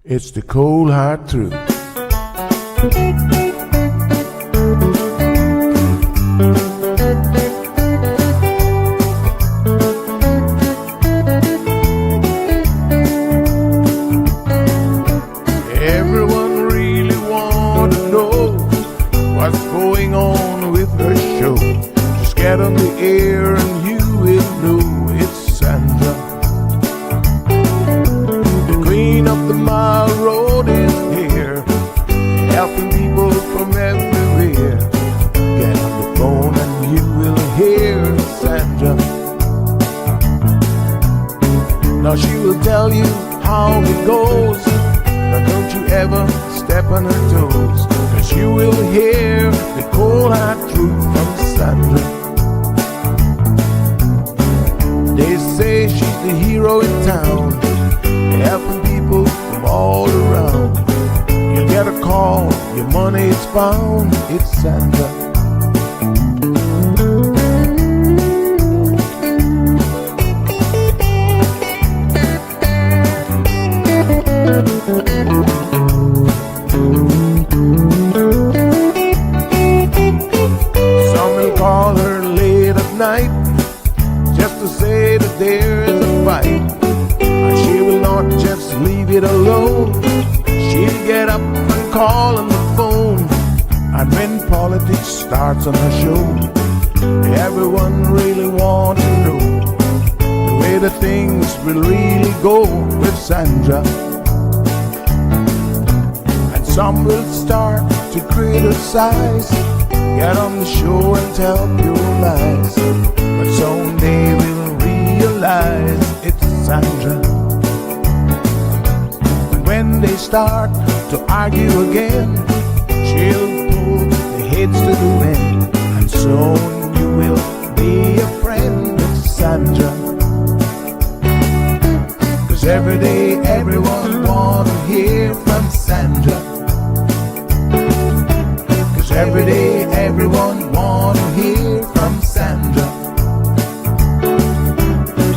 It's the cold hard truth. Everyone really want to know what's going on with her show. Just get on the air and you will know it's Sandra. The queen of the mile road is here, helping people from everywhere. Get on the phone and you will hear Sandra. Now she will tell you how it goes. Now don't you ever step on her toes, 'cause you will hear the cold hard truth from Sandra. They say she's the hero in town, helping people from all around. You get a call, your money is found, it's Sandra. Some will call her late at night just to say that there is a fight. And she will not just leave it alone. She'll get up and call on the phone. And when politics starts on her show, everyone really wants to know the way the things will really go with Sandra. Some will start to criticize, get on the show and tell pure lies, but soon they will realize it's Sandra. And when they start to argue again, she'll pull the heads to the wind, and soon you will be a friend of Sandra. 'Cause every day everyone wanna hear from Sandra. Every day, everyone wanna hear from Sandra.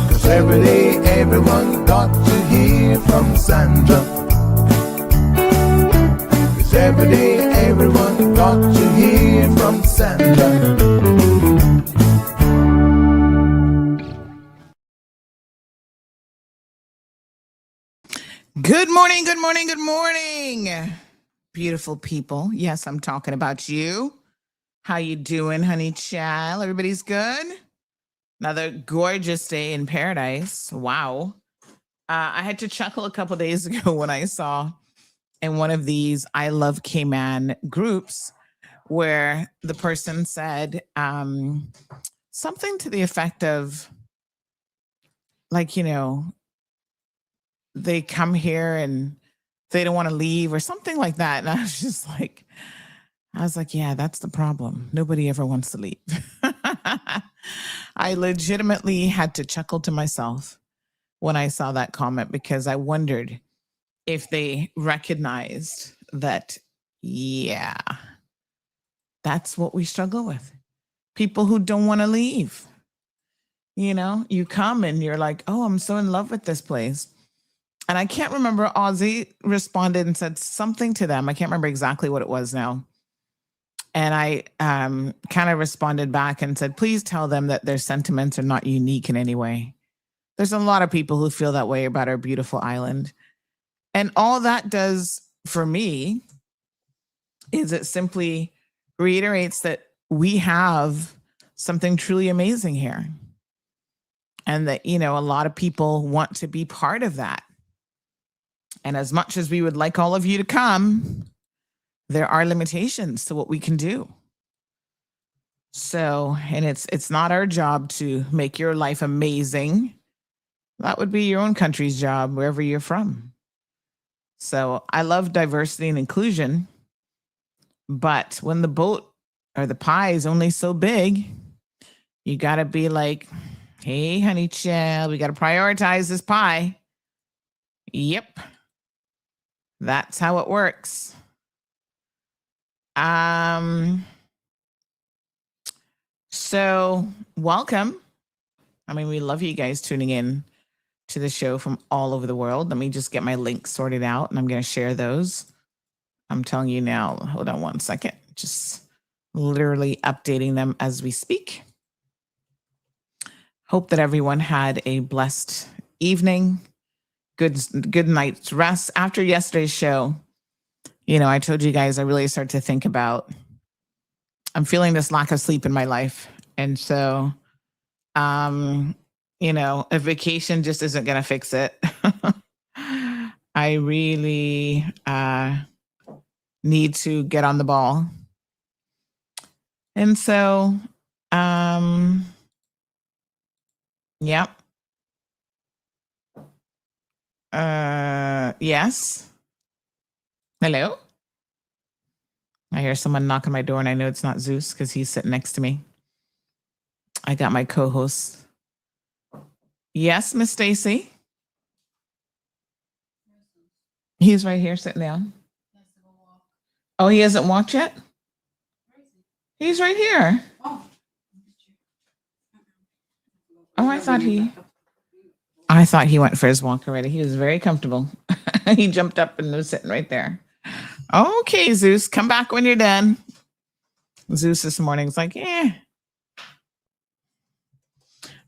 'Cause every day, everyone got to hear from Sandra. 'Cause every day, everyone got to hear from Sandra. Good morning, good morning, good morning, beautiful people. Yes, I'm talking about you. How you doing, honey child? Everybody's good? Another gorgeous day in paradise. Wow. I had to chuckle a couple days ago when I saw in one of these I Love Cayman groups where the person said something to the effect of, like, they come here and they don't want to leave or something like that. And I was like, yeah, that's the problem. Nobody ever wants to leave. I legitimately had to chuckle to myself when I saw that comment, because I wondered if they recognized that, yeah, that's what we struggle with. People who don't want to leave. You come and you're like, oh, I'm so in love with this place. And I can't remember, Ozzy responded and said something to them. I can't remember exactly what it was now. And I kind of responded back and said, please tell them that their sentiments are not unique in any way. There's a lot of people who feel that way about our beautiful island. And all that does for me is it simply reiterates that we have something truly amazing here. And that, a lot of people want to be part of that. And as much as we would like all of you to come, there are limitations to what we can do. So, and it's not our job to make your life amazing. That would be your own country's job, wherever you're from. So I love diversity and inclusion. But when the boat or the pie is only so big, you got to be like, hey, honey child, we got to prioritize this pie. Yep. That's how it works. So welcome. I mean, we love you guys tuning in to the show from all over the world. Let me just get my links sorted out and I'm going to share those. I'm telling you now, hold on one second. Just literally updating them as we speak. Hope that everyone had a blessed evening. Good night's rest. After yesterday's show, I told you guys I really started to think about, I'm feeling this lack of sleep in my life. And so, a vacation just isn't going to fix it. I really need to get on the ball. And so, yep. Yes. Hello? I hear someone knock on my door and I know it's not Zeus because he's sitting next to me. I got my co-host. Yes, Miss Stacy. He's right here sitting down. Oh, he hasn't walked yet? He's right here. Oh, I thought he went for his walk already. He was very comfortable. He jumped up and was sitting right there. Okay, Zeus, come back when you're done. Zeus this morning's like, yeah.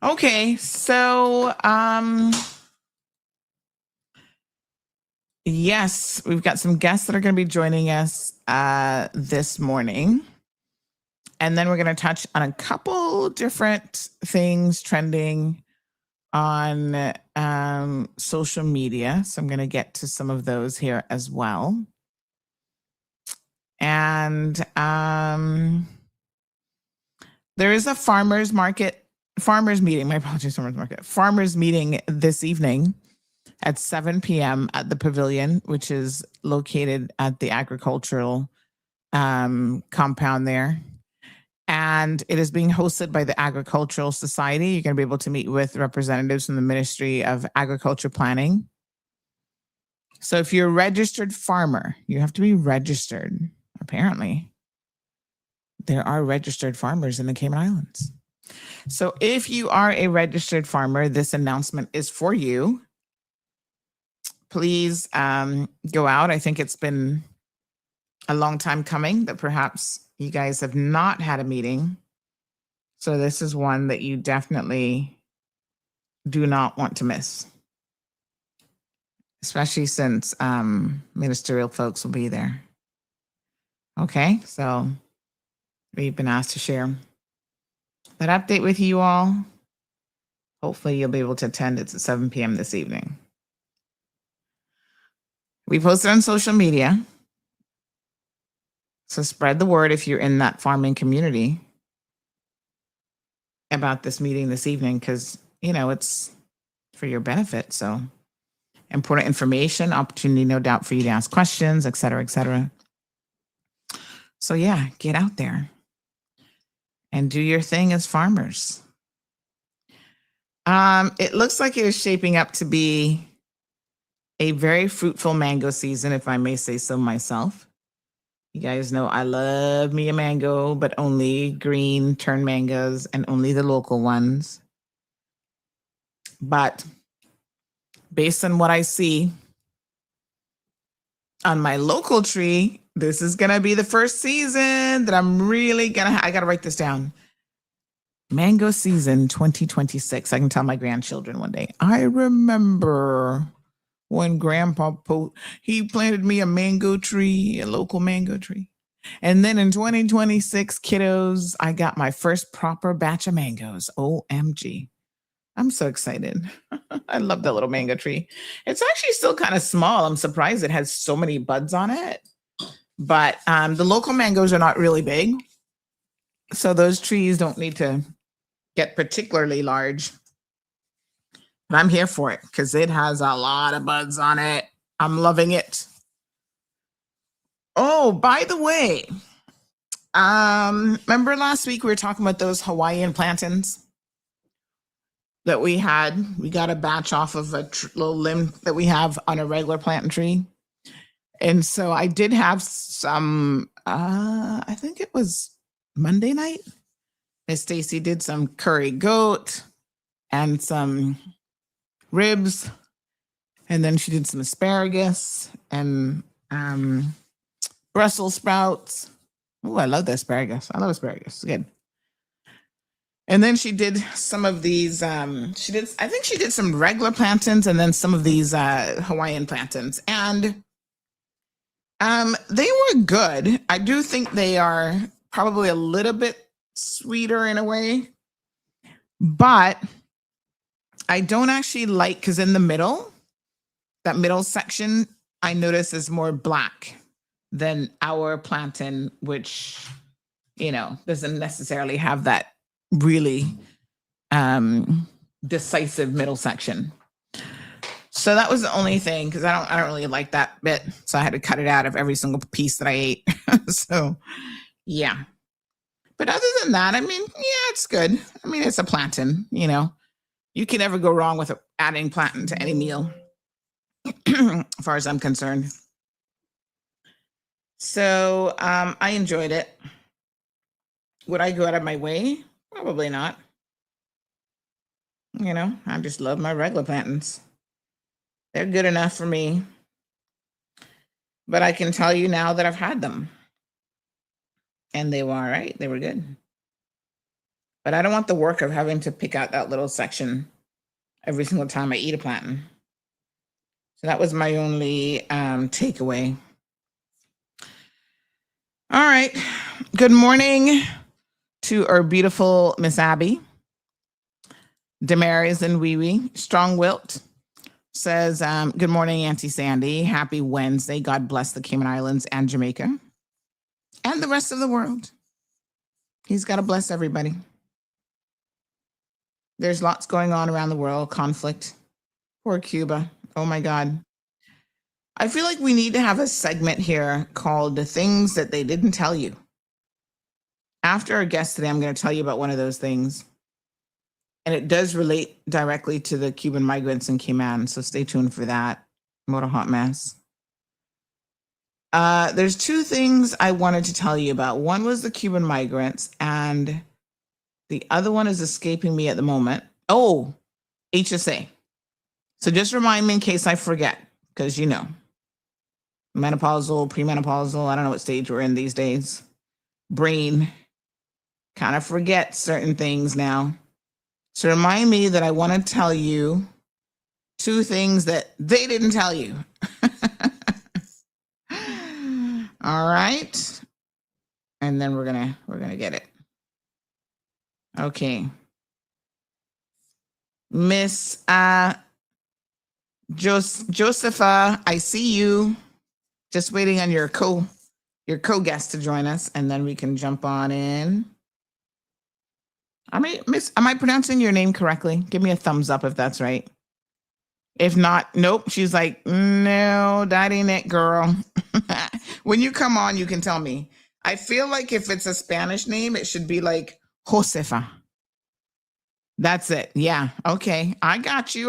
Okay, so yes, we've got some guests that are going to be joining us this morning. And then we're going to touch on a couple different things trending on social media. So I'm going to get to some of those here as well. And there is a farmers meeting this evening at 7 p.m. at the Pavilion, which is located at the agricultural compound there. And it is being hosted by the Agricultural Society. You're going to be able to meet with representatives from the Ministry of Agriculture Planning. So if you're a registered farmer, you have to be registered. Apparently, there are registered farmers in the Cayman Islands. So if you are a registered farmer, this announcement is for you. Please go out. I think it's been a long time coming that perhaps you guys have not had a meeting. So this is one that you definitely do not want to miss, especially since ministerial folks will be there. Okay, so we've been asked to share that update with you all. Hopefully you'll be able to attend. It's at 7 p.m. this evening. We posted on social media. So spread the word if you're in that farming community about this meeting this evening, because, it's for your benefit. So important information, opportunity, no doubt, for you to ask questions, et cetera, et cetera. So yeah, get out there and do your thing as farmers. It looks like it is shaping up to be a very fruitful mango season, if I may say so myself. You guys know I love me a mango, but only green turn mangoes and only the local ones. But based on what I see on my local tree, this is going to be the first season that I'm really I got to write this down. Mango season 2026. I can tell my grandchildren one day. I remember when Grandpa he planted me a mango tree, a local mango tree. And then in 2026, kiddos, I got my first proper batch of mangoes. OMG. I'm so excited. I love that little mango tree. It's actually still kind of small. I'm surprised it has so many buds on it. But the local mangoes are not really big. So those trees don't need to get particularly large. But I'm here for it because it has a lot of buds on it. I'm loving it. Oh, by the way, remember last week we were talking about those Hawaiian plantains that we had? We got a batch off of a little limb that we have on a regular plantain tree. And so I did have some, I think it was Monday night. Miss Stacy did some curry goat and some ribs, and then she did some asparagus and Brussels sprouts. Oh, I love the asparagus. I love asparagus. It's good. And then she did some of these. I think she did some regular plantains and then some of these Hawaiian plantains. And they were good. I do think they are probably a little bit sweeter in a way, but I don't actually like, because in the middle, that middle section, I notice is more black than our plantain, which, doesn't necessarily have that really decisive middle section. So that was the only thing, because I don't really like that bit. So I had to cut it out of every single piece that I ate. So yeah. But other than that, it's good. It's a plantain, You can never go wrong with adding plantain to any meal, as far as I'm concerned. So I enjoyed it. Would I go out of my way? Probably not. I just love my regular plantains. They're good enough for me. But I can tell you now that I've had them. And they were all right. They were good. But I don't want the work of having to pick out that little section every single time I eat a plantain. So that was my only takeaway. All right. Good morning to our beautiful Miss Abby. Damaris and Wee Wee. Strong Wilt says, good morning, Auntie Sandy. Happy Wednesday. God bless the Cayman Islands and Jamaica and the rest of the world. He's got to bless everybody. There's lots going on around the world, conflict. Poor Cuba. Oh my God. I feel like we need to have a segment here called The Things That They Didn't Tell You. After our guest today, I'm going to tell you about one of those things. And it does relate directly to the Cuban migrants in Cayman. So stay tuned for that. What a hot mess. There's two things I wanted to tell you about. One was the Cuban migrants, and the other one is escaping me at the moment. Oh, HSA. So just remind me in case I forget, because menopausal, premenopausal, I don't know what stage we're in these days. Brain kind of forgets certain things now. So remind me that I want to tell you two things that they didn't tell you. All right. And then we're gonna get it. Okay. Miss Josepha, I see you. Just waiting on your co-guest to join us, and then we can jump on in. Am I pronouncing your name correctly? Give me a thumbs up if that's right. If not, nope. She's like, no, that ain't it, girl. When you come on, you can tell me. I feel like if it's a Spanish name, it should be like Josefa. That's it. Yeah. Okay. I got you.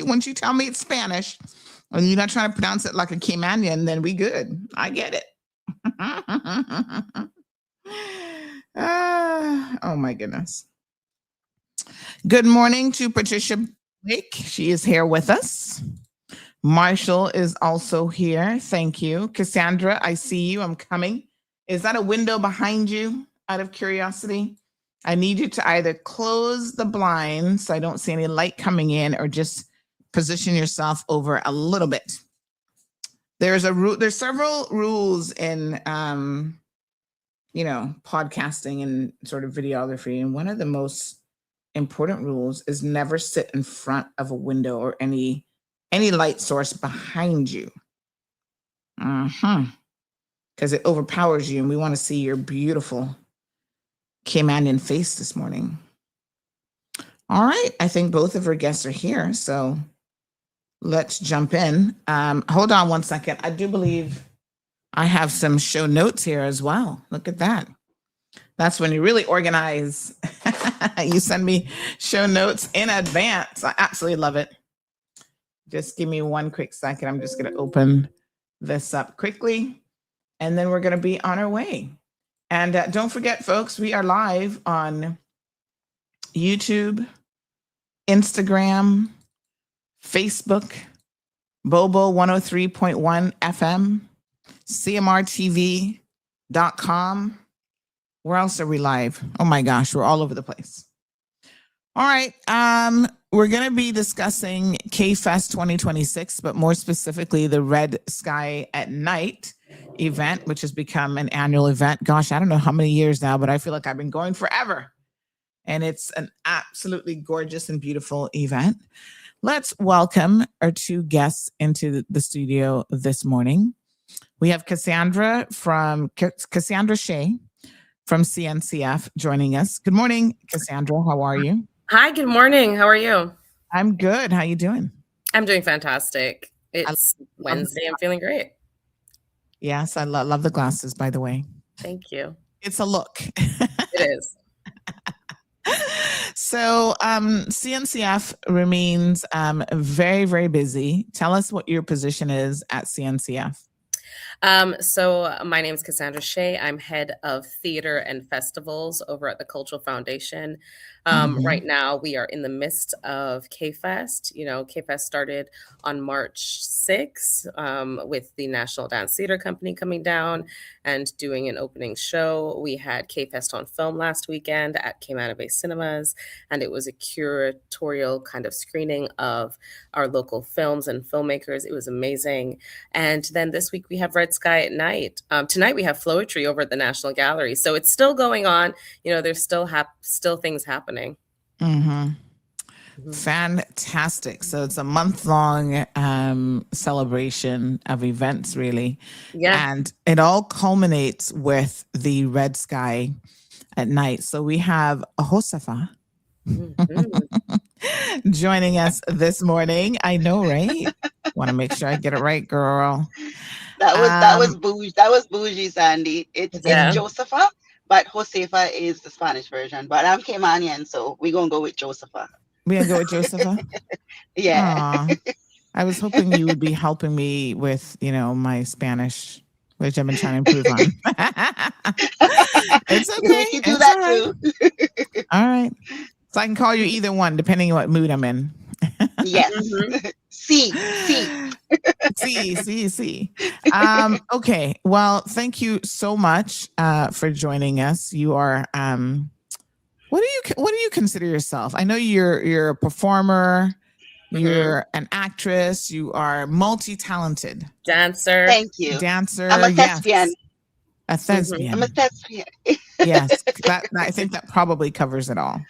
Once you tell me it's Spanish and you're not trying to pronounce it like a Caymanian, then we good. I get it. Oh my goodness. Good morning to Patricia Blake. She is here with us. Marshall is also here. Thank you. Cassandra, I see you. I'm coming. Is that a window behind you, out of curiosity? I need you to either close the blinds so I don't see any light coming in, or just position yourself over a little bit. There's several rules in podcasting and sort of videography, and one of the most important rules is never sit in front of a window or any light source behind you. Because it overpowers you, and we want to see your beautiful Caymanian face this morning. All right, I think both of our guests are here, so let's jump in. Hold on one second. I do believe I have some show notes here as well. Look at that. That's when you really organize. You send me show notes in advance. I absolutely love it. Just give me one quick second. I'm just going to open this up quickly, and then we're going to be on our way. And don't forget, folks, we are live on YouTube, Instagram, Facebook, Bobo 103.1 FM, CMRTV.com. Where else are we live? Oh my gosh, we're all over the place. All right. We're going to be discussing CayFest 2026, but more specifically, the Red Sky at Night event, which has become an annual event. Gosh, I don't know how many years now, but I feel like I've been going forever. And it's an absolutely gorgeous and beautiful event. Let's welcome our two guests into the studio this morning. We have Cassandra Shea from CNCF joining us. Good morning, Cassandra. How are you? Hi, good morning. How are you? I'm good. How you doing? I'm doing fantastic. It's Wednesday. I'm feeling great. Yes, I love the glasses, by the way. Thank you. It's a look. It is. So CNCF remains very, very busy. Tell us what your position is at CNCF. So my name is Cassandra Shea. I'm head of theater and festivals over at the Cultural Foundation. Right now, we are in the midst of CayFest. You know, CayFest started on March 6th with the National Dance Theater Company coming down and doing an opening show. We had CayFest on film last weekend at Cayman Bay Cinemas, and it was a curatorial kind of screening of our local films and filmmakers. It was amazing. And then this week we have Red Sky at Night. Tonight we have Floetry over at the National Gallery. So it's still going on. You know, there's still things happening. Fantastic. So it's a month-long celebration of events, really. Yeah. And it all culminates with the Red Sky at Night. So we have Josefa joining us this morning. I know, right? Want to make sure I get it right, girl. That was bougie. That was bougie, Sandy. It's Josefa, but Josefa is the Spanish version. But I'm Caymanian, so we're gonna go with Josefa. We're gonna go with Josefa? Yeah. Aww. I was hoping you would be helping me with, my Spanish, which I've been trying to improve on. It's okay. We can do that too. All right. So I can call you either one, depending on what mood I'm in. Yes. See. Okay. Well, thank you so much for joining us. You are what do you consider yourself? I know you're a performer, you're an actress, you are multi-talented. Dancer. Thank you. Dancer. I'm a thespian. Yes. A thespian. I'm a thespian. Yes. I think that probably covers it all.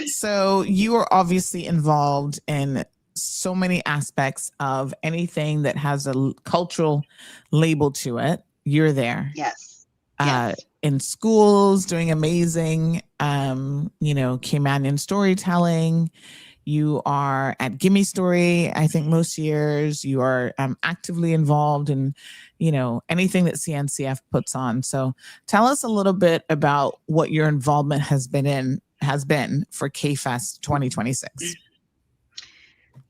So you are obviously involved in so many aspects of anything that has a cultural label to it. You're there. Yes. In schools, doing amazing, Caymanian storytelling. You are at Gimme Story, I think most years. You are actively involved in, anything that CNCF puts on. So tell us a little bit about what your involvement has been for CayFest 2026.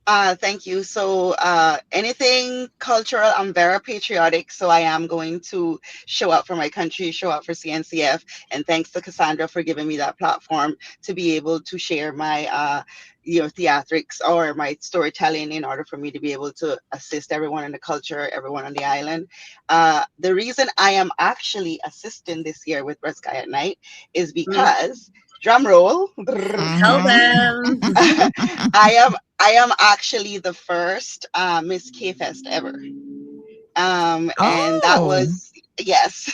Thank you. So anything cultural, I'm very patriotic. So I am going to show up for my country, show up for CNCF. And thanks to Cassandra for giving me that platform to be able to share my theatrics or my storytelling in order for me to be able to assist everyone in the culture, everyone on the island. The reason I am actually assisting this year with Red Sky at Night is because drum roll. Tell them. I am actually the first Miss CayFest ever. And that was, yes.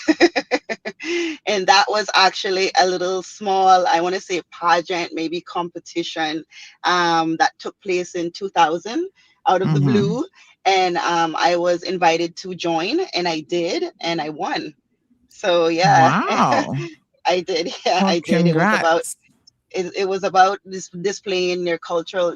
And that was actually a little small, I want to say pageant, maybe competition that took place in 2000 out of the blue. And I was invited to join, and I did, and I won. So yeah. Wow. I did. Yeah, I did. Congrats. It was about displaying your culture,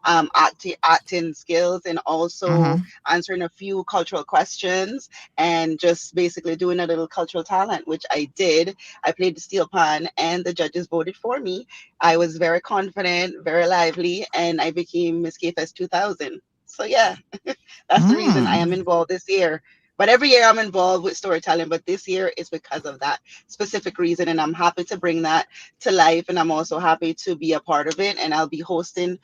acting skills, and also answering a few cultural questions, and just basically doing a little cultural talent, which I did. I played the steel pan, and the judges voted for me. I was very confident, very lively, and I became Miss CayFest 2000. So yeah, that's the reason I am involved this year But every year I'm involved with storytelling, but this year is because of that specific reason. And I'm happy to bring that to life. And I'm also happy to be a part of it. And I'll be hosting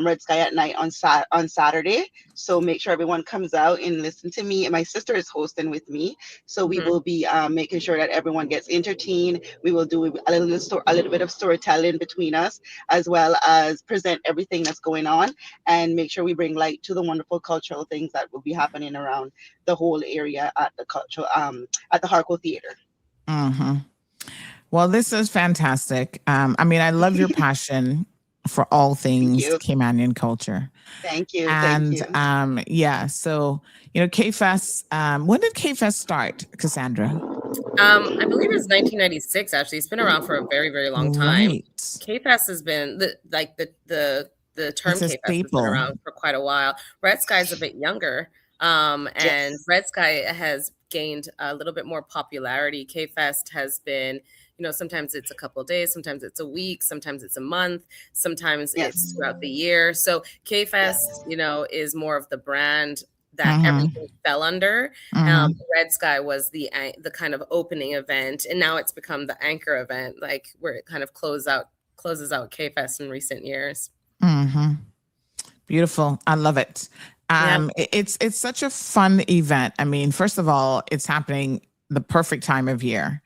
Red Sky at Night on Saturday. So make sure everyone comes out and listen to me. And my sister is hosting with me. So we will be making sure that everyone gets entertained. We will do a little bit of storytelling between us, as well as present everything that's going on and make sure we bring light to the wonderful cultural things that will be happening around the whole area at the cultural at the Harco Theater. Mm-hmm. Well, this is fantastic. I mean, I love your passion for all Thank things you. Caymanian culture. Thank you. And Thank you. yeah, so CayFest. When did CayFest start, Cassandra? I believe it's 1996. Actually, it's been around for a very, very long time. Right. CayFest has been the term It's a CayFest has been staple. around for quite a while. Red Sky's a bit younger, and Yes. Red Sky has gained a little bit more popularity. CayFest has been, sometimes it's a couple of days, sometimes it's a week, sometimes it's a month, sometimes Yes. it's throughout the year. So CayFest, is more of the brand that everything fell under. Red Sky was the kind of opening event, and now it's become the anchor event, like where it kind of closes out CayFest in recent years. Mm-hmm. Beautiful. I love it. It's such a fun event. I mean, first of all, it's happening the perfect time of year.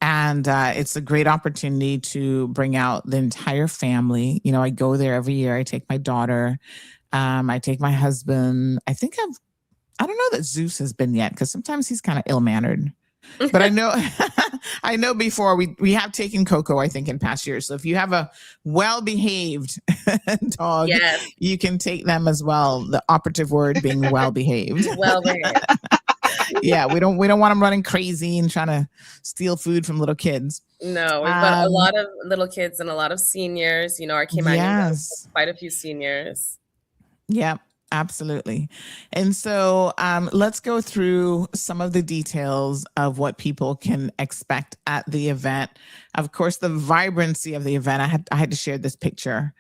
And it's a great opportunity to bring out the entire family. I go there every year. I take my daughter. I take my husband. I don't know that Zeus has been yet, because sometimes he's kind of ill-mannered. But I know I know before we have taken Coco, I think, in past years. So if you have a well-behaved dog, Yes. you can take them as well. The operative word being well-behaved. Well-behaved. Yeah, we don't want them running crazy and trying to steal food from little kids. No, we've got a lot of little kids and a lot of seniors. Our Caymanian quite a few seniors. Yeah, absolutely. And so let's go through some of the details of what people can expect at the event. Of course, the vibrancy of the event. I had to share this picture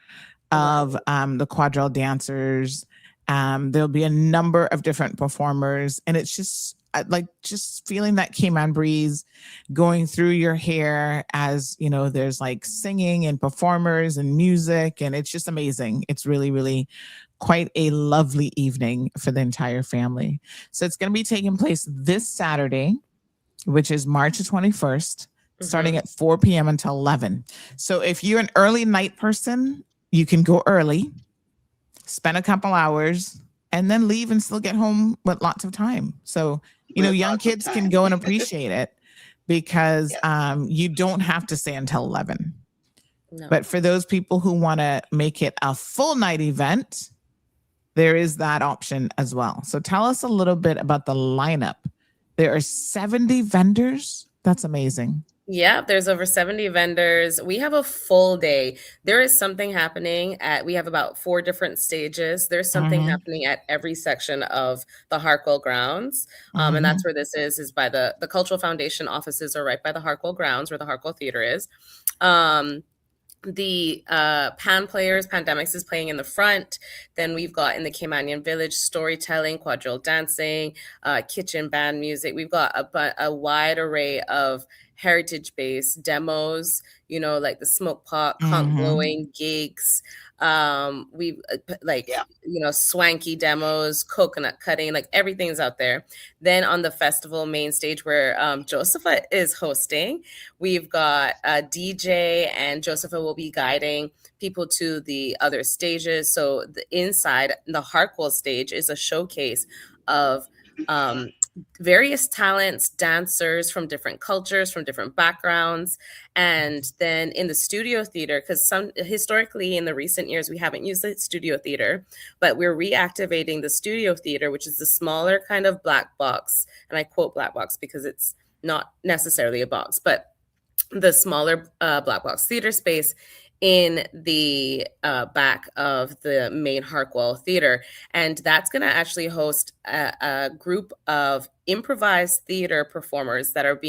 of the quadrille dancers. There'll be a number of different performers, and it's just just feeling that Cayman breeze going through your hair as there's like singing and performers and music, and it's just amazing. It's really, really quite a lovely evening for the entire family. So it's going to be taking place this Saturday, which is March 21st, starting at 4 p.m. until 11. So if you're an early night person, you can go early, spend a couple hours, and then leave and still get home with lots of time. So, young kids can go and appreciate it, because you don't have to stay until 11. No. But for those people who want to make it a full night event, there is that option as well. So tell us a little bit about the lineup. There are 70 vendors. That's amazing. Yeah, there's over 70 vendors. We have a full day. There is something happening we have about 4 different stages. There's something happening at every section of the Harkwell grounds. And that's where this is by the Cultural Foundation offices are right by the Harkwell grounds where the Harkwell Theater is. The Pandemics is playing in the front. Then we've got in the Caymanian Village storytelling, quadrille dancing, kitchen band music. We've got a wide array of heritage-based demos, like the smoke pot, conch blowing, gigs. We've swanky demos, coconut cutting, like everything's out there. Then on the festival main stage where Josepha is hosting, we've got a DJ, and Josepha will be guiding people to the other stages. So the inside, the Harkwell stage is a showcase of various talents, dancers from different cultures, from different backgrounds. And then in the studio theater, because historically in the recent years, we haven't used the studio theater, but we're reactivating the studio theater, which is the smaller kind of black box. And I quote black box because it's not necessarily a box, but the smaller black box theater space in the back of the main Harkwell Theater. And that's going to actually host a group of improvised theater performers that are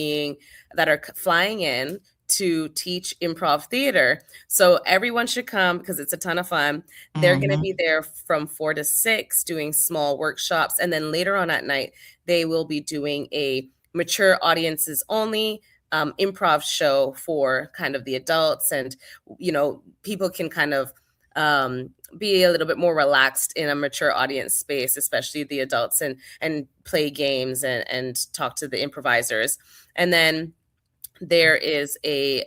flying in to teach improv theater. So everyone should come because it's a ton of fun. They're going to be there from 4 to 6 doing small workshops. And then later on at night, they will be doing a mature audiences only improv show for kind of the adults. And, people can kind of be a little bit more relaxed in a mature audience space, especially the adults, and play games and talk to the improvisers. And then there is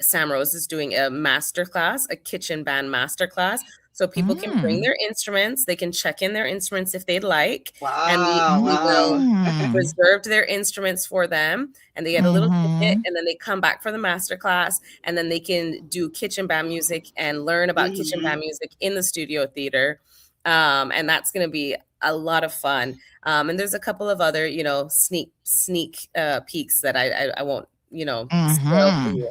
Sam Rose is doing a masterclass, a kitchen band masterclass. So people can bring their instruments. They can check in their instruments if they'd like. Wow. And we will reserve their instruments for them. And they get a little ticket. And then they come back for the masterclass. And then they can do kitchen band music and learn about kitchen band music in the studio theater. And that's going to be a lot of fun. And there's a couple of other, sneak peeks that I won't spoil for you.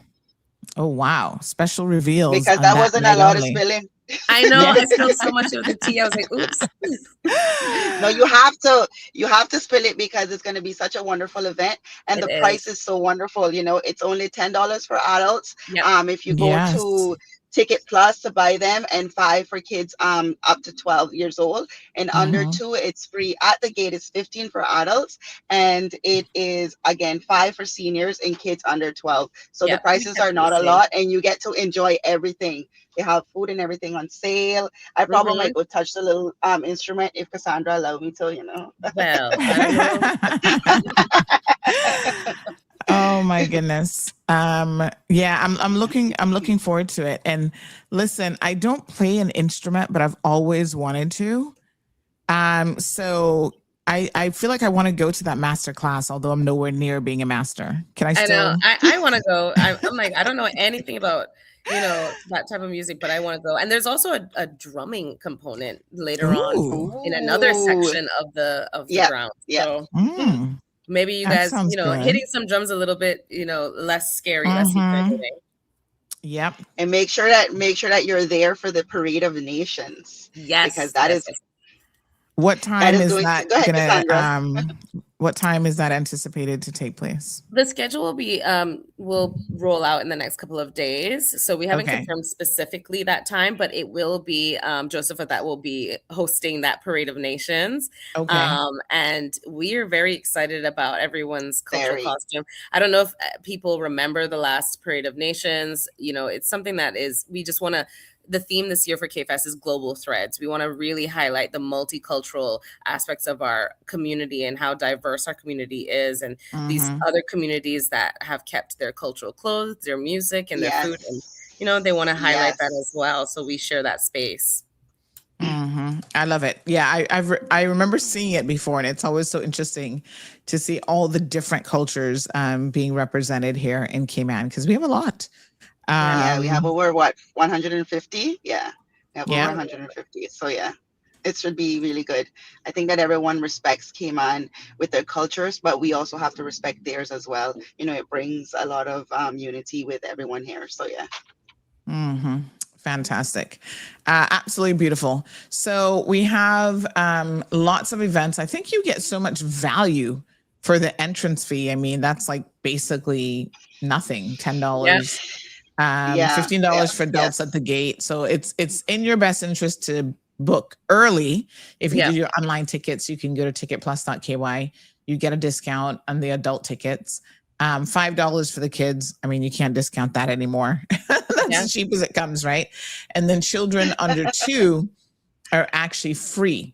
Oh wow, special reveals, because that wasn't allowed to spill in. I know. I spilled so much of the tea. I was like, oops. No, you have to spill it because it's going to be such a wonderful event, and the price is so wonderful. It's only $10 for adults. If you go to Ticket Plus to buy them, and $5 for kids up to 12 years old, and under 2 it's free. At the gate it's $15 for adults, and it is again $5 for seniors and kids under 12. So the prices are not a lot, and you get to enjoy everything. They have food and everything on sale. I probably might go touch the little instrument if Cassandra allowed me to. Well, I don't know. Oh my goodness. I'm looking forward to it. And listen, I don't play an instrument, but I've always wanted to. So I feel like I want to go to that master class, although I'm nowhere near being a master. Can I still? I know. I want to go. I'm like, I don't know anything about that type of music, but I want to go. And there's also a drumming component later on in another section of the ground. So maybe you guys, hitting some drums a little bit, less scary, less intimidating. Yep. And make sure that you're there for the Parade of Nations. Yes. Because that is. What time is that go ahead, gonna what time is that anticipated to take place? The schedule will roll out in the next couple of days. So we haven't confirmed specifically that time, but it will be Joseph that will be hosting that Parade of Nations. Okay. And we are very excited about everyone's cultural costume. I don't know if people remember the last Parade of Nations. It's something that we just want to. The theme this year for CayFest is Global Threads. We want to really highlight the multicultural aspects of our community and how diverse our community is, and these other communities that have kept their cultural clothes, their music, and their food. And, they want to highlight that as well. So we share that space. I love it. Yeah, I remember seeing it before, and it's always so interesting to see all the different cultures being represented here in Cayman, because we have a lot. We have over 150. Yeah, we have over 150. So it should be really good. I think that everyone respects Cayman with their cultures, but we also have to respect theirs as well. It brings a lot of unity with everyone here. So Fantastic. Absolutely beautiful. So we have lots of events. I think you get so much value for the entrance fee. I mean, that's like basically nothing, $10. $15 for adults at the gate. So it's in your best interest to book early. If you do your online tickets, you can go to ticketplus.ky. You get a discount on the adult tickets. $5 for the kids. I mean, you can't discount that anymore. That's as cheap as it comes, right? And then children under 2 are actually free.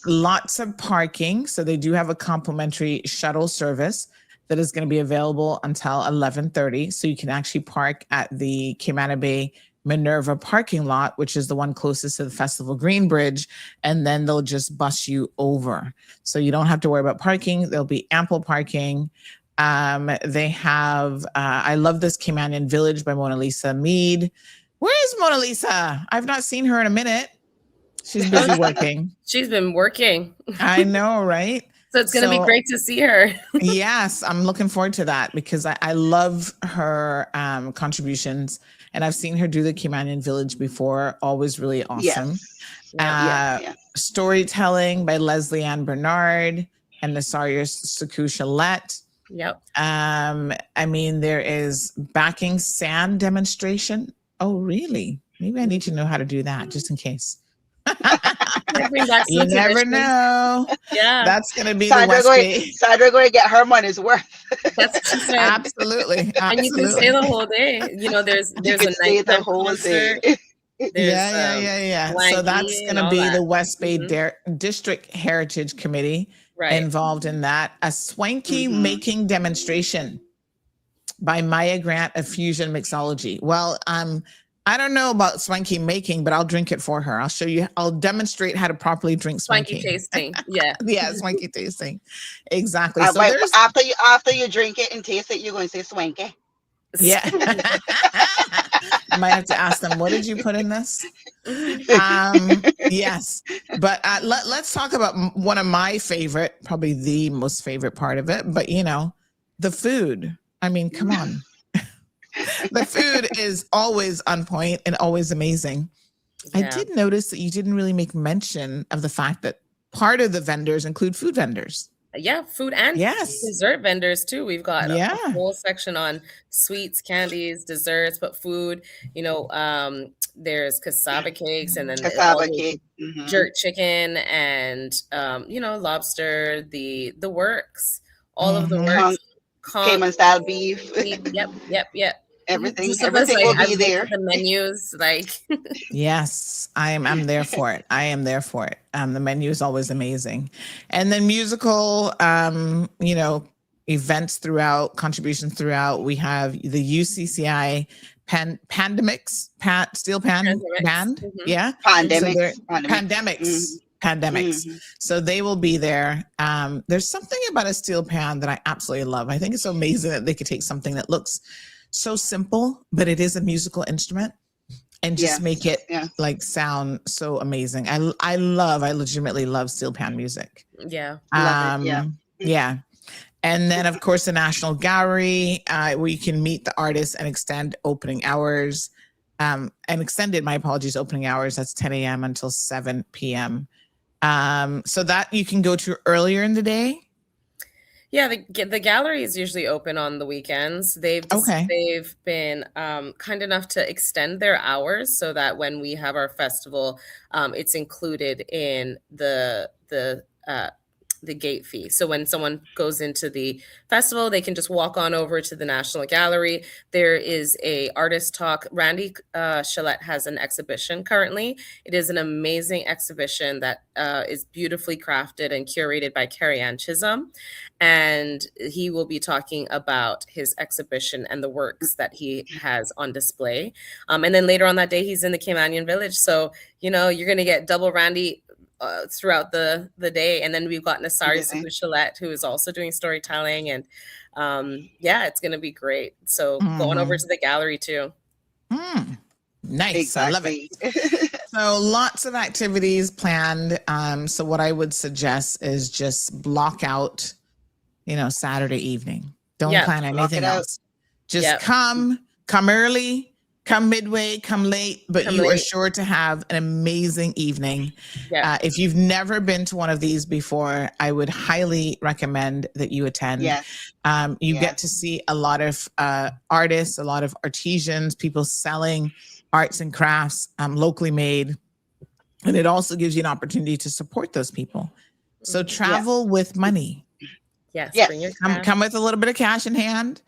Lots of parking. So they do have a complimentary shuttle service that is going to be available until 11:30. So you can actually park at the Cayman Bay Minerva parking lot, which is the one closest to the Festival Green Bridge. And then they'll just bus you over. So you don't have to worry about parking. There'll be ample parking. They have, I love this Caymanian Village by Mona Lisa Mead. Where is Mona Lisa? I've not seen her in a minute. She's busy working. She's been working. I know, right? So it's going to be great to see her. Yes, I'm looking forward to that because I love her contributions, and I've seen her do the Caymanian Village before. Always really awesome. Storytelling by Leslie Ann Bernard and Nasaria Saku Shalette. Yep. I mean, there is backing sand demonstration. Oh, really? Maybe I need to know how to do that just in case. Might bring back You some never traditions. know. Yeah, That's going to be the West Bay. Sandra going to get her money's worth. that's what she said. Absolutely. And you can stay Absolutely. the whole day. You know, there's You a could stay the nighttime whole concert. day. There's Yeah. So that's blankie going and to all be that. the West Bay Mhm. District Heritage Committee Right. involved in that. A swanky Mhm. making demonstration by Maya Grant of Fusion Mixology. Well, I don't know about swanky making, but I'll drink it for her. I'll show you. I'll demonstrate how to properly drink Swanky swanky. tasting. Yeah. Yeah, swanky tasting. Exactly. So Wait, there's after you drink it and taste it, you're going to say swanky. yeah. I might have to ask them, what did you put in this? Yes, but let's talk about one of my favorite, probably the most favorite part of it, but the food. I mean, come on. The food is always on point and always amazing. I Yeah. did notice that you didn't really make mention of the fact that part of the vendors include food vendors. Yeah, food and Yes. dessert vendors too. We've got a Yeah. whole section on sweets, candies, desserts, but food, there's cassava cakes and then all Cassava the cake. Mhm. jerk chicken and lobster, the works, all of the Mhm. works. Cayman style beef. Yep. Everything Josephus, will I've be looked there. at the menus, like Yes, I'm there for it. I am there for it. The menu is always amazing. And then musical events throughout, contributions throughout. We have the UCCI Pandemics Steel Pan Pandemics. Band. Mhm. Yeah. So they're pandemics. Pandemics. Mhm. So they will be there. There's something about a steel pan that I absolutely love. I think it's so amazing that they could take something that looks so simple, but it is a musical instrument and just make it like sound so amazing. I legitimately love steel pan music. Yeah. Love it. Yeah. Yeah. And then of course the National Gallery, where you can meet the artists and extend opening hours. And extended, my apologies, opening hours. That's 10 a.m. until 7 p.m. So that you can go to earlier in the day. Yeah, the gallery is usually open on the weekends. They've been kind enough to extend their hours so that when we have our festival, it's included in the gate fee. So when someone goes into the festival, they can just walk on over to the National Gallery. There is a artist talk. Randy Chalette has an exhibition currently. It is an amazing exhibition that is beautifully crafted and curated by Carrie Ann Chisholm. And he will be talking about his exhibition and the works that he has on display. And then later on that day, he's in the Caymanian Village. So, you're going to get double Randy throughout the day. And then we've got Nasari Sahuchalet, who is also doing storytelling. And it's going to be great. So going over to the gallery too. Nice. Exactly. I love it. So lots of activities planned. So what I would suggest is just block out, Saturday evening. Don't plan anything else. Just come early, come midway, come late, but you are sure to have an amazing evening. If you've never been to one of these before, I would highly recommend that you attend. You get to see a lot of artists, a lot of artisans, people selling arts and crafts locally made. And it also gives you an opportunity to support those people. So travel with money. Yes. Bring your come with a little bit of cash in hand.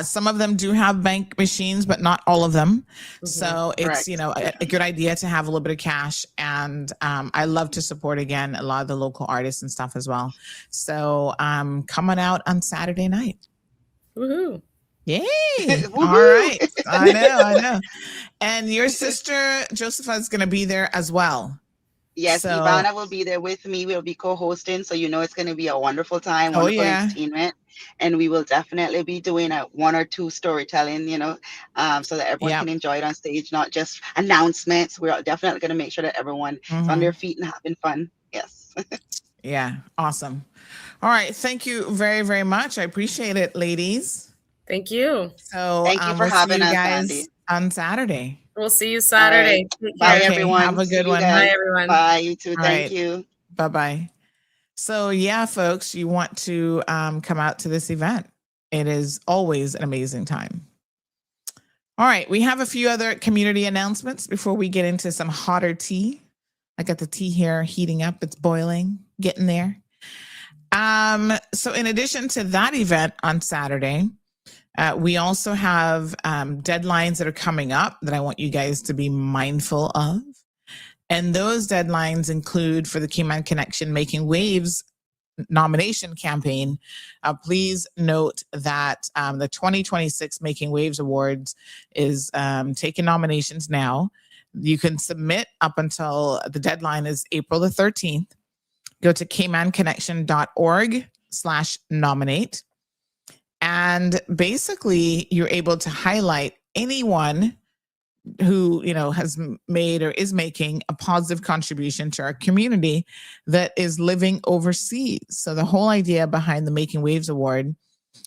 Some of them do have bank machines, but not all of them. So it's, a good idea to have a little bit of cash. And I love to support, again, a lot of the local artists and stuff as well. So come on out on Saturday night. Woohoo. Yay. All right. I know. And your sister, Josepha, is going to be there as well. Yes, Ivana will be there with me. We'll be co-hosting. So, it's going to be a wonderful time, wonderful entertainment. And we will definitely be doing one or two storytelling, so that everyone can enjoy it on stage, not just announcements. We're definitely going to make sure that everyone is on their feet and having fun. Yes. Yeah. Awesome. All right. Thank you very, very much. I appreciate it, ladies. Thank you. So thank you for having us, Andy. On Saturday. We'll see you Saturday. Right. Bye, everyone. Have a good one. Bye, everyone. Bye, you too. All Thank right. you. Bye-bye. So yeah, folks, you want to come out to this event. It is always an amazing time. All right, we have a few other community announcements before we get into some hotter tea. I got the tea here heating up. It's boiling, getting there. So in addition to that event on Saturday, we also have deadlines that are coming up that I want you guys to be mindful of. And those deadlines include for the Cayman Connection Making Waves nomination campaign. Please note that the 2026 Making Waves Awards is taking nominations now. You can submit up until the deadline is April the 13th. Go to caymanconnection.org/nominate. And basically, you're able to highlight anyone who, has made or is making a positive contribution to our community that is living overseas. So the whole idea behind the Making Waves Award,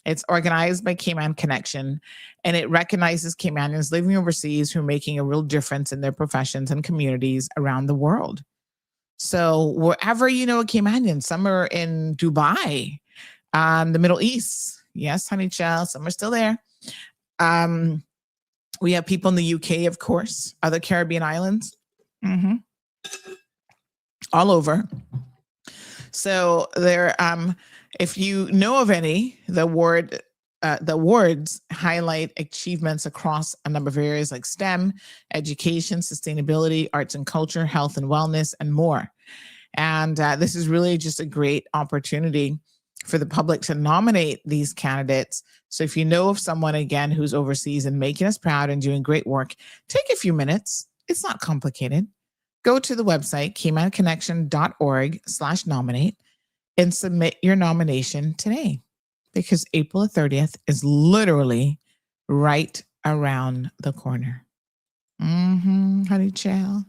it's organized by Cayman Connection, and it recognizes Caymanians living overseas who are making a real difference in their professions and communities around the world. So wherever you know a Caymanian, some are in Dubai, the Middle East. Yes, honey child, some are still there. We have people in the UK, of course, other Caribbean islands, all over. So there, if you know of any, the awards highlight achievements across a number of areas like STEM, education, sustainability, arts and culture, health and wellness, and more. And this is really just a great opportunity for the public to nominate these candidates. So if you know of someone, again, who's overseas and making us proud and doing great work, take a few minutes. It's not complicated. Go to the website, caymanconnection.org/nominate, and submit your nomination today, because April 30th is literally right around the corner. Honey child.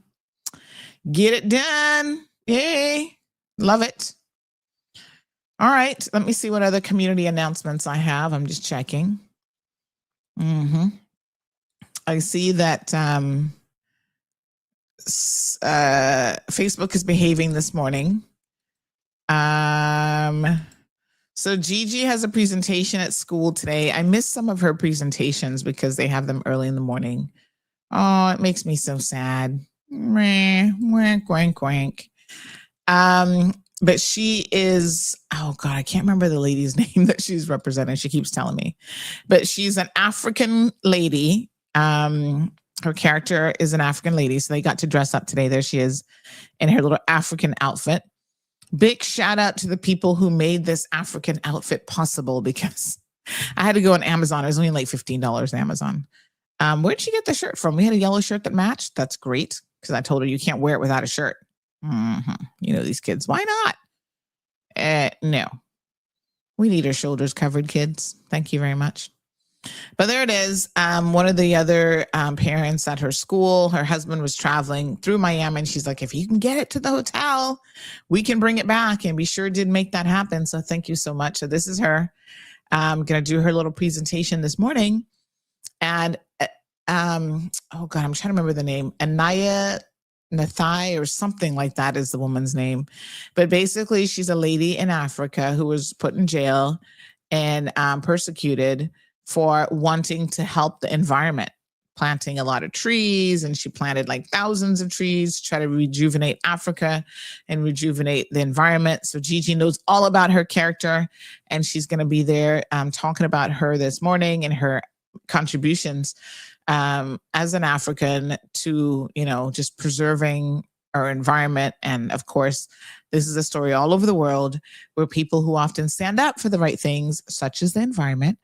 Get it done. Yay. Love it. All right. Let me see what other community announcements I have. I'm just checking. I see that Facebook is behaving this morning. So Gigi has a presentation at school today. I missed some of her presentations because they have them early in the morning. Oh, it makes me so sad. Wank, wank, wank. But she is, oh God, I can't remember the lady's name that she's representing. She keeps telling me, but she's an African lady. Her character is an African lady. So they got to dress up today. There she is in her little African outfit. Big shout out to the people who made this African outfit possible, because I had to go on Amazon. It was only like $15 on Amazon. Where'd she get the shirt from? We had a yellow shirt that matched. That's great, because I told her you can't wear it without a shirt. You know, these kids, why not? No, we need our shoulders covered, kids. Thank you very much. But there it is. One of the other parents at her school, her husband was traveling through Miami, and she's like, if you can get it to the hotel, we can bring it back. And we sure did make that happen. So thank you so much. So this is her. I'm going to do her little presentation this morning. And oh God, I'm trying to remember the name. Anaya Nathai or something like that is the woman's name. But basically, she's a lady in Africa who was put in jail and persecuted for wanting to help the environment, planting a lot of trees. And she planted like thousands of trees to try to rejuvenate Africa and rejuvenate the environment. So Gigi knows all about her character, and she's going to be there talking about her this morning and her contributions as an African to, just preserving our environment. And of course, this is a story all over the world where people who often stand up for the right things, such as the environment,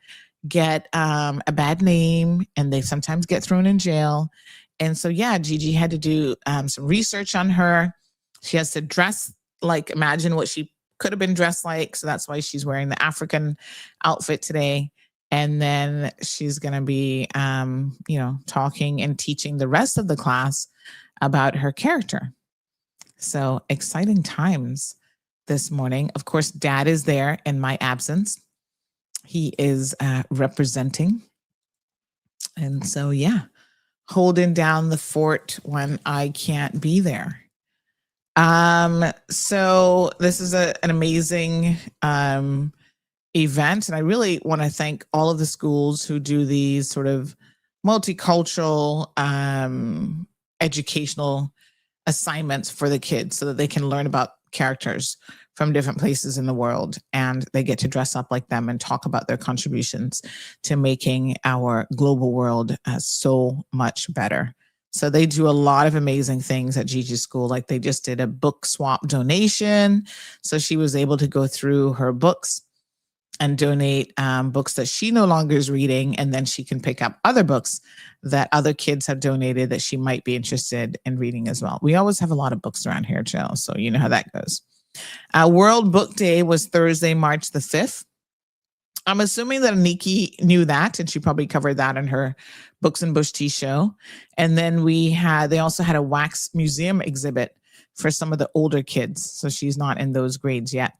get a bad name, and they sometimes get thrown in jail. And so, yeah, Gigi had to do some research on her. She has to dress like, imagine what she could have been dressed like. So that's why she's wearing the African outfit today. And then she's going to be, talking and teaching the rest of the class about her character. So exciting times this morning. Of course, Dad is there in my absence. He is representing. And so, yeah, holding down the fort when I can't be there. So this is an amazing event, and I really want to thank all of the schools who do these sort of multicultural educational assignments for the kids so that they can learn about characters from different places in the world, and they get to dress up like them and talk about their contributions to making our global world so much better. So they do a lot of amazing things at Gigi's school. Like they just did a book swap donation. So she was able to go through her books and donate books that she no longer is reading. And then she can pick up other books that other kids have donated that she might be interested in reading as well. We always have a lot of books around here, Jill. So you know how that goes. World Book Day was Thursday, March the 5th. I'm assuming that Aniki knew that, and she probably covered that in her Books and Bush Tea show. And then they also had a wax museum exhibit for some of the older kids. So she's not in those grades yet.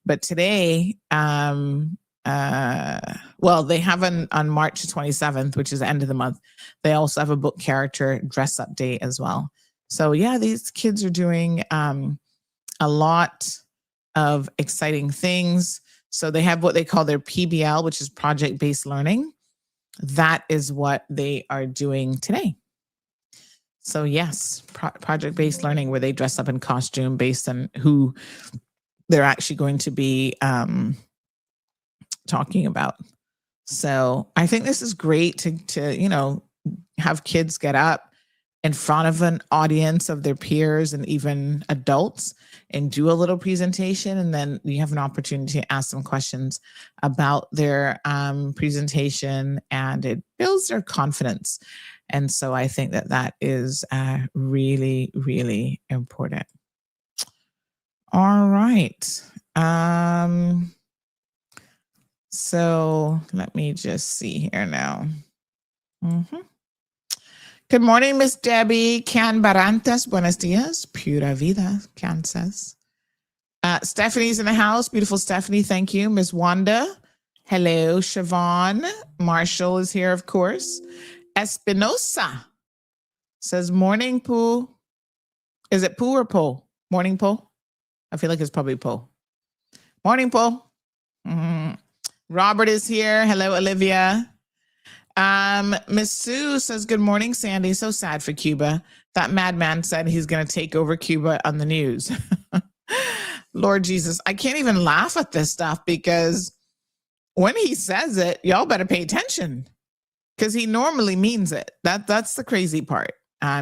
But today, they have on March 27th, which is the end of the month, they also have a book character dress up day as well. So yeah, these kids are doing a lot of exciting things. So they have what they call their PBL, which is project-based learning. That is what they are doing today. So yes, project-based learning where they dress up in costume based on who they're actually going to be talking about. So I think this is great to have kids get up in front of an audience of their peers and even adults and do a little presentation. And then you have an opportunity to ask them questions about their presentation, and it builds their confidence. And so I think that is really, really important. All right. So let me just see here now. Good morning, Miss Debbie Can Barantes. Buenos dias. Pura vida, Can says. Stephanie's in the house. Beautiful Stephanie. Thank you. Miss Wanda. Hello, Siobhan. Marshall is here, of course. Espinosa says, morning, Pooh. Is it Pooh or Poe? Morning, Poe? I feel like it's probably Poe. Morning, Poe. Robert is here. Hello, Olivia. Miss Sue says, good morning, Sandy. So sad for Cuba. That madman said he's going to take over Cuba on the news. Lord Jesus, I can't even laugh at this stuff because when he says it, y'all better pay attention because he normally means it. That's the crazy part.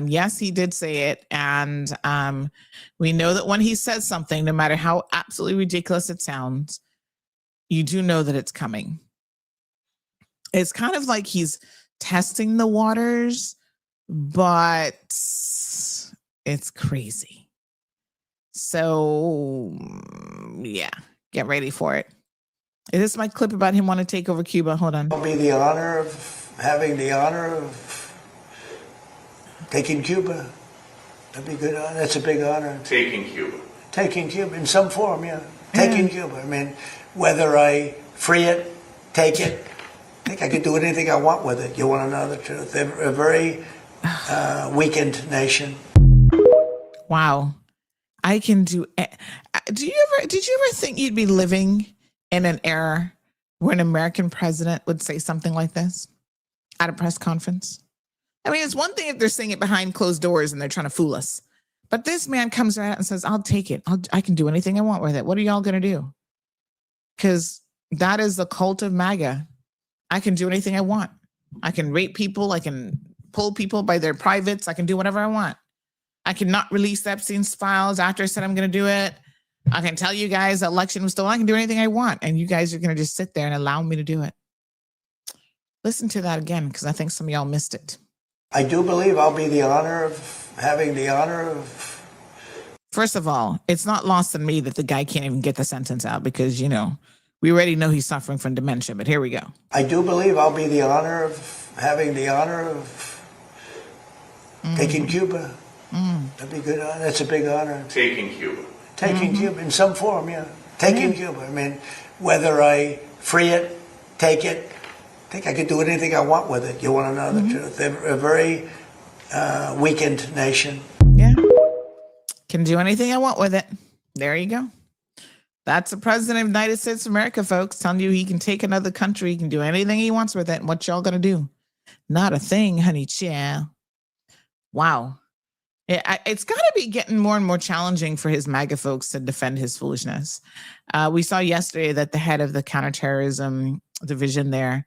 Yes, he did say it. And we know that when he says something, no matter how absolutely ridiculous it sounds, you do know that it's coming. It's kind of like he's testing the waters, but it's crazy. So, yeah, get ready for it. Is this my clip about him wanting to take over Cuba? Hold on. I'll be having the honor of taking Cuba. That'd be good. That's a big honor. Taking Cuba. Taking Cuba in some form, yeah. Taking Cuba. I mean, whether I free it, take it, I think I could do anything I want with it. You want to know the truth? They're a very weakened nation. Wow. I can do. Did you ever think you'd be living in an era where an American president would say something like this at a press conference? I mean, it's one thing if they're saying it behind closed doors and they're trying to fool us. But this man comes out and says, I'll take it. I can do anything I want with it. What are y'all going to do? Because that is the cult of MAGA. I can do anything I want. I can rape people. I can pull people by their privates. I can do whatever I want. I cannot release Epstein's files after I said I'm going to do it. I can tell you guys the election was stolen. I can do anything I want. And you guys are going to just sit there and allow me to do it. Listen to that again, because I think some of y'all missed it. I do believe I'll be having the honor of. First of all, it's not lost on me that the guy can't even get the sentence out because, we already know he's suffering from dementia, but here we go. I do believe I'll be having the honor of taking Cuba. That'd be good. That's a big honor. Taking Cuba. Taking Cuba in some form, yeah. Taking Cuba. I mean, whether I free it, take it, I think I could do anything I want with it. You want to know the truth? They're a very weakened nation. Yeah. Can do anything I want with it. There you go. That's the president of the United States of America, folks, telling you he can take another country. He can do anything he wants with it. And what y'all going to do? Not a thing, honey child. Wow. It's got to be getting more and more challenging for his MAGA folks to defend his foolishness. We saw yesterday that the head of the counterterrorism division there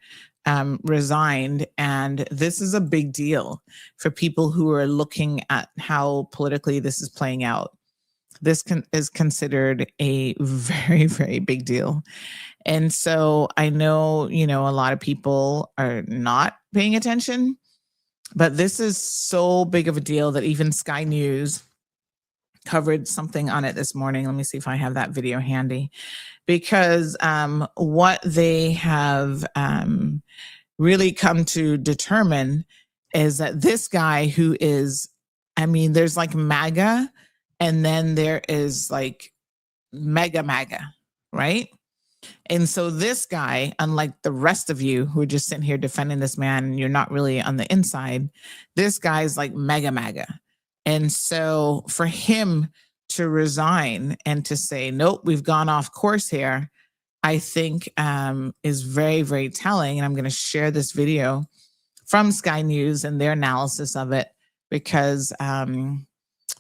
resigned. And this is a big deal for people who are looking at how politically this is playing out. This is considered a very, very big deal. And so I know, a lot of people are not paying attention, but this is so big of a deal that even Sky News covered something on it this morning. Let me see if I have that video handy, because what they have really come to determine is that this guy who is, there's like MAGA, and then there is like mega MAGA, right? And so this guy, unlike the rest of you who are just sitting here defending this man and you're not really on the inside, this guy's like mega MAGA. And so for him to resign and to say, nope, we've gone off course here, I think is very, very telling. And I'm going to share this video from Sky News and their analysis of it, because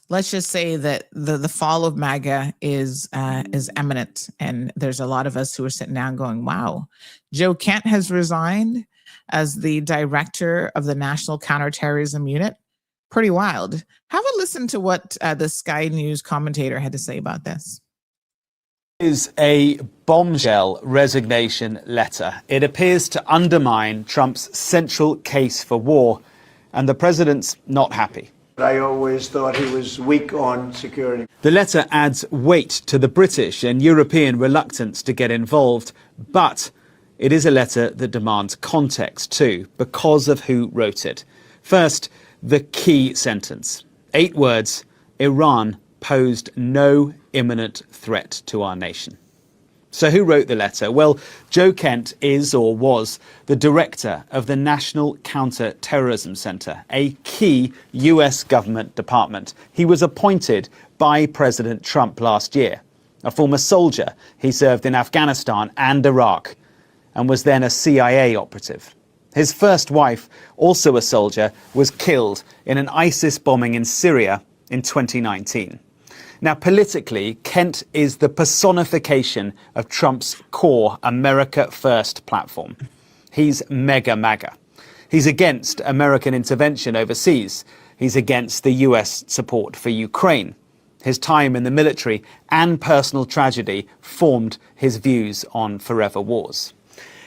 let's just say that the fall of MAGA is imminent. And there's a lot of us who are sitting down going, wow, Joe Kent has resigned as the director of the National Counterterrorism Unit. Pretty wild. Have a listen to what the Sky News commentator had to say about this. Is a bombshell resignation letter. It appears to undermine Trump's central case for war, and the president's not happy. I always thought he was weak on security. The letter adds weight to the British and European reluctance to get involved, but it is a letter that demands context too, because of who wrote it. First, the key sentence. 8 words: Iran posed no imminent threat to our nation. So who wrote the letter? Well, Joe Kent is, or was, the director of the National Counter-Terrorism Center, a key US government department. He was appointed by President Trump last year. A former soldier, he served in Afghanistan and Iraq, and was then a CIA operative. His first wife, also a soldier, was killed in an ISIS bombing in Syria in 2019. Now, politically, Kent is the personification of Trump's core America First platform. He's mega MAGA. He's against American intervention overseas. He's against the US support for Ukraine. His time in the military and personal tragedy formed his views on forever wars.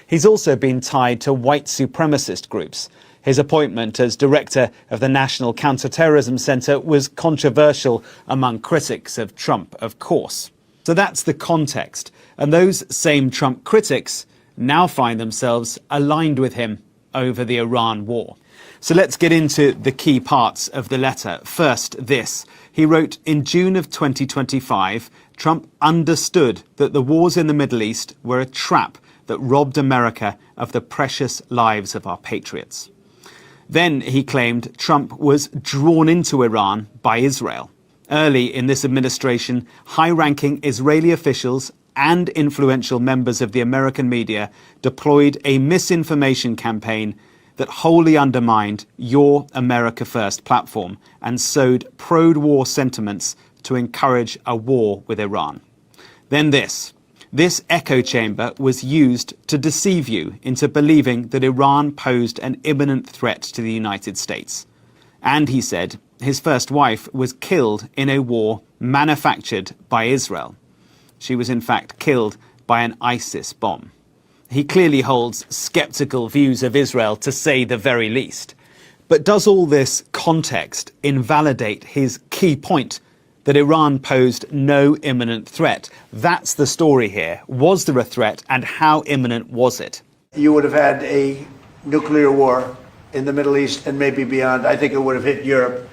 He's also been tied to white supremacist groups. His appointment as director of the National Counterterrorism Center was controversial among critics of Trump, of course. So that's the context. And those same Trump critics now find themselves aligned with him over the Iran war. So let's get into the key parts of the letter. First, this. He wrote, in June of 2025, Trump understood that the wars in the Middle East were a trap that robbed America of the precious lives of our patriots. Then he claimed Trump was drawn into Iran by Israel. Early in this administration, high-ranking Israeli officials and influential members of the American media deployed a misinformation campaign that wholly undermined your America First platform and sowed pro-war sentiments to encourage a war with Iran. Then this. This echo chamber was used to deceive you into believing that Iran posed an imminent threat to the United States. And he said his first wife was killed in a war manufactured by Israel. She was in fact killed by an ISIS bomb. He clearly holds skeptical views of Israel, to say the very least. But does all this context invalidate his key point that Iran posed no imminent threat? That's the story here. Was there a threat, and how imminent was it? You would have had a nuclear war in the Middle East and maybe beyond. I think it would have hit Europe.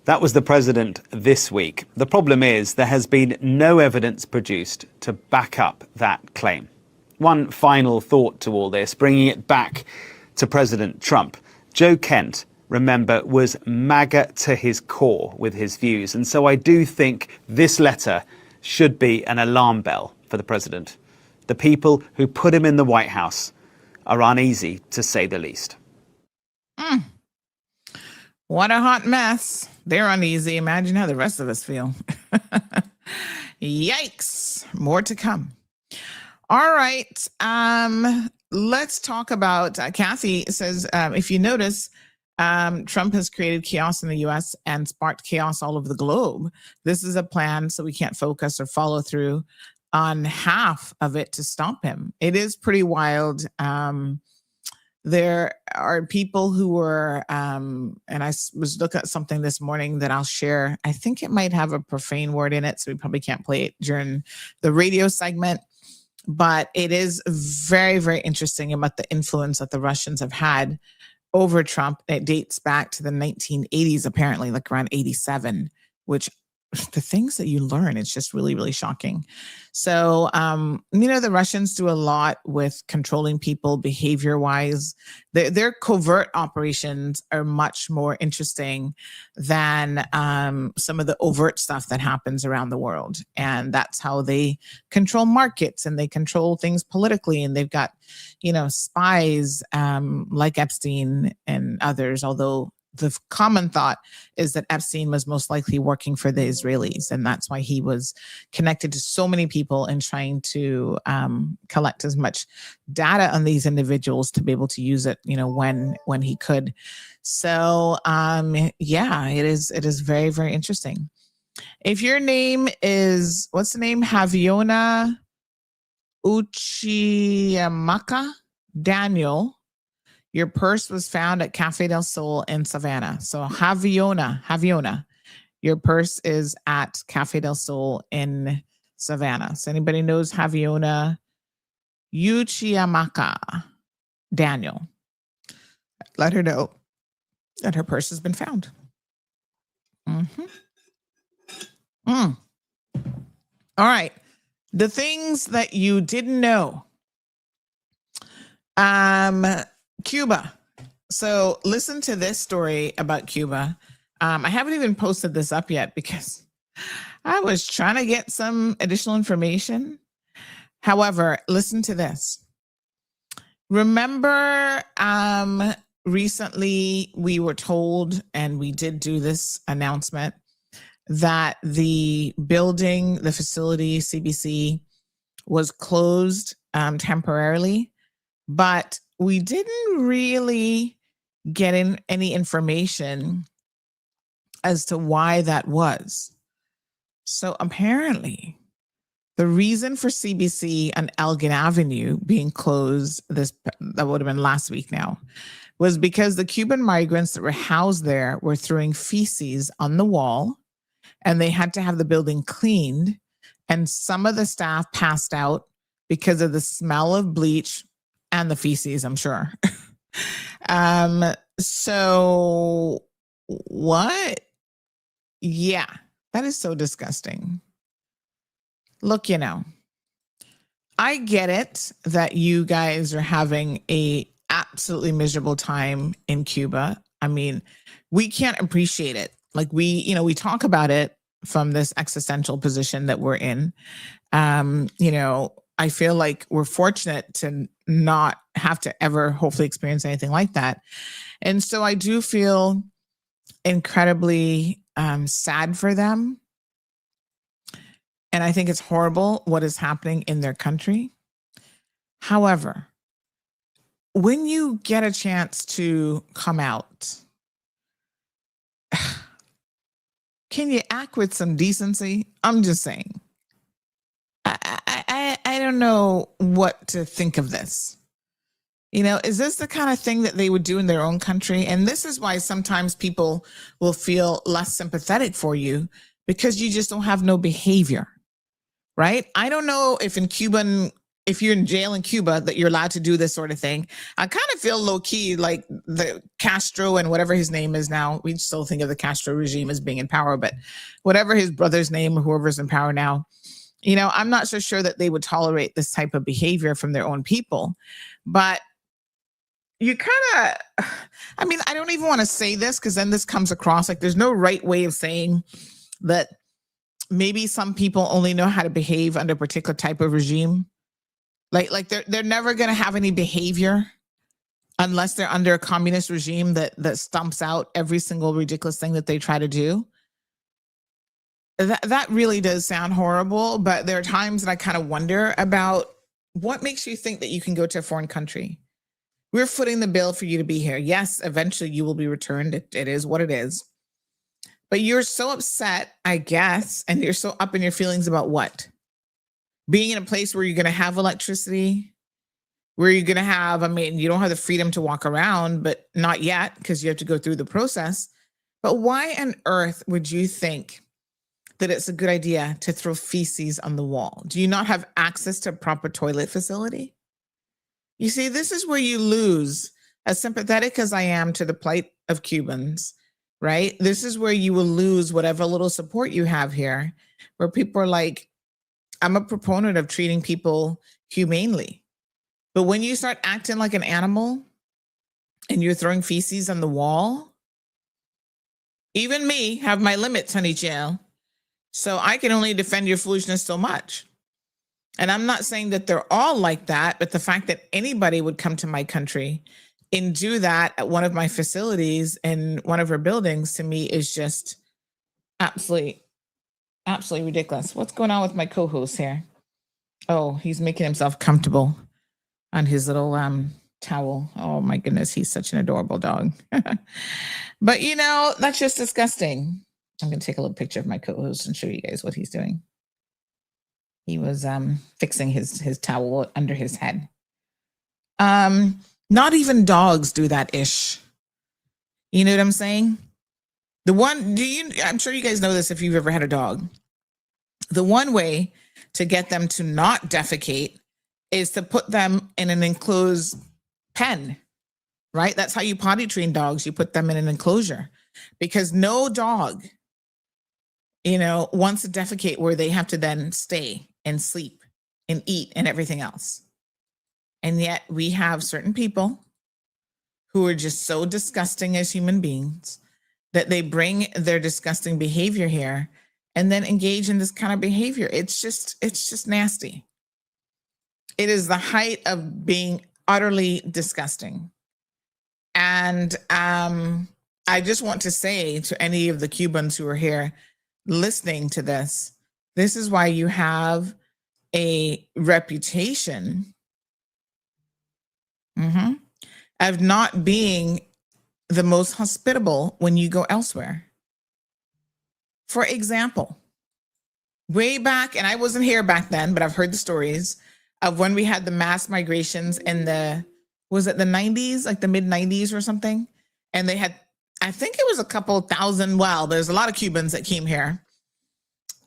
That was the president this week. The problem is there has been no evidence produced to back up that claim. One final thought to all this, bringing it back to President Trump. Joe Kent remember, was MAGA to his core with his views. And so I do think this letter should be an alarm bell for the president. The people who put him in the White House are uneasy, to say the least. What a hot mess. They're uneasy. Imagine how the rest of us feel. Yikes. More to come. All right. Let's talk about, Kathy says, if you notice, Trump has created chaos in the US and sparked chaos all over the globe. This is a plan, so we can't focus or follow through on half of it to stop him. It is pretty wild. There are people who were, and I was looking at something this morning that I'll share. I think it might have a profane word in it, so we probably can't play it during the radio segment. But it is very, very interesting about the influence that the Russians have had over Trump. It dates back to the 1980s, apparently, like around 87, which the things that you learn, it's just really, really shocking. So, the Russians do a lot with controlling people behavior wise. Their covert operations are much more interesting than some of the overt stuff that happens around the world. And that's how they control markets and they control things politically. And they've got, spies like Epstein and others, although the common thought is that Epstein was most likely working for the Israelis, and that's why he was connected to so many people and trying to collect as much data on these individuals to be able to use it, when he could. So, it is very, very interesting. If your name is, what's the name? Haviona Uchiyamaka Daniel. Your purse was found at Cafe del Sol in Savannah. So Haviona, your purse is at Cafe del Sol in Savannah. So anybody knows Haviona Uchiyamaka Daniel, let her know that her purse has been found. All right. The things that you didn't know. Cuba. So listen to this story about Cuba. I haven't even posted this up yet because I was trying to get some additional information. However, listen to this. Remember, recently we were told, and we did do this announcement, that the building, the facility, CBC, was closed temporarily, but we didn't really get any information as to why that was. So apparently, the reason for CBC on Elgin Avenue being closed, that would have been last week now, was because the Cuban migrants that were housed there were throwing feces on the wall, and they had to have the building cleaned. And some of the staff passed out because of the smell of bleach and the feces, I'm sure. So what? Yeah, that is so disgusting. Look, I get it that you guys are having a absolutely miserable time in Cuba. I mean, we can't appreciate it. Like we talk about it from this existential position that we're in. I feel like we're fortunate to not have to ever hopefully experience anything like that. And so I do feel incredibly sad for them. And I think it's horrible what is happening in their country. However, when you get a chance to come out, can you act with some decency? I'm just saying. I don't know what to think of this. Is this the kind of thing that they would do in their own country? And this is why sometimes people will feel less sympathetic for you, because you just don't have no behavior, right? I don't know if you're in jail in Cuba that you're allowed to do this sort of thing. I kind of feel low key like the Castro and whatever his name is now. We still think of the Castro regime as being in power, but whatever his brother's name or whoever's in power now, I'm not so sure that they would tolerate this type of behavior from their own people. But you kind of, I mean, I don't even want to say this because then this comes across like there's no right way of saying that maybe some people only know how to behave under a particular type of regime. Like they're never going to have any behavior unless they're under a communist regime that stomps out every single ridiculous thing that they try to do. That really does sound horrible, but there are times that I kind of wonder about what makes you think that you can go to a foreign country. We're footing the bill for you to be here. Yes, eventually you will be returned. It is what it is. But you're so upset, I guess, and you're so up in your feelings about what? Being in a place where you're going to have electricity, where you're going to have, I mean, you don't have the freedom to walk around, but not yet because you have to go through the process. But why on earth would you think that it's a good idea to throw feces on the wall? Do you not have access to a proper toilet facility? You see, this is where you lose, as sympathetic as I am to the plight of Cubans, right? This is where you will lose whatever little support you have here, where people are like, I'm a proponent of treating people humanely. But when you start acting like an animal and you're throwing feces on the wall, even me have my limits, honey jail. So I can only defend your foolishness so much. And I'm not saying that they're all like that, but the fact that anybody would come to my country and do that at one of my facilities in one of her buildings, to me is just absolutely ridiculous. What's going on with my co-host here? Oh, he's making himself comfortable on his little towel. Oh my goodness, he's such an adorable dog. But you know, that's just disgusting. I'm going to take a little picture of my co-host and show you guys what he's doing. He was fixing his towel under his head. Not even dogs do that ish. You know what I'm saying? I'm sure you guys know this if you've ever had a dog. The one way to get them to not defecate is to put them in an enclosed pen, right? That's how you potty train dogs. You put them in an enclosure because no dog, wants to defecate where they have to then stay and sleep and eat and everything else. And yet we have certain people who are just so disgusting as human beings that they bring their disgusting behavior here and then engage in this kind of behavior. It's just nasty. It is the height of being utterly disgusting. And I just want to say to any of the Cubans who are here listening to this, this is why you have a reputation of not being the most hospitable when you go elsewhere. For example, way back, and I wasn't here back then, but I've heard the stories of when we had the mass migrations in was it the 90s, like the mid 90s or something? And they had, I think it was a couple thousand, well, there's a lot of Cubans that came here.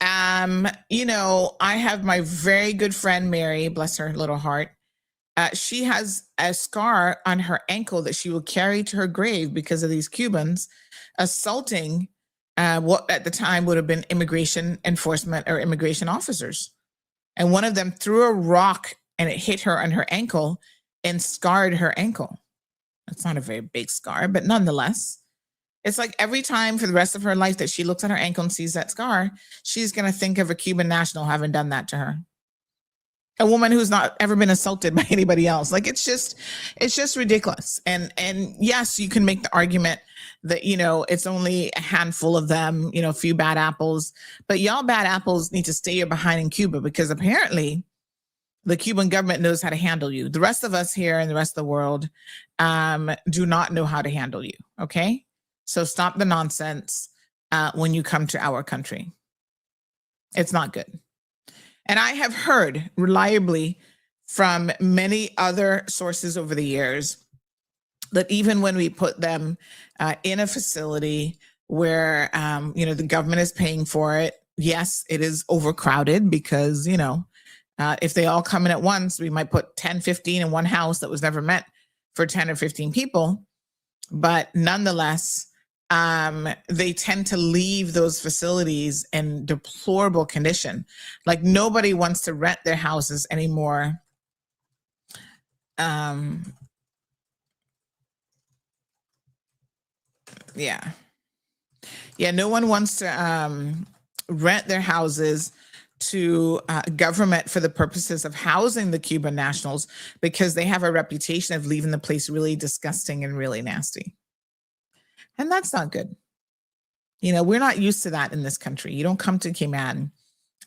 I have my very good friend, Mary, bless her little heart. She has a scar on her ankle that she will carry to her grave because of these Cubans assaulting what at the time would have been immigration enforcement or immigration officers. And one of them threw a rock and it hit her on her ankle and scarred her ankle. It's not a very big scar, but nonetheless, it's like every time for the rest of her life that she looks at her ankle and sees that scar, she's going to think of a Cuban national having done that to her. A woman who's not ever been assaulted by anybody else. Like, it's just ridiculous. And yes, you can make the argument that, it's only a handful of them, a few bad apples, but y'all bad apples need to stay your behind in Cuba because apparently the Cuban government knows how to handle you. The rest of us here and the rest of the world do not know how to handle you. Okay. So stop the nonsense when you come to our country. It's not good. And I have heard reliably from many other sources over the years that even when we put them in a facility where, the government is paying for it, yes, it is overcrowded because, if they all come in at once, we might put 10, 15 in one house that was never meant for 10 or 15 people. But nonetheless, they tend to leave those facilities in deplorable condition. Like nobody wants to rent their houses anymore. Yeah. Yeah, no one wants to rent their houses to government for the purposes of housing the Cuban nationals because they have a reputation of leaving the place really disgusting and really nasty. And that's not good. You know, we're not used to that in this country. You don't come to Cayman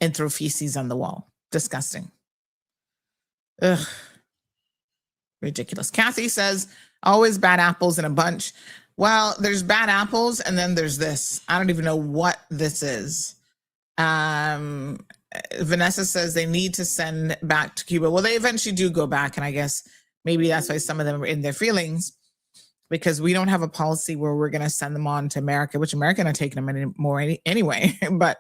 and throw feces on the wall. Disgusting. Ugh. Ridiculous. Kathy says, always bad apples in a bunch. Well, there's bad apples, and then there's this. I don't even know what this is. Vanessa says they need to send back to Cuba. Well, they eventually do go back, and I guess maybe that's why some of them are in their feelings, because we don't have a policy where we're going to send them on to America, which America not taking them anymore anyway. But,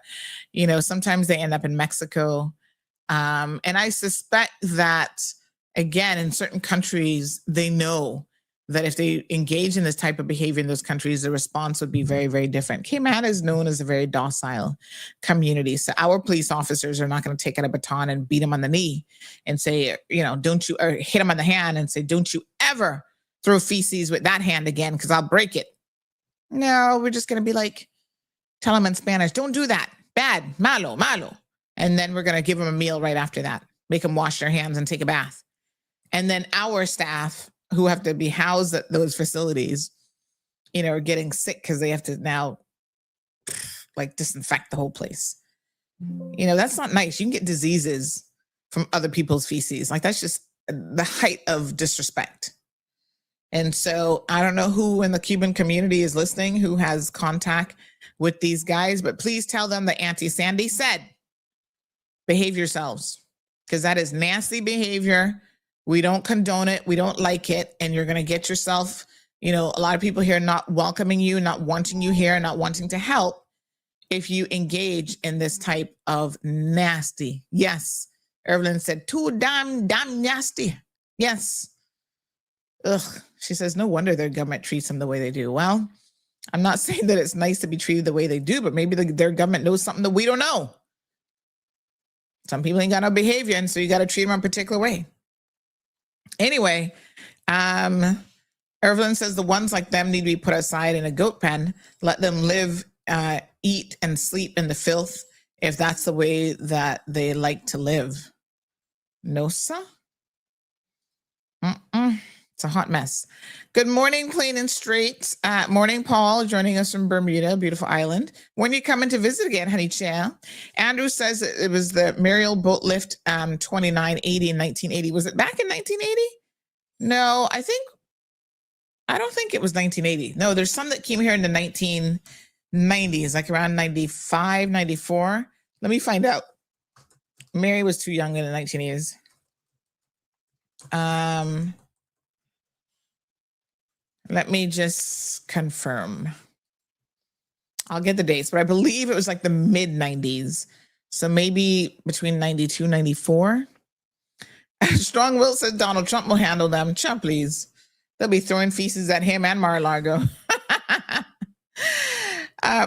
you know, sometimes they end up in Mexico. And I suspect that, again, in certain countries, they know that if they engage in this type of behavior in those countries, the response would be very, very different. Cayman is known as a very docile community. So our police officers are not going to take out a baton and beat him on the knee and say, you know, don't you, or hit him on the hand and say, don't you ever throw feces with that hand again, because I'll break it. No, we're just going to be like, tell them in Spanish, don't do that. Bad, malo, malo. And then we're going to give them a meal right after that. Make them wash their hands and take a bath. And then our staff who have to be housed at those facilities, you know, are getting sick because they have to now like disinfect the whole place. You know, that's not nice. You can get diseases from other people's feces. Like, that's just the height of disrespect. And so I don't know who in the Cuban community is listening, who has contact with these guys, but please tell them that Auntie Sandy said, behave yourselves, because that is nasty behavior. We don't condone it. We don't like it. And you're going to get yourself, you know, a lot of people here not welcoming you, not wanting you here, not wanting to help if you engage in this type of nasty. Yes. Evelyn said, too damn nasty. Yes. Ugh. She says, no wonder their government treats them the way they do. Well, I'm not saying that it's nice to be treated the way they do, but maybe their government knows something that we don't know. Some people ain't got no behavior, and so you got to treat them a particular way. Anyway, Evelyn says the ones like them need to be put aside in a goat pen. Let them live, eat, and sleep in the filth if that's the way that they like to live. No, sir. It's a hot mess. Good morning, Plain and Straight. Morning, Paul, joining us from Bermuda, beautiful island. When are you coming to visit again, honey chow? Andrew says it was the Mariel boat lift 2980 in 1980. Was it back in 1980? No, I don't think it was 1980. No, there's some that came here in the 1990s, like around 95, 94. Let me find out. Mary was too young in the 1980s. Let me just confirm. I'll get the dates, but I believe it was like the mid 90s. So maybe between 92, 94. Strong Will said Donald Trump will handle them. Trump, please. They'll be throwing feces at him and Mar-a-Lago.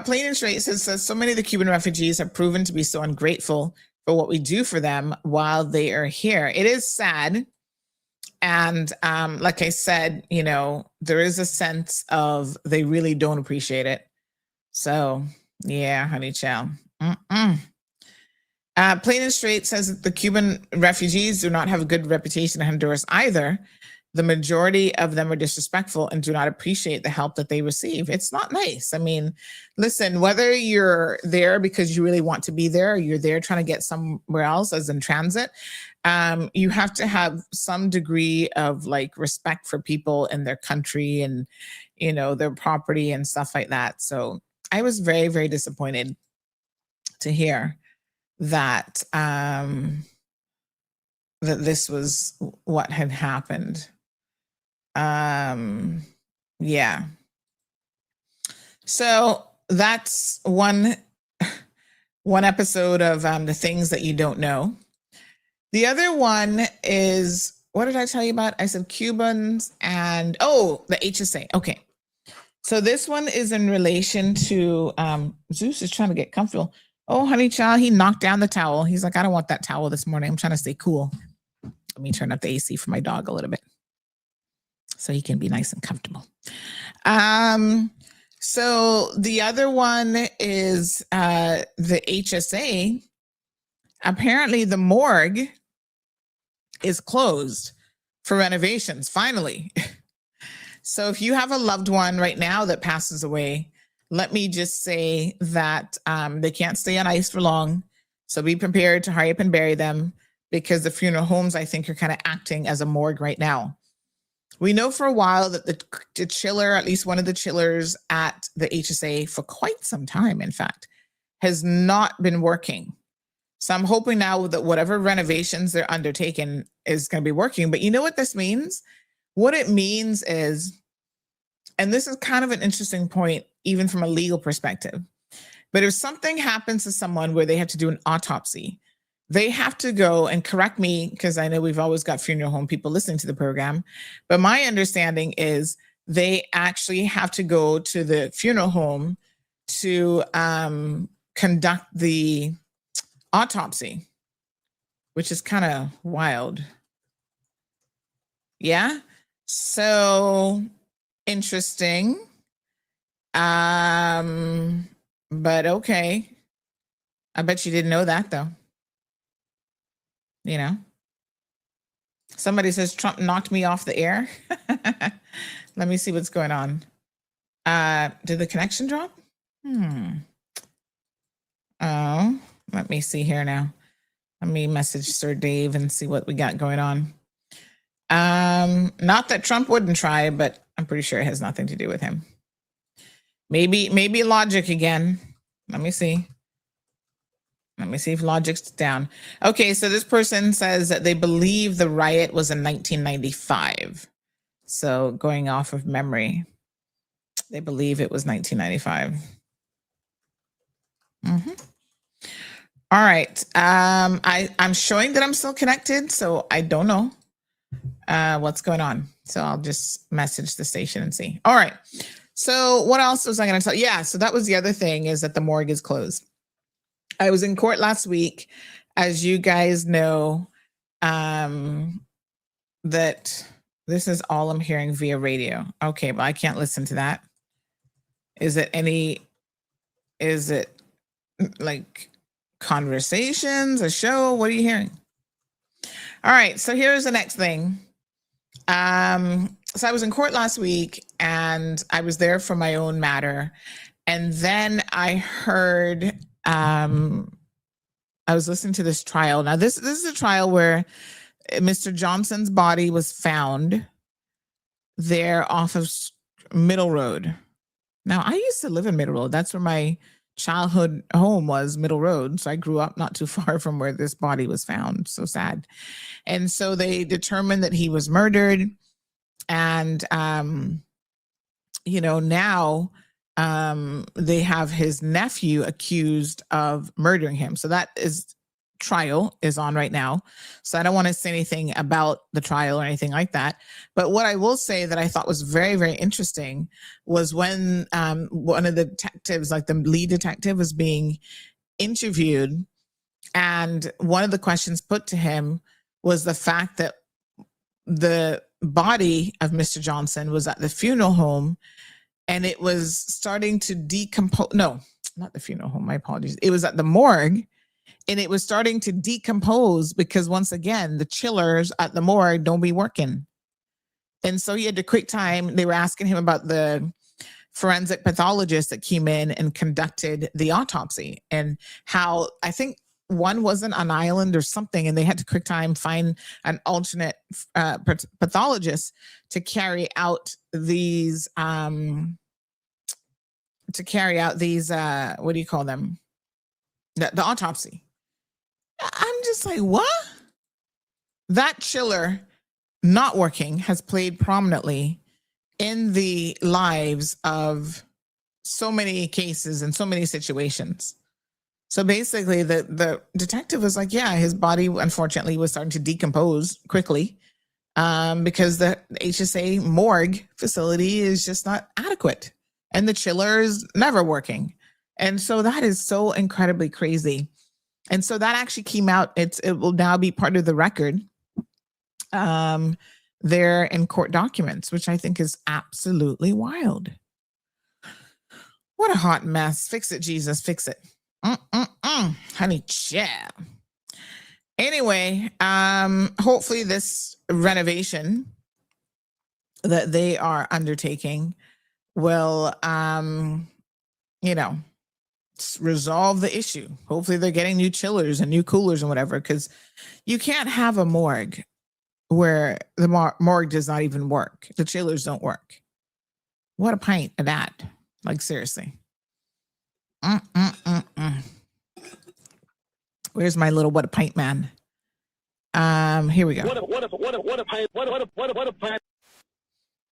Plain and Straight says so many of the Cuban refugees have proven to be so ungrateful for what we do for them while they are here. It is sad. And like I said, you know, there is a sense of they really don't appreciate it. So, yeah, honey chow. Plain and Straight says that the Cuban refugees do not have a good reputation in Honduras either. The majority of them are disrespectful and do not appreciate the help that they receive. It's not nice. I mean, listen, whether you're there because you really want to be there, or you're there trying to get somewhere else as in transit, you have to have some degree of like respect for people and their country and, you know, their property and stuff like that. So I was very, very disappointed to hear that, that this was what had happened. Yeah. So that's one episode of the things that you don't know. The other one is, what did I tell you about? I said Cubans and, the HSA. Okay. So this one is in relation to, Zeus is trying to get comfortable. Oh, honey child, he knocked down the towel. He's like, I don't want that towel this morning. I'm trying to stay cool. Let me turn up the AC for my dog a little bit so he can be nice and comfortable. So the other one is the HSA. Apparently, the morgue is closed for renovations, finally. So if you have a loved one right now that passes away, let me just say that they can't stay on ice for long. So be prepared to hurry up and bury them, because the funeral homes, I think, are kind of acting as a morgue right now. We know for a while that the chiller, at least one of the chillers at the HSA for quite some time, in fact, has not been working. So I'm hoping now that whatever renovations they're undertaking is going to be working. But you know what this means? What it means is, and this is kind of an interesting point, even from a legal perspective, but if something happens to someone where they have to do an autopsy, they have to go, and correct me, because I know we've always got funeral home people listening to the program, but my understanding is they actually have to go to the funeral home to conduct the autopsy, which is kind of wild. Yeah. So interesting. But okay. I bet you didn't know that, though. You know, somebody says Trump knocked me off the air. Let me see what's going on. Did the connection drop? Oh, let me see here now. Let me message Sir Dave and see what we got going on. Not that Trump wouldn't try, but I'm pretty sure it has nothing to do with him. Maybe logic again. Let me see. Let me see if logic's down. Okay, so this person says that they believe the riot was in 1995. So going off of memory, they believe it was 1995. All right. I'm showing that I'm still connected, so I don't know what's going on. So I'll just message the station and see. All right. So what else was I going to tell? Yeah, so that was the other thing, is that the morgue is closed. I was in court last week, as you guys know, that this is all I'm hearing via radio. Okay, but I can't listen to that. Is it like conversations, a show? What are you hearing? All right, so here's the next thing. So I was in court last week, and I was there for my own matter. And then I heard, I was listening to this trial. Now, this is a trial where Mr. Johnson's body was found there off of Middle Road. Now, I used to live in Middle Road. That's where my childhood home was, Middle Road. So I grew up not too far from where this body was found. So sad. And so they determined that he was murdered. And, now they have his nephew accused of murdering him. So that trial is on right now. So I don't want to say anything about the trial or anything like that. But what I will say that I thought was very, very interesting was when one of the detectives, like the lead detective, was being interviewed. And one of the questions put to him was the fact that the body of Mr. Johnson was at the funeral home, and it was starting to decompose. No, not the funeral home. My apologies. It was at the morgue, and it was starting to decompose because, once again, the chillers at the morgue don't be working. And so he had to quick time. They were asking him about the forensic pathologist that came in and conducted the autopsy, and how I think one wasn't on island or something, and they had to quick time find an alternate pathologist to carry out these what do you call them? The autopsy. I'm just like, what? That chiller not working has played prominently in the lives of so many cases and so many situations. So basically, the detective was like, yeah, his body, unfortunately, was starting to decompose quickly because the HSA morgue facility is just not adequate. And the chiller is never working. And so that is so incredibly crazy. And so that actually came out. It will now be part of the record there in court documents, which I think is absolutely wild. What a hot mess. Fix it, Jesus. Fix it. Honey, chill. Anyway, hopefully this renovation that they are undertaking will, resolve the issue. Hopefully they're getting new chillers and new coolers and whatever, because you can't have a morgue where the morgue does not even work. The chillers don't work. What a pint of that. Like, seriously. Where's my little what a pint man? Here we go. What a pint.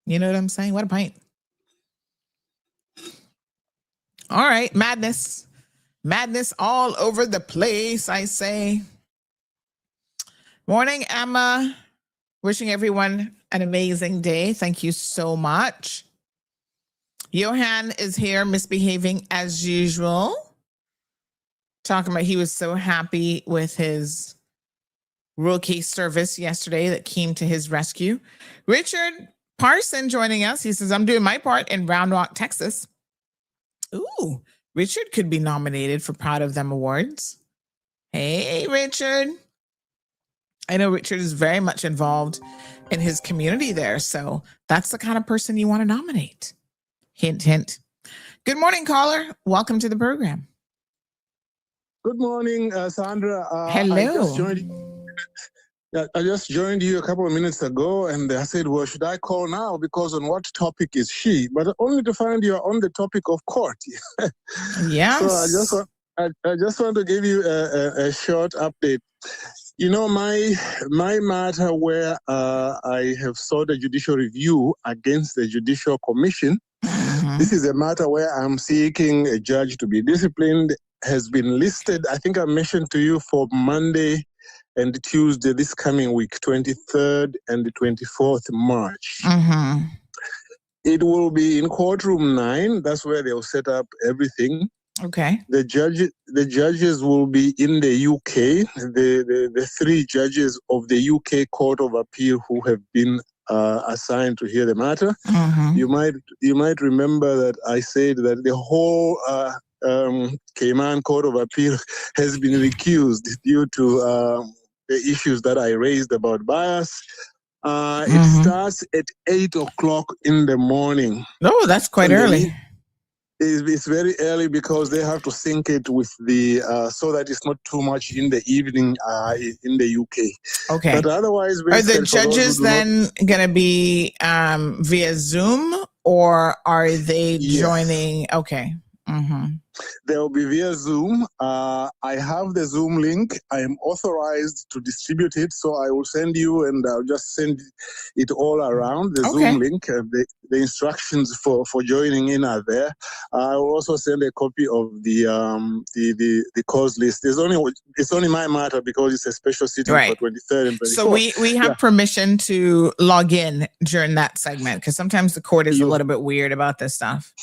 You know what I'm saying? What a pint. All right, madness. Madness all over the place, I say. Morning, Emma. Wishing everyone an amazing day. Thank you so much. Johan is here misbehaving as usual. Talking about he was so happy with his rookie service yesterday that came to his rescue. Richard Parson joining us. He says, I'm doing my part in Round Rock, Texas. Ooh, Richard could be nominated for Proud of Them Awards. Hey, Richard. I know Richard is very much involved in his community there, so that's the kind of person you want to nominate. Hint, hint. Good morning, caller. Welcome to the program. Good morning, Sandra. Hello. I just joined you a couple of minutes ago, and I said, well, should I call now? Because on what topic is she? But only to find you're on the topic of court. Yes. So I just want to give you a short update. You know, my matter where I have sought a judicial review against the Judicial Commission, this is a matter where I'm seeking a judge to be disciplined, has been listed, I think I mentioned to you, for Monday and Tuesday this coming week, 23rd and the 24th March. It will be in courtroom 9. That's where they'll set up everything. Okay. The judges will be in the UK. The 3 judges of the UK Court of Appeal who have been assigned to hear the matter. You might remember that I said that the whole Cayman Court of Appeal has been recused due to the issues that I raised about bias. It starts at 8 o'clock in the morning. No, that's quite early. It's very early because they have to sync it with the so that it's not too much in the evening in the UK. Okay. But otherwise, are the judges then going to be via Zoom, or are they joining? Okay. They will be via Zoom. I have the Zoom link. I am authorized to distribute it, so I will send you, and I'll just send it all around. The Zoom link, the instructions for joining in are there. I will also send a copy of the cause list. It's only my matter because it's a special sitting for 23rd and 24th. So we have permission to log in during that segment, because sometimes the court is a little bit weird about this stuff.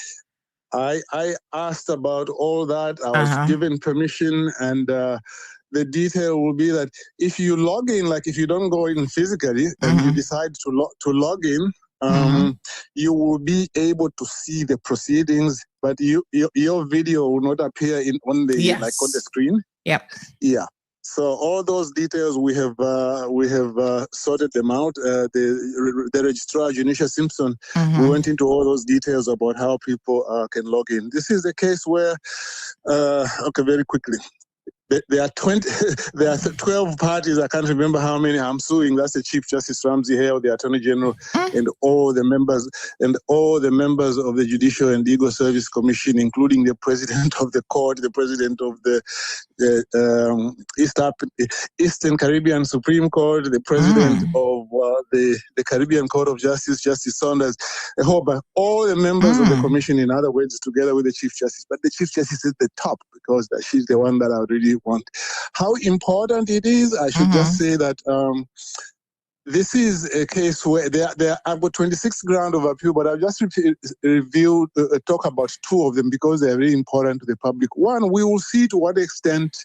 I asked about all that. I was given permission, and the detail will be that if you log in, like if you don't go in physically and you decide to log in, you will be able to see the proceedings, but your video will not appear on the on the screen. Yep. Yeah. So all those details we have sorted them out. The registrar, Janisha Simpson, we went into all those details about how people can log in. This is a case where, very quickly. There are 12 parties. I can't remember how many I'm suing. That's the Chief Justice Ramsey Hale, the Attorney General, and all the members of the Judicial and Legal Service Commission, including the President of the Court, the President of the Eastern Caribbean Supreme Court, the President of the Caribbean Court of Justice, Justice Saunders, all the members of the Commission, in other words, together with the Chief Justice. But the Chief Justice is at the top because she's the one that I really want. How important it is, I should just say that this is a case where I've got 26 grounds of appeal, but I'll just talk about 2 of them because they're very important to the public. One, we will see to what extent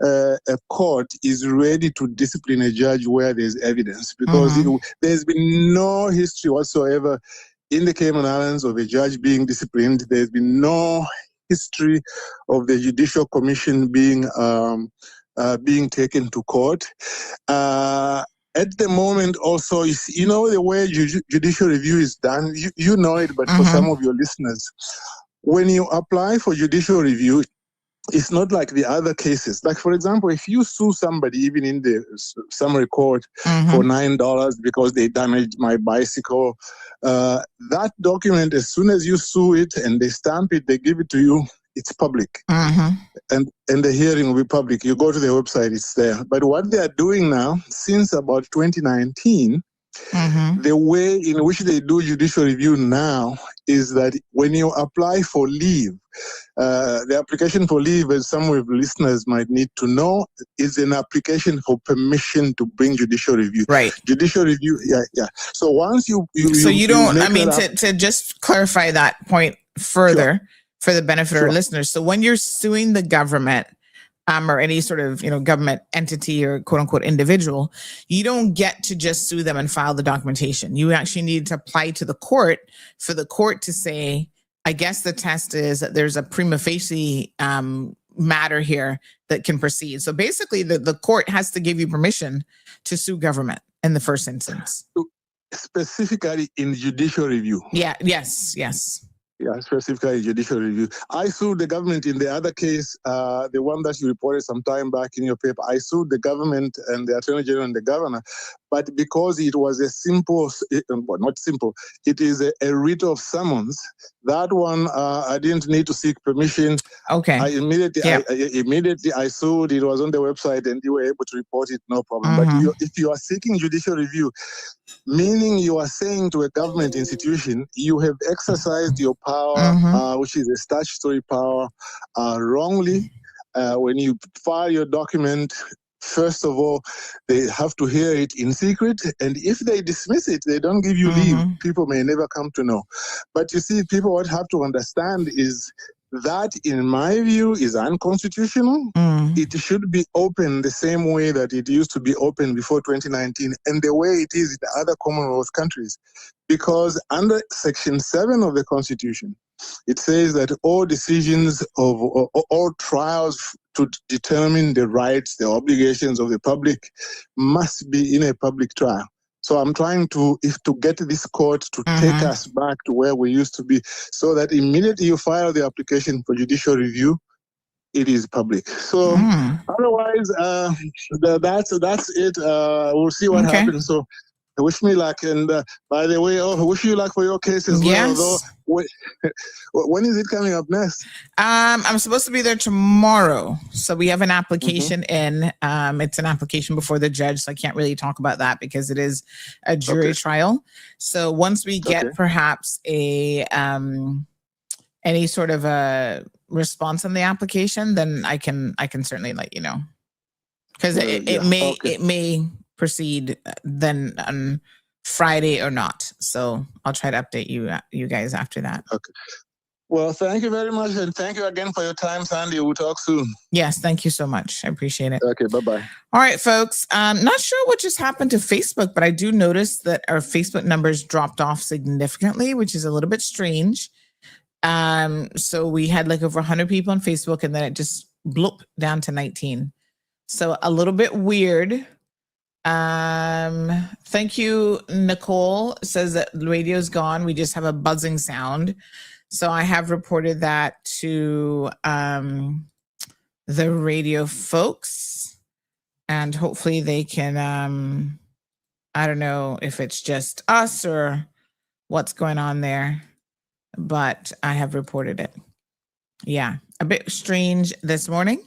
a court is ready to discipline a judge where there's evidence, because there's been no history whatsoever in the Cayman Islands of a judge being disciplined. There's been no history of the Judicial Commission being taken to court. At the moment, also, you know the way judicial review is done. You know it, but for some of your listeners, when you apply for judicial review, it's not like the other cases. Like, for example, if you sue somebody, even in the summary court, for $9 because they damaged my bicycle, that document, as soon as you sue it and they stamp it, they give it to you, it's public. And the hearing will be public. You go to their website, it's there. But what they are doing now, since about 2019, the way in which they do judicial review now is that when you apply for leave, the application for leave, as some of the listeners might need to know, is an application for permission to bring judicial review. Right. Judicial review, yeah. So once you so you don't, make I mean, that to just clarify that point further for the benefit of our listeners. So when you're suing the government, or any sort of, government entity or quote unquote individual, you don't get to just sue them and file the documentation. You actually need to apply to the court for the court to say, I guess the test is that there's a prima facie matter here that can proceed. So basically the court has to give you permission to sue government in the first instance. specifically in judicial review. Yes. Yeah, specifically judicial review. I sued the government in the other case, the one that you reported some time back in your paper. I sued the government and the Attorney General and the governor, but because it was a simple, well, not simple, it is a writ of summons. That one, I didn't need to seek permission. Okay. I immediately I sued. It was on the website, and you were able to report it, no problem. But if you are seeking judicial review, meaning you are saying to a government institution, you have exercised your power, which is a statutory power, wrongly. When you file your document, first of all, they have to hear it in secret. And if they dismiss it, they don't give you leave. People may never come to know. But you see, people what have to understand is that, in my view, is unconstitutional. It should be open the same way that it used to be open before 2019 and the way it is in other Commonwealth countries. Because under Section 7 of the Constitution, it says that all decisions of all trials to determine the rights, the obligations of the public must be in a public trial. So I'm trying to get this court to take us back to where we used to be, so that immediately you file the application for judicial review, it is public. So otherwise, that's it. We'll see what happens. So wish me luck. And by the way, wish you luck for your case as well. Yes. Although, when is it coming up next? I'm supposed to be there tomorrow. So we have an application in. It's an application before the judge. So I can't really talk about that because it is a jury trial. So once we get perhaps a any sort of a response on the application, then I can certainly let you know. Because it may proceed then on Friday or not. So I'll try to update you guys after that. Okay. Well, thank you very much. And thank you again for your time, Sandy. We'll talk soon. Yes, thank you so much. I appreciate it. Okay, bye-bye. All right, folks. Not sure what just happened to Facebook, but I do notice that our Facebook numbers dropped off significantly, which is a little bit strange. So we had like over 100 people on Facebook, and then it just bloop down to 19. So a little bit weird. Thank you, Nicole. Says that the radio's gone. We just have a buzzing sound. So I have reported that to the radio folks, and hopefully they can, I don't know if it's just us or what's going on there, but I have reported it. Yeah, a bit strange this morning,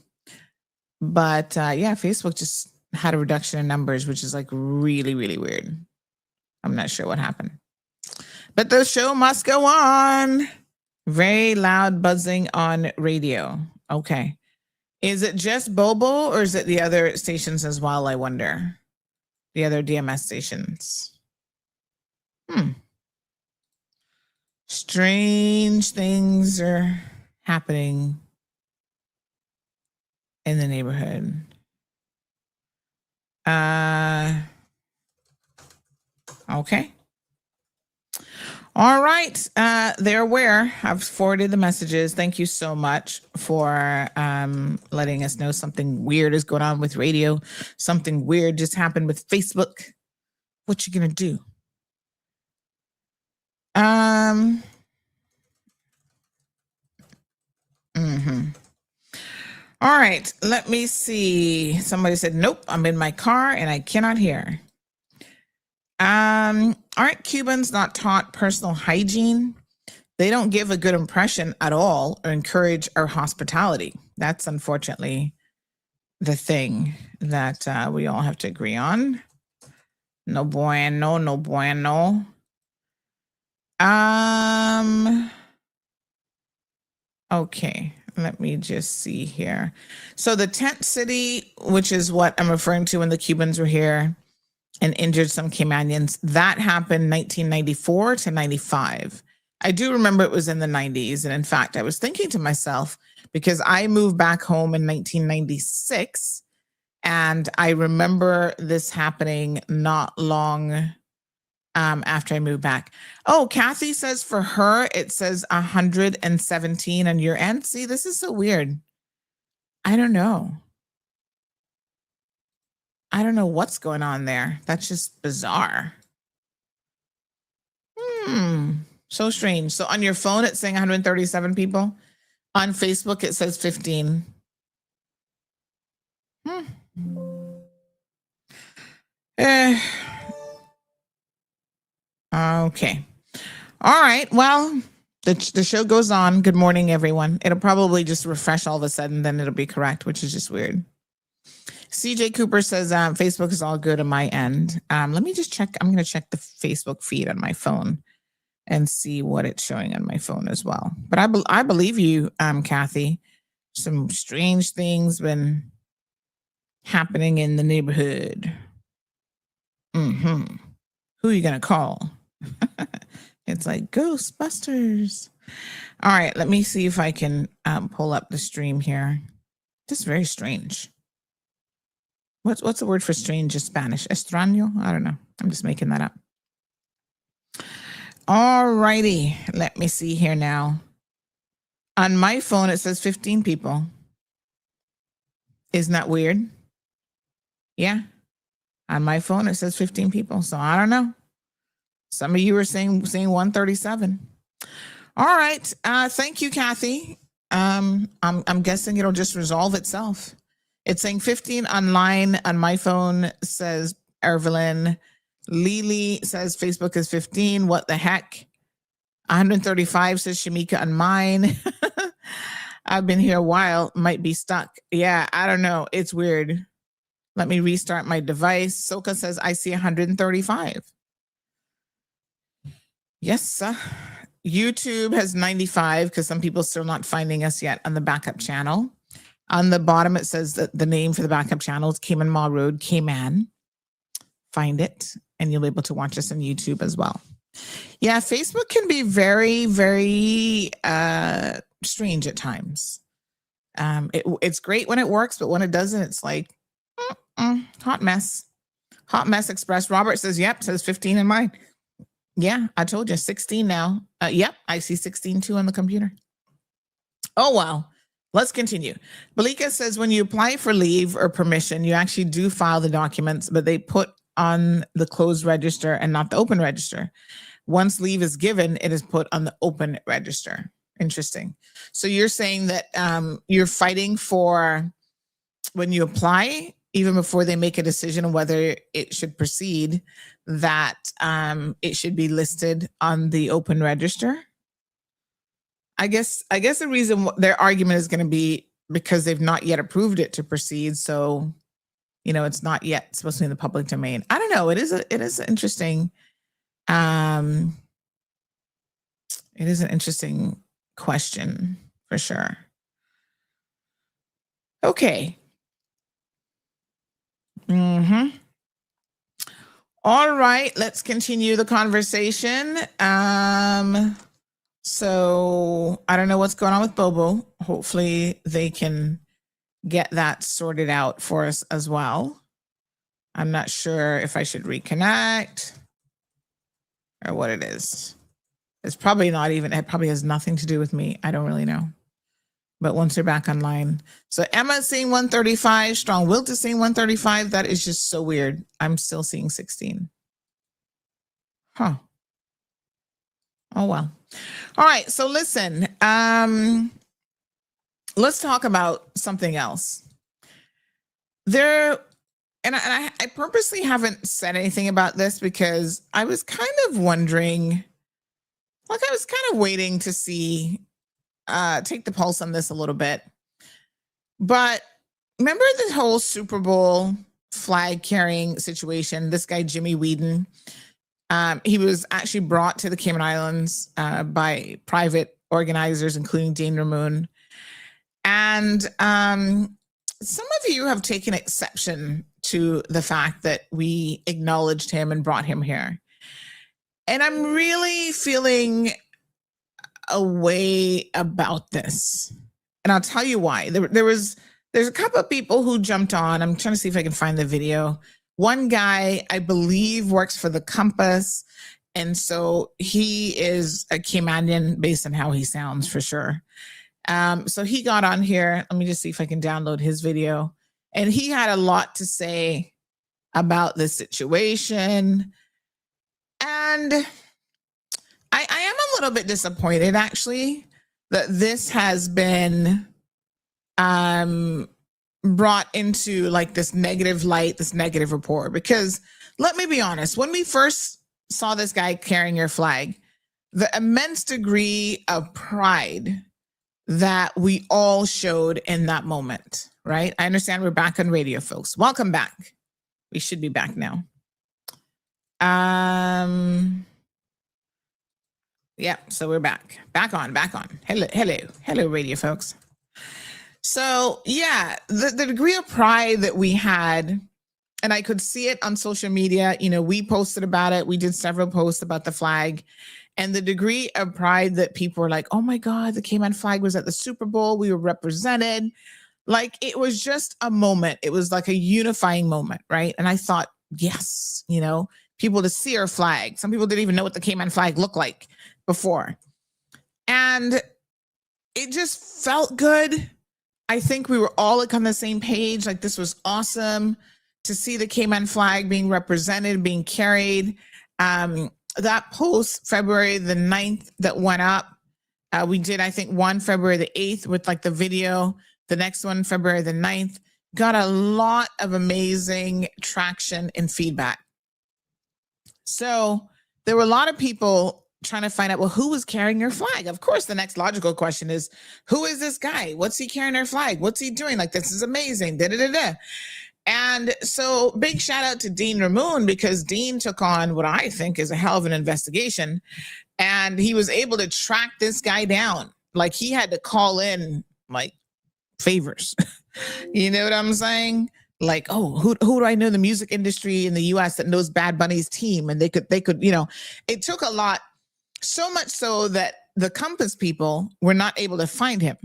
but Facebook just had a reduction in numbers, which is like really, really weird. I'm not sure what happened, but the show must go on. Very loud buzzing on radio. Okay. Is it just Bobo or is it the other stations as well? I wonder. The other DMS stations. Strange things are happening in the neighborhood. Okay. All right. They're aware. I've forwarded the messages. Thank you so much for letting us know something weird is going on with radio. Something weird just happened with Facebook. What you gonna do? All right. Let me see. Somebody said, nope, I'm in my car and I cannot hear. Aren't Cubans not taught personal hygiene? They don't give a good impression at all or encourage our hospitality. That's unfortunately the thing that we all have to agree on. No bueno, no bueno. Okay, let me just see here. So the tent city, which is what I'm referring to when the Cubans were here and injured some Caymanians, that happened 1994 to 95. I do remember it was in the 90s. And in fact, I was thinking to myself, because I moved back home in 1996, and I remember this happening not long after I moved back. Oh, Kathy says for her, it says 117 on your end. See, this is so weird. I don't know. I don't know what's going on there. That's just bizarre. So strange. So on your phone, it's saying 137 people. On Facebook, it says 15. Okay. All right. Well, the show goes on. Good morning, everyone. It'll probably just refresh all of a sudden, then it'll be correct, which is just weird. CJ Cooper says Facebook is all good on my end. Let me just check. I'm going to check the Facebook feed on my phone and see what it's showing on my phone as well. But I believe you, Kathy. Some strange things been happening in the neighborhood. Who are you going to call? It's like Ghostbusters. All right, let me see if I can pull up the stream here. This is very strange. What's the word for strange in Spanish? Extraño? I don't know. I'm just making that up. All righty. Let me see here now. On my phone, it says 15 people. Isn't that weird? Yeah. On my phone, it says 15 people. So I don't know. Some of you are saying 137. All right. Thank you, Kathy. I'm guessing it'll just resolve itself. It's saying 15 online on my phone, says Evelyn. Lily says Facebook is 15. What the heck? 135 says Shamika on mine. I've been here a while. Might be stuck. Yeah, I don't know. It's weird. Let me restart my device. Soka says I see 135. Yes, YouTube has 95 because some people still not finding us yet on the backup channel. On the bottom, it says that the name for the backup channel is Cayman Mall Road, Cayman. Find it, and you'll be able to watch us on YouTube as well. Yeah, Facebook can be very, very strange at times. It's great when it works, but when it doesn't, it's like, hot mess. Hot mess express. Robert says, yep, says 15 in mine. Yeah, I told you, 16 now. Yep, I see 16 too on the computer. Oh, wow. Let's continue. Balika says when you apply for leave or permission, you actually do file the documents, but they put on the closed register and not the open register. Once leave is given, it is put on the open register. Interesting. So you're saying that you're fighting for when you apply, even before they make a decision on whether it should proceed, that it should be listed on the open register. I guess the reason their argument is going to be because they've not yet approved it to proceed. So, it's not yet supposed to be in the public domain. I don't know. It is interesting. It is an interesting question for sure. Okay. All right, let's continue the conversation. So I don't know what's going on with Bobo. Hopefully they can get that sorted out for us as well. I'm not sure if I should reconnect or what it is. It's probably not even, it probably has nothing to do with me. I don't really know. But once they're back online. So Emma's seeing 135, Strong Wilt is seeing 135. That is just so weird. I'm still seeing 16. Huh. Oh, well. All right. So listen, let's talk about something else. I purposely haven't said anything about this because I was kind of wondering, like I was kind of waiting to see, take the pulse on this a little bit. But remember the whole Super Bowl flag carrying situation? This guy, Jimmy Whedon, he was actually brought to the Cayman Islands by private organizers, including Dean Ramoon. And some of you have taken exception to the fact that we acknowledged him and brought him here. And I'm really feeling a way about this. And I'll tell you why. There's a couple of people who jumped on. I'm trying to see if I can find the video. One guy, I believe, works for the Compass. And so he is a Caymanian based on how he sounds for sure. So he got on here. Let me just see if I can download his video. And he had a lot to say about the situation. And I am a little bit disappointed, actually, that this has been brought into like this negative light, this negative report. Because let me be honest, when we first saw this guy carrying your flag, the immense degree of pride that we all showed in that moment, right? I understand we're back on radio, folks. Welcome back. We should be back now. Yeah, so we're back. Back on. Hello, radio folks. So yeah, the degree of pride that we had, and I could see it on social media, you know, we posted about it. We did several posts about the flag. And the degree of pride that people were like, oh my God, the Cayman flag was at the Super Bowl. We were represented. Like, it was just a moment. It was like a unifying moment, right? And I thought, yes, you know, people to see our flag. Some people didn't even know what the Cayman flag looked like before. And it just felt good. I think we were all like on the same page. Like, this was awesome to see the Cayman flag being represented, being carried. That post February the 9th that went up, we did, I think, one February the 8th with like the video. The next one, February the 9th, got a lot of amazing traction and feedback. So there were a lot of people trying to find out, well, who was carrying your flag? Of course, the next logical question is, who is this guy? What's he carrying our flag? What's he doing? Like, this is amazing. Da-da-da-da. And so big shout out to Dean Ramoon, because Dean took on what I think is a hell of an investigation. And he was able to track this guy down. Like, he had to call in like favors. You know what I'm saying? Like, oh, who do I know in the music industry in the US that knows Bad Bunny's team? And they could, you know, it took a lot, so much so that the Compass people were not able to find him.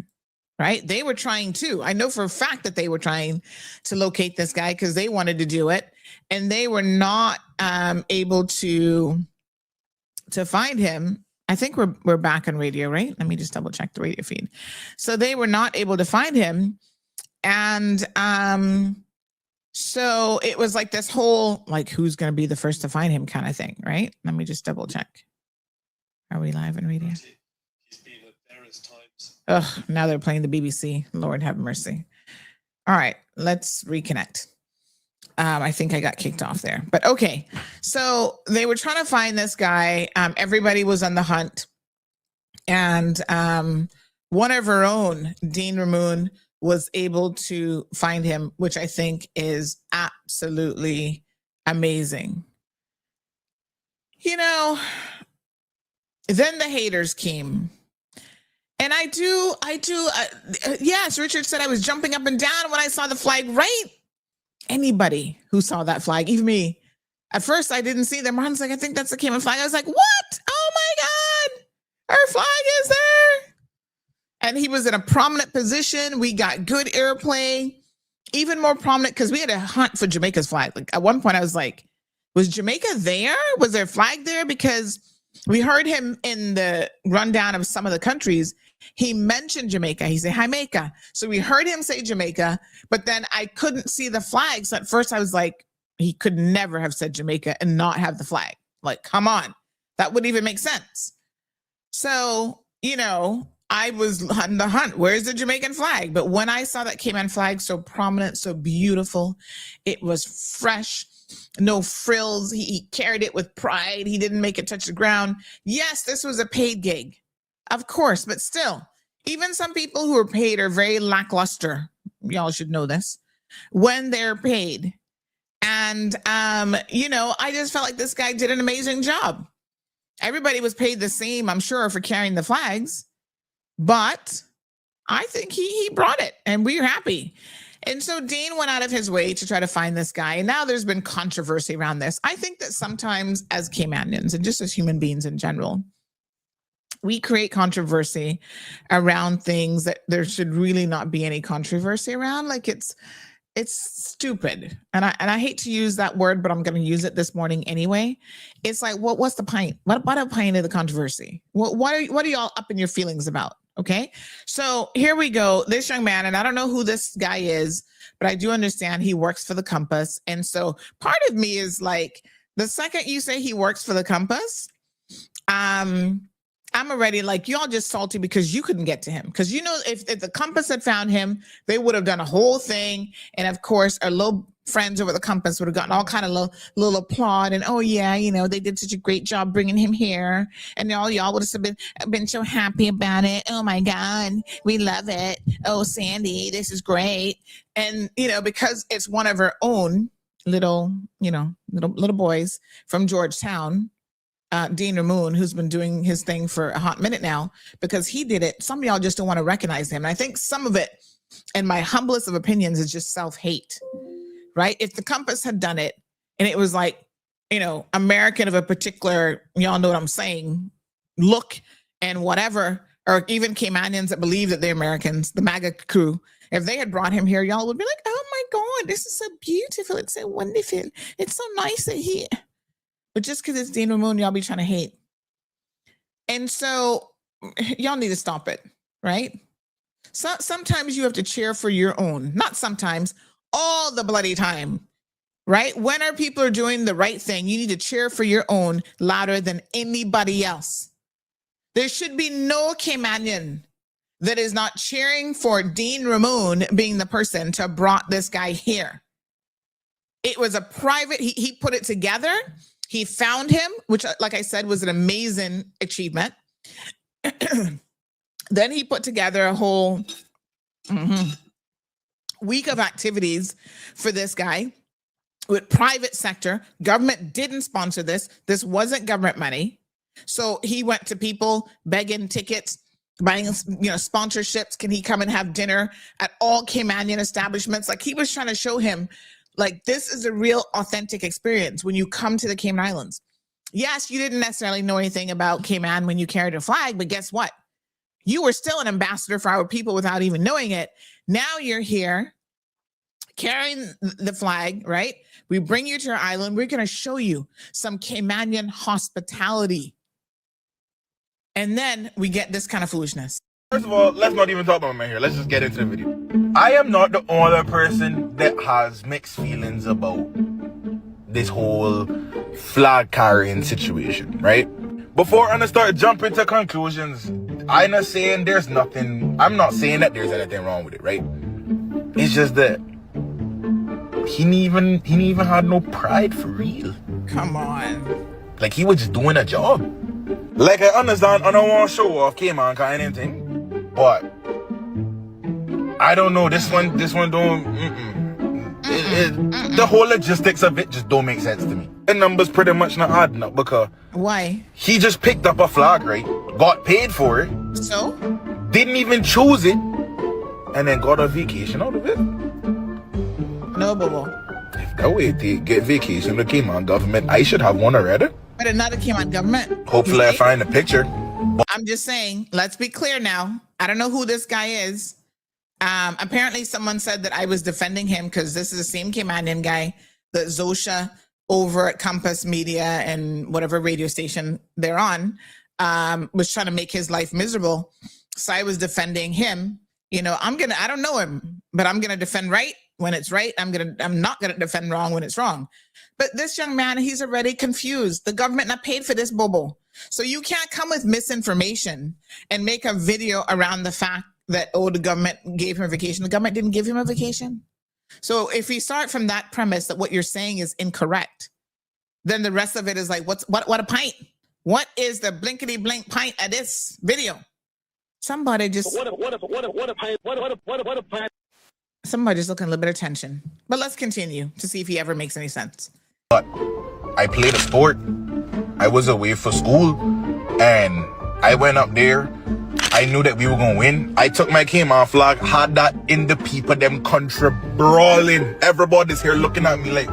Right? They were trying too. I know for a fact that they were trying to locate this guy because they wanted to do it, and they were not able to find him. I think we're back on radio, right? Let me just double check the radio feed. So they were not able to find him, and so it was like this whole like, who's going to be the first to find him kind of thing, right? Let me just double check. Are we live on radio? Oh, now they're playing the BBC. Lord have mercy. All right, let's reconnect. I think I got kicked off there, but okay. So they were trying to find this guy. Everybody was on the hunt. And one of our own, Dean Ramoon, was able to find him, which I think is absolutely amazing. You know, then the haters came. And I do, yes, Richard said I was jumping up and down when I saw the flag, right? Anybody who saw that flag, even me. At first, I didn't see them. Ron's like, I think that's the Cayman flag. I was like, what? Oh my God, our flag is there. And he was in a prominent position. We got good airplay, even more prominent because we had a hunt for Jamaica's flag. Like, at one point I was like, was Jamaica there? Was their flag there? Because We heard him in the rundown of some of the countries. He mentioned Jamaica. He said, Jamaica. So we heard him say Jamaica, but then I couldn't see the flag. So at first I was like, he could never have said Jamaica and not have the flag. Like, come on. That wouldn't even make sense. So, I was on the hunt. Where's the Jamaican flag? But when I saw that Cayman flag so prominent, so beautiful, it was fresh, no frills. He carried it with pride. He didn't make it touch the ground. Yes, this was a paid gig, of course, but still, even some people who are paid are very lackluster. Y'all should know this when they're paid. And, I just felt like this guy did an amazing job. Everybody was paid the same, I'm sure, for carrying the flags. But I think he brought it, and we're happy. And so Dean went out of his way to try to find this guy. And now there's been controversy around this. I think that sometimes as Caymanians and just as human beings in general, we create controversy around things that there should really not be any controversy around. Like it's stupid. And I hate to use that word, but I'm going to use it this morning anyway. It's like, what's the pint? What a pint of the controversy? What are y'all up in your feelings about? Okay. So here we go. This young man, and I don't know who this guy is, but I do understand he works for the Compass. And so part of me is like, the second you say he works for the Compass, I'm already like, y'all just salty because you couldn't get to him. Because, if the Compass had found him, they would have done a whole thing. And of course, our little friends over the Compass would have gotten all kind of little applaud. And, oh, yeah, they did such a great job bringing him here. And all y'all would have been so happy about it. Oh, my God, we love it. Oh, Sandy, this is great. And, because it's one of our own little boys from Georgetown, Dean Ramon, who's been doing his thing for a hot minute now, because he did it. Some of y'all just don't want to recognize him. And I think some of it, in my humblest of opinions, is just self-hate, right? If the Compass had done it and it was like, American of a particular, y'all know what I'm saying, look and whatever, or even Caymanians that believe that they're Americans, the MAGA crew, if they had brought him here, y'all would be like, oh my God, this is so beautiful. It's so wonderful. It's so nice that he... But just because it's Dean Ramon, y'all be trying to hate. And so y'all need to stop it, right? So sometimes you have to cheer for your own. Not sometimes, all the bloody time, right? When our people are doing the right thing, you need to cheer for your own louder than anybody else. There should be no Caymanian that is not cheering for Dean Ramon being the person to have brought this guy here. It was a private, he put it together. He found him, which, like I said, was an amazing achievement. Then he put together a whole week of activities for this guy with private sector. Government didn't sponsor this. This wasn't government money. So he went to people begging tickets, buying, sponsorships. Can he come and have dinner at all Caymanian establishments? Like, he was trying to show him, like, this is a real authentic experience when you come to the Cayman Islands. Yes, you didn't necessarily know anything about Cayman when you carried a flag, but guess what? You were still an ambassador for our people without even knowing it. Now you're here carrying the flag, right? We bring you to our island. We're going to show you some Caymanian hospitality. And then we get this kind of foolishness. First of all, let's not even talk about my hair. Let's just get into the video. I am not the only person that has mixed feelings about this whole flag carrying situation, right? Before I start jumping to conclusions, I'm not saying that there's anything wrong with it, right? It's just that he didn't even had no pride for real. Come on. Like, he was just doing a job. Like, I understand I don't want to show off Cayman kind of anything, but I don't know, this one don't, the whole logistics of it just don't make sense to me. The numbers pretty much not adding up because why? He just picked up a flag, right? Got paid for it. So? Didn't even choose it. And then got a vacation out of it. No, Bobo. If that way they get vacation, the Cayman government, I should have one already. But another Cayman government. Hopefully I find a picture. I'm just saying, let's be clear now. I don't know who this guy is. Apparently someone said that I was defending him because this is the same Caymanian guy that Zosha over at Compass Media and whatever radio station they're on, was trying to make his life miserable. So I was defending him. You know, I don't know him, but I'm gonna defend right when it's right. I'm not gonna defend wrong when it's wrong. But this young man, he's already confused. The government not paid for this bobo. So you can't come with misinformation and make a video around the fact that, oh, the government gave him a vacation. The government didn't give him a vacation. So if we start from that premise that what you're saying is incorrect, then the rest of it is like, what a pint? What is the blinkety blink pint of this video? Somebody just What a pint. somebody just looking a little bit of tension. But let's continue to see if he ever makes any sense. But I played a sport. I was away for school, and I went up there. I knew that we were gonna win. I took my Cayman flag, had that in the people, them country brawling. Everybody's here looking at me like,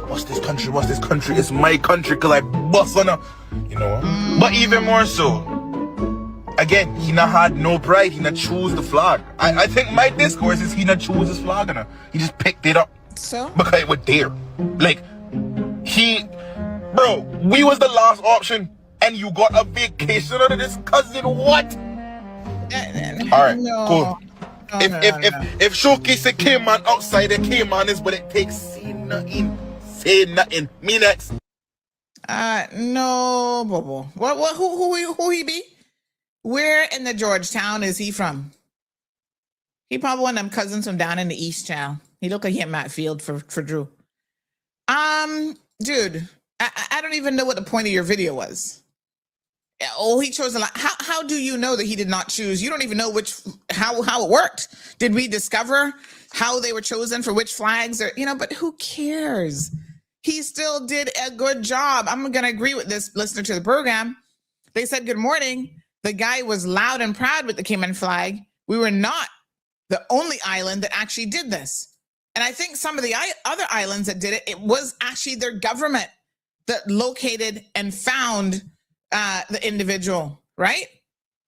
what's this country? What's this country? It's my country, cause I bust on her, you know. But even more so, again, he not had no pride. He not choose the flag. I think my discourse is he not choose his flag, and he just picked it up. So Because it was there. Like, bro, we was the last option, and you got a vacation out of this cousin. What? All right, no. cool. No, If showcase a Cayman outside, the Cayman is what it takes. Say nothing. Say nothing. Me next. No, Bobo. What? Who he be? Where in the Georgetown is he from? He probably one of them cousins from down in the East, child. He look like he at Matt Field for Drew. Dude, I don't even know what the point of your video was. Oh, he chose a lot. How do you know that he did not choose? You don't even know how it worked. Did we discover how they were chosen for which flags? Or but who cares? He still did a good job. I'm gonna agree with this listener to the program. They said good morning. The guy was loud and proud with the Cayman flag. We were not the only island that actually did this. And I think some of the other islands that did it, it was actually their government that located and found the individual, right?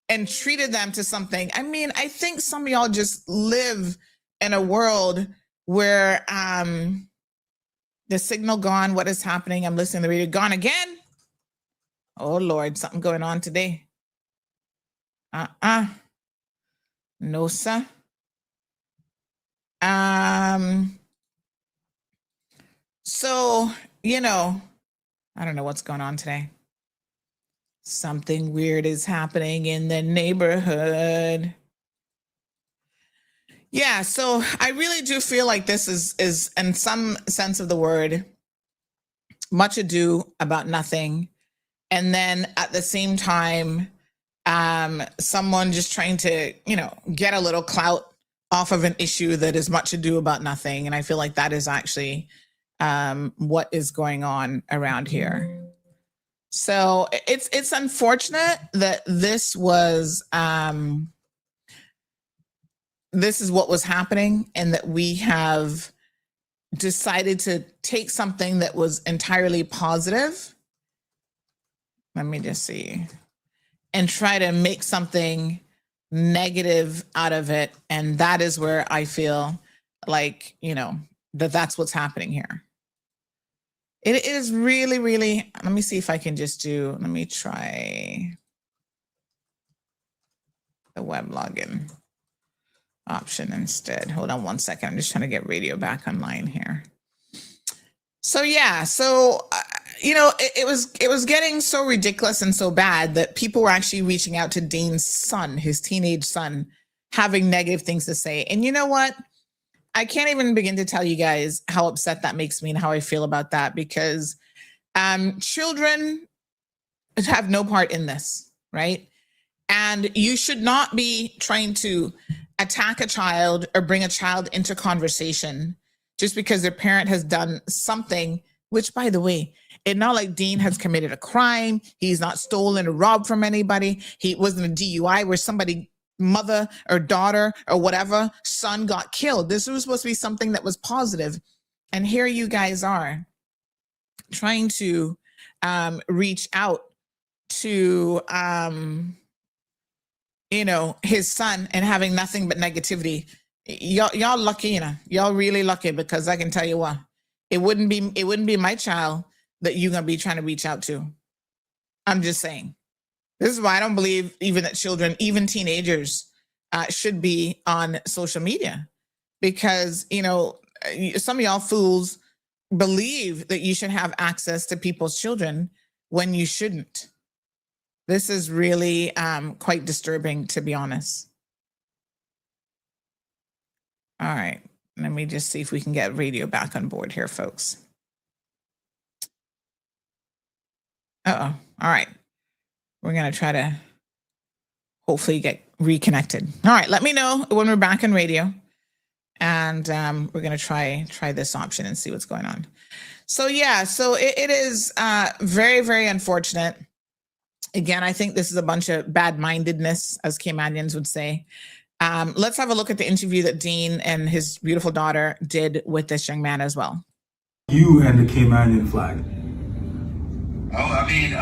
And treated them to something. I mean, I think some of y'all just live in a world where the signal gone. What is happening? I'm listening to the radio. Gone again? Oh, Lord, something going on today. No, sir. So, I don't know what's going on today. Something weird is happening in the neighborhood. Yeah, so I really do feel like this is in some sense of the word, much ado about nothing. And then at the same time, someone just trying to, get a little clout off of an issue that is much ado about nothing. And I feel like that is actually what is going on around here. So it's unfortunate that this was this is what was happening, and that we have decided to take something that was entirely positive. Let me just see. And try to make something negative out of it. And that is where I feel like, that's what's happening here. It is really, really, let me see if I can just let me try the web login option instead. Hold on one second. I'm just trying to get radio back online here. So yeah, it was getting so ridiculous and so bad that people were actually reaching out to Dean's son, his teenage son, having negative things to say. And you know what? I can't even begin to tell you guys how upset that makes me and how I feel about that, because children have no part in this, right? And you should not be trying to attack a child or bring a child into conversation just because their parent has done something, which, by the way, it's not like Dean has committed a crime. He's not stolen or robbed from anybody. He wasn't a DUI where somebody, mother or daughter or whatever, son got killed. This was supposed to be something that was positive. And here you guys are trying to reach out to, his son and having nothing but negativity. Y'all lucky, y'all really lucky, because I can tell you what, it wouldn't be my child that you're going to be trying to reach out to. I'm just saying. This is why I don't believe even that children, even teenagers, should be on social media, because, you know, some of y'all fools believe that you should have access to people's children when you shouldn't. This is really quite disturbing, to be honest. All right. Let me just see if we can get radio back on board here, folks. Uh-oh. All right. We're going to try to hopefully get reconnected. All right. Let me know when we're back on radio. And we're going to try this option and see what's going on. So, yeah. So it is very, very unfortunate. Again, I think this is a bunch of bad-mindedness, as Caymanians would say. Let's have a look at the interview that Dean and his beautiful daughter did with this young man as well. You and the Caymanian flag. Oh, I mean,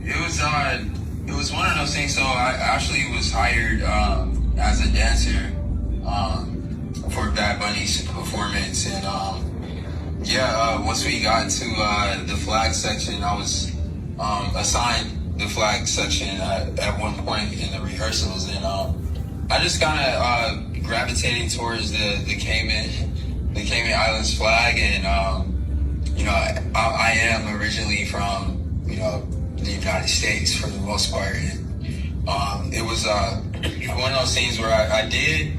it was one of those things. So I actually was hired as a dancer for Bad Bunny's performance, and once we got to the flag section, I was assigned the flag section at one point in the rehearsals, and I just kind of gravitating towards the Cayman Islands flag, and I am originally from the United States for the most part, and it was one of those things where I did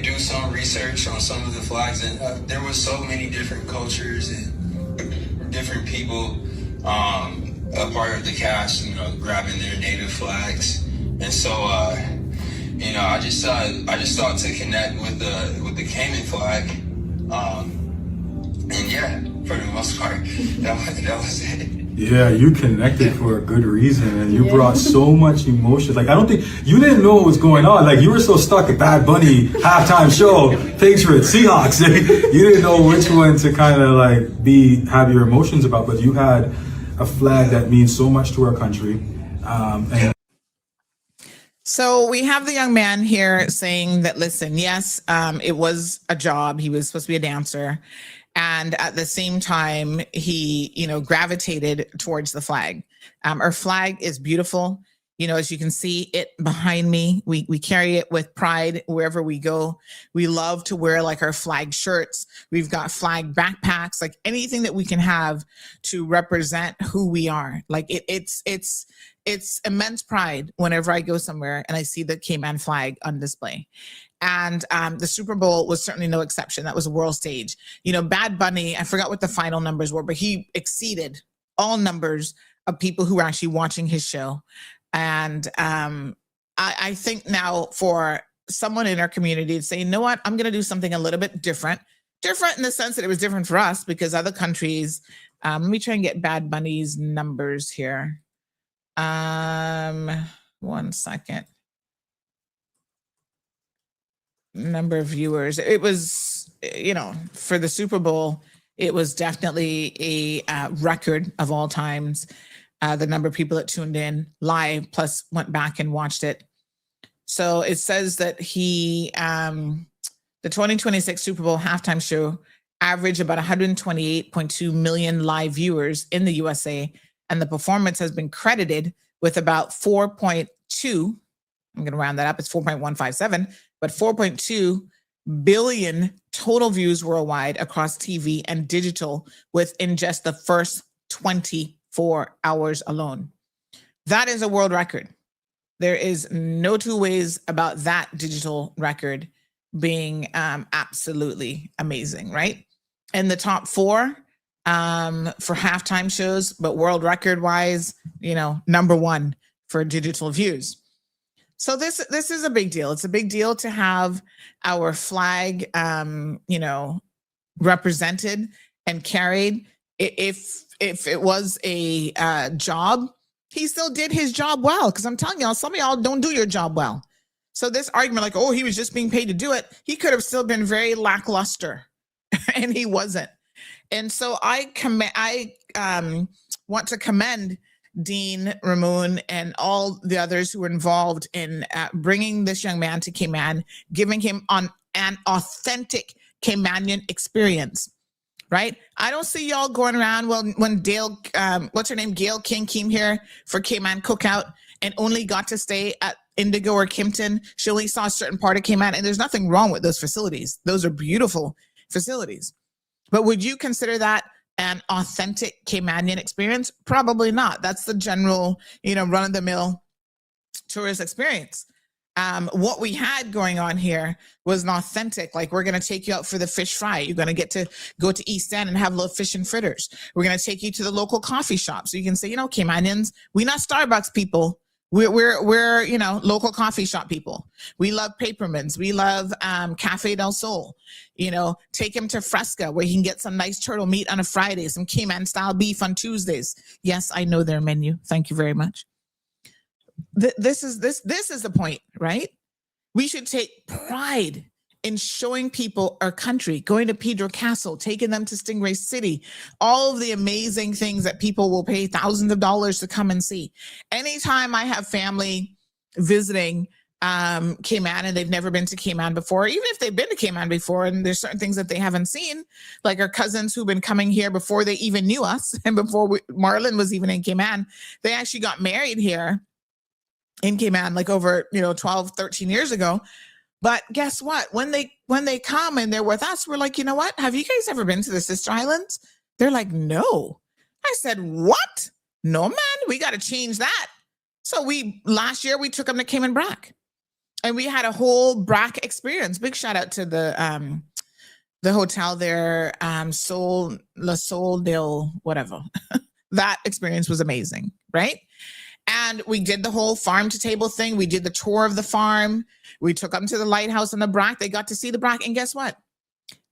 do some research on some of the flags, and there was so many different cultures and different people a part of the cast, grabbing their native flags, and so I just thought to connect with the Cayman flag, and yeah, for the most part, that was it. Yeah, you connected for a good reason, and you brought so much emotion. Like, I don't think you didn't know what was going on. Like, you were so stuck at Bad Bunny halftime show, Patriots, Seahawks. You didn't know which one to kind of like have your emotions about. But you had a flag that means so much to our country. So we have the young man here saying that, listen, yes, it was a job. He was supposed to be a dancer. And at the same time, he, gravitated towards the flag. Our flag is beautiful. As you can see it behind me, we carry it with pride wherever we go. We love to wear like our flag shirts. We've got flag backpacks, like anything that we can have to represent who we are. Like it's immense pride whenever I go somewhere and I see the Cayman flag on display. And the Super Bowl was certainly no exception. That was a world stage. Bad Bunny, I forgot what the final numbers were, but he exceeded all numbers of people who were actually watching his show. And I think now for someone in our community to say, you know what, I'm going to do something a little bit different in the sense that it was different for us because other countries, let me try and get Bad Bunny's numbers here. 1 second. Number of viewers. It was, for the Super Bowl, it was definitely a record of all times. The number of people that tuned in live plus went back and watched it. So it says that the 2026 Super Bowl halftime show averaged about 128.2 million live viewers in the USA. And the performance has been credited with about 4.2. I'm going to round that up. It's 4.157, but 4.2 billion total views worldwide across TV and digital within just the first 24 hours alone. That is a world record. There is no two ways about that digital record being absolutely amazing, right? In the top 4 for halftime shows, but world record wise, number 1 for digital views. So this is a big deal. It's a big deal to have our flag, represented and carried. If it was a job, he still did his job well. Because I'm telling y'all, some of y'all don't do your job well. So this argument, like, oh, he was just being paid to do it, he could have still been very lackluster, and he wasn't. And so I want to commend Dean, Ramon, and all the others who were involved in bringing this young man to Cayman, giving him an authentic Caymanian experience, right? I don't see y'all going around when Dale, what's her name, Gail King came here for Cayman Cookout and only got to stay at Indigo or Kimpton. She only saw a certain part of Cayman, and there's nothing wrong with those facilities. Those are beautiful facilities. But would you consider that an authentic Caymanian experience? Probably not. That's the general, run-of-the-mill tourist experience. What we had going on here was an authentic, like, we're going to take you out for the fish fry. You're going to get to go to East End and have a little fish and fritters. We're going to take you to the local coffee shop. So you can say, Caymanians, we're not Starbucks people. We're local coffee shop people. We love Paperman's. We love Cafe del Sol. Take him to Fresca where he can get some nice turtle meat on a Friday, some Cayman style beef on Tuesdays. Yes, I know their menu. Thank you very much. This is the point, right? We should take pride in showing people our country, going to Pedro Castle, taking them to Stingray City, all of the amazing things that people will pay thousands of dollars to come and see. Anytime I have family visiting Cayman and they've never been to Cayman before, even if they've been to Cayman before and there's certain things that they haven't seen, like our cousins who've been coming here before they even knew us and before Marlon was even in Cayman, they actually got married here in Cayman like over 12, 13 years ago. But guess what? When they come and they're with us, we're like, you know what? Have you guys ever been to the Sister Islands? They're like, no. I said, what? No, man, we got to change that. So last year we took them to Cayman Brac and we had a whole Brac experience. Big shout out to the hotel there, La Sol del whatever. That experience was amazing, right? And we did the whole farm to table thing. We did the tour of the farm. We took them to the lighthouse on the Brac. They got to see the Brac. And guess what?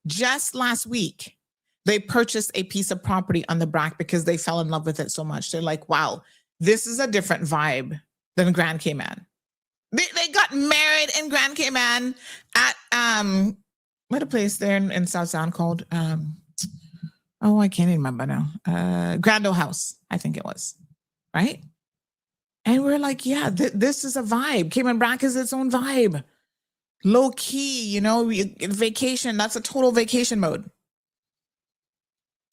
Just last week, they purchased a piece of property on the Brac because they fell in love with it so much. They're like, wow, this is a different vibe than Grand Cayman. They got married in Grand Cayman at, what a place there in South Sound called? I can't even remember now. Grand Ole House, I think it was, right? And we're like, yeah, this is a vibe. Cayman Brac is its own vibe. Low key, vacation. That's a total vacation mode.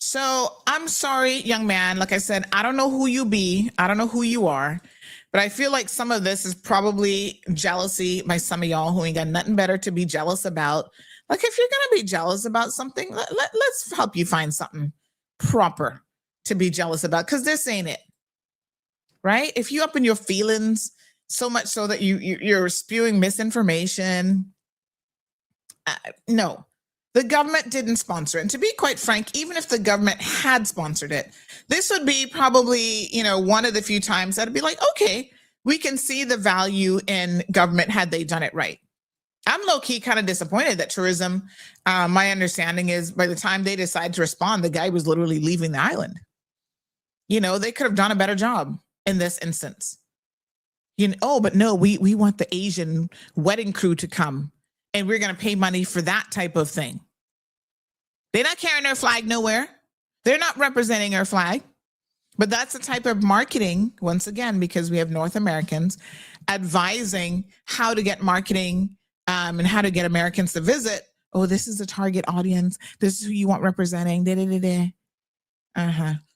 So I'm sorry, young man. Like I said, I don't know who you be. I don't know who you are. But I feel like some of this is probably jealousy by some of y'all who ain't got nothing better to be jealous about. Like, if you're going to be jealous about something, let's help you find something proper to be jealous about, because this ain't it. Right? If you up in your feelings so much so that you're spewing misinformation, no, the government didn't sponsor it. And to be quite frank, even if the government had sponsored it, this would be probably, one of the few times that'd be like, okay, we can see the value in government had they done it right. I'm low-key kind of disappointed that tourism, my understanding is by the time they decided to respond, the guy was literally leaving the island. They could have done a better job in this instance. But no, we want the Asian wedding crew to come and we're going to pay money for that type of thing. They're not carrying our flag nowhere. They're not representing our flag. But that's the type of marketing, once again, because we have North Americans advising how to get marketing and how to get Americans to visit. Oh, this is the target audience. This is who you want representing.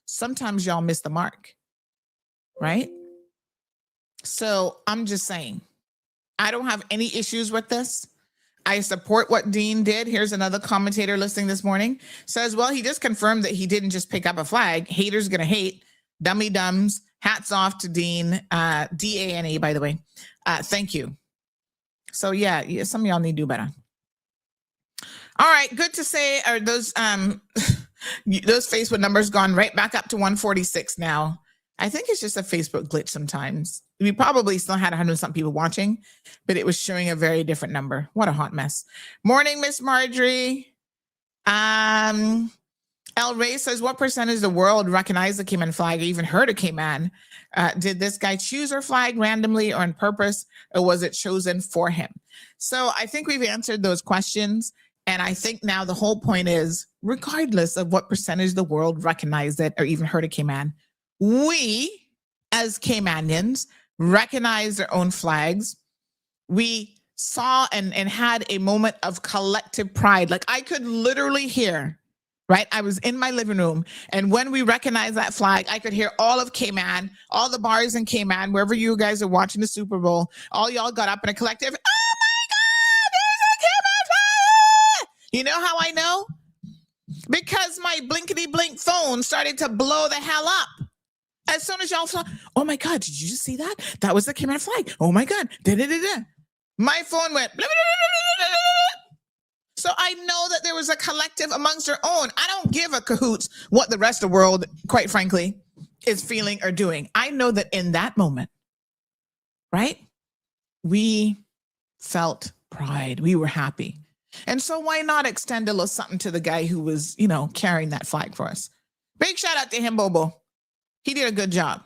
Sometimes y'all miss the mark. Right? So I'm just saying, I don't have any issues with this. I support what Dean did. Here's another commentator listening this morning. Says, well, he just confirmed that he didn't just pick up a flag. Haters gonna hate. Dummy dumbs. Hats off to Dean. D-A-N-E, by the way. Thank you. So yeah, some of y'all need to do better. All right, good to say, are those Facebook numbers gone right back up to 146 now. I think it's just a Facebook glitch sometimes. We probably still had 100-something people watching, but it was showing a very different number. What a hot mess. Morning, Miss Marjorie. El Ray says, what percentage of the world recognize the Cayman flag or even heard of Cayman? Did this guy choose our flag randomly or on purpose, or was it chosen for him? So I think we've answered those questions. And I think now the whole point is, regardless of what percentage of the world recognized it or even heard of Cayman, we, as Caymanians, recognize their own flags. We saw and had a moment of collective pride. Like, I could literally hear right? I was in my living room, and when we recognized that flag, I could hear all of Cayman, all the bars in Cayman, wherever you guys are watching the Super Bowl, all y'all got up in a collective, oh my God, there's a Cayman flag! You know how I know? Because my blinkety-blink phone started to blow the hell up. As soon as y'all saw, oh my God, did you just see that? That was the Cayman flag. Oh my God. Da-da-da-da. My phone went. Blah, blah, blah, blah, blah. So I know that there was a collective amongst their own. I don't give a cahoots what the rest of the world, quite frankly, is feeling or doing. I know that in that moment, right, we felt pride. We were happy. And so why not extend a little something to the guy who was, carrying that flag for us? Big shout out to him, Bobo. He did a good job.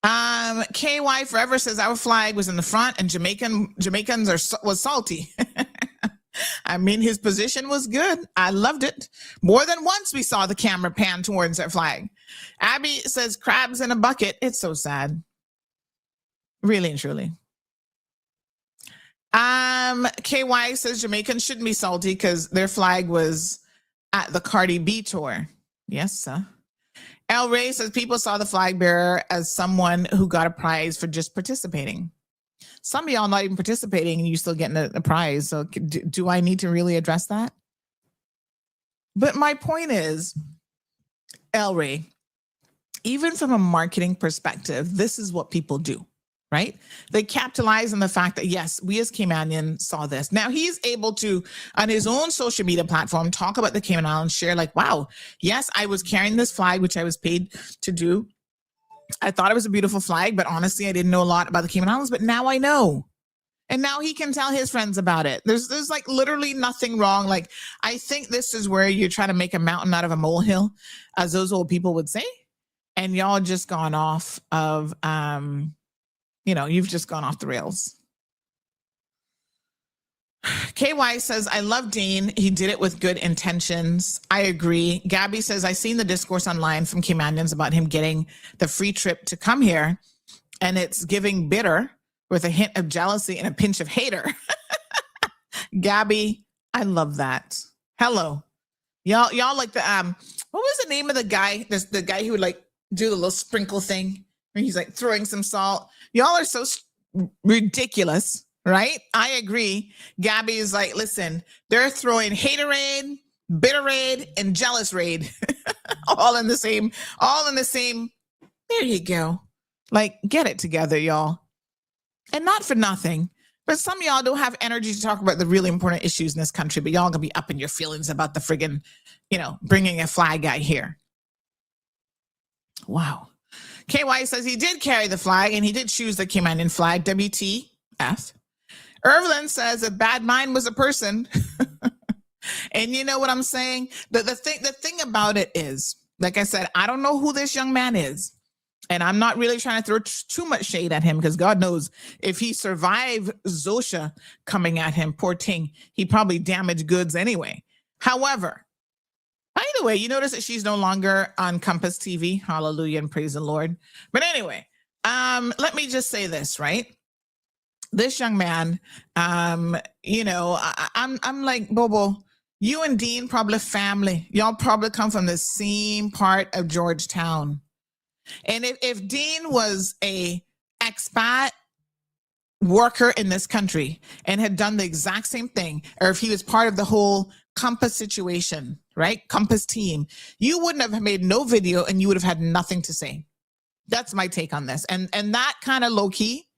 KY Forever says our flag was in the front and Jamaicans was salty. I mean, his position was good. I loved it. More than once we saw the camera pan towards that flag. Abby says crabs in a bucket. It's so sad. Really and truly. KY says Jamaicans shouldn't be salty because their flag was at the Cardi B tour. Yes, sir. El Ray says people saw the flag bearer as someone who got a prize for just participating. Some of y'all not even participating and you still getting a prize. So do I need to really address that? But my point is, El Ray, even from a marketing perspective, this is what people do, right? They capitalize on the fact that, yes, we as Caymanian saw this. Now he's able to, on his own social media platform, talk about the Cayman Islands, share like, wow, yes, I was carrying this flag, which I was paid to do. I thought it was a beautiful flag, but honestly, I didn't know a lot about the Cayman Islands, but now I know. And now he can tell his friends about it. There's like literally nothing wrong. Like, I think this is where you're trying to make a mountain out of a molehill, as those old people would say. And y'all just gone off of, you've just gone off the rails. KY says, I love Dean. He did it with good intentions. I agree. Gabby says, I seen the discourse online from Caymanians about him getting the free trip to come here. And it's giving bitter with a hint of jealousy and a pinch of hater. Gabby, I love that. Hello. Y'all like the, what was the name of the guy? The guy who would like do the little sprinkle thing where he's like throwing some salt. Y'all are so ridiculous, right? I agree. Gabby is like, listen, they're throwing haterade, bitterade, and jealousrade all in the same. There you go. Like, get it together, y'all. And not for nothing, but some of y'all don't have energy to talk about the really important issues in this country, but y'all gonna be up in your feelings about the friggin', bringing a flag guy here. Wow. KY says he did carry the flag and he did choose the Caymanian flag, WTF. Irvlin says a bad mind was a person. And you know what I'm saying? The thing about it is, like I said, I don't know who this young man is. And I'm not really trying to throw too much shade at him because God knows if he survived Zosha coming at him, poor ting, he probably damaged goods anyway. However, by the way, you notice that she's no longer on Compass TV. Hallelujah and praise the Lord. But anyway, let me just say this, right? This young man, I'm like, Bobo, you and Dean probably family. Y'all probably come from the same part of Georgetown. And if Dean was a expat worker in this country and had done the exact same thing, or if he was part of the whole Compass situation, right? Compass team, you wouldn't have made no video and you would have had nothing to say. That's my take on this. And that kind of low key,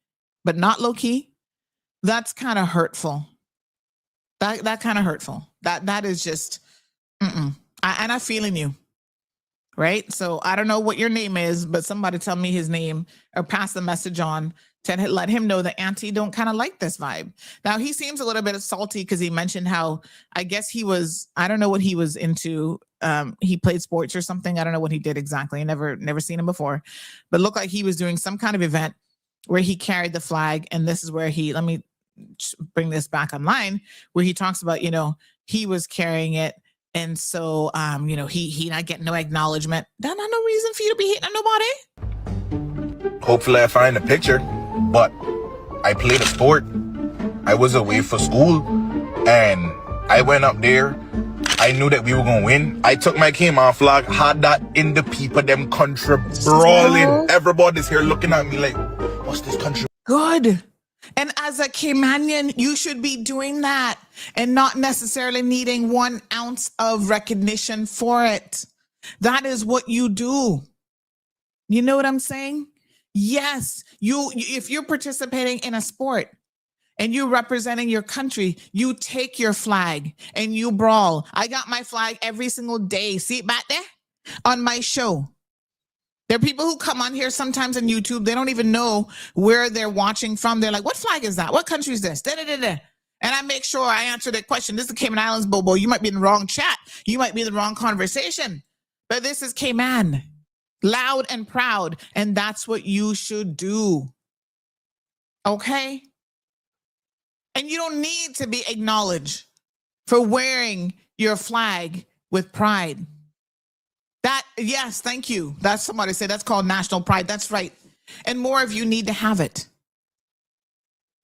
but not low key, that's kind of hurtful. That kind of hurtful. That is just, and I'm feeling you. Right? So I don't know what your name is, but somebody tell me his name or pass the message on to let him know that Auntie don't kind of like this vibe. Now he seems a little bit salty because he mentioned how, I guess he was, I don't know what he was into. He played sports or something. I don't know what he did exactly. I never seen him before, but looked like he was doing some kind of event where he carried the flag. And this is where let me bring this back online, where he talks about, he was carrying it. And so, he not getting no acknowledgement. That's not no reason for you to be hitting on nobody. Hopefully I find a picture, but I played a sport. I was away for school and I went up there I knew that we were gonna win. I took my Cayman flag, had that in the people, them country brawling. Everybody's here looking at me like, what's this country? Good. And as a Caymanian, you should be doing that and not necessarily needing 1 ounce of recognition for it. That is what you do. You know what I'm saying? Yes, if you're participating in a sport and you're representing your country, you take your flag and you brawl. I got my flag every single day. See it back there on my show. There are people who come on here sometimes on YouTube. They don't even know where they're watching from. They're like, what flag is that? What country is this? Da, da, da, da. And I make sure I answer that question. This is the Cayman Islands, Bobo. You might be in the wrong chat. You might be in the wrong conversation. But this is Cayman. Loud and proud. And that's what you should do. Okay? And you don't need to be acknowledged for wearing your flag with pride. That, yes, thank you. That's somebody say that's called national pride. That's right. And more of you need to have it.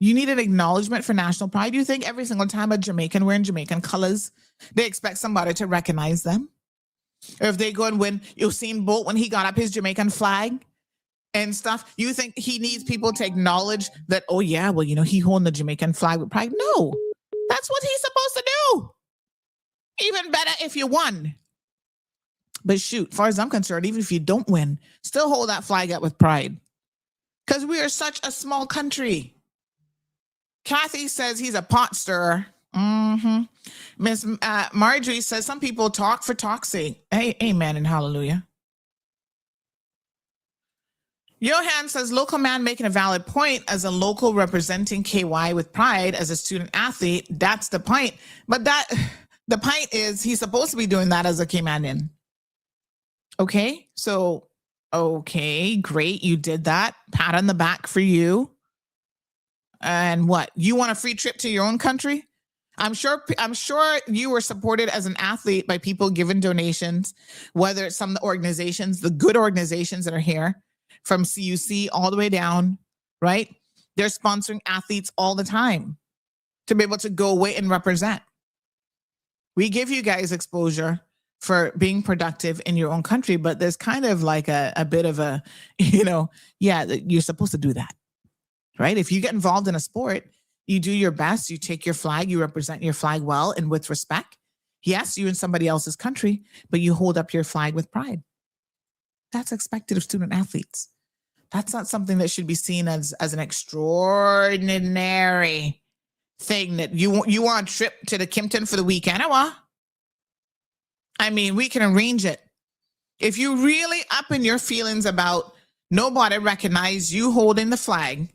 You need an acknowledgement for national pride. You think every single time a Jamaican wearing Jamaican colors, they expect somebody to recognize them? Or if they go and win Usain Bolt when he got up his Jamaican flag and stuff, you think he needs people to acknowledge that, oh yeah, well, he holding the Jamaican flag with pride? No, that's what he's supposed to do. Even better if you won. But shoot, as far as I'm concerned, even if you don't win, still hold that flag up with pride. Because we are such a small country. Kathy says he's a pot stirrer. Miss Marjorie says some people talk for talk's sake. Hey, amen and hallelujah. Johan says local man making a valid point as a local representing KY with pride as a student athlete. That's the point. But the point is he's supposed to be doing that as a Caymanian. Okay, so, okay, great. You did that. Pat on the back for you. And what? You want a free trip to your own country? I'm sure you were supported as an athlete by people giving donations, whether it's some of the organizations, the good organizations that are here, from CUC all the way down, right? They're sponsoring athletes all the time to be able to go away and represent. We give you guys exposure for being productive in your own country, but there's kind of like a bit of a, you're supposed to do that, right? If you get involved in a sport, you do your best, you take your flag, you represent your flag well and with respect. Yes, you're in somebody else's country, but you hold up your flag with pride. That's expected of student athletes. That's not something that should be seen as an extraordinary thing that you want a trip to the Kimpton for the weekend. I mean, we can arrange it. If you really up in your feelings about nobody recognize you holding the flag,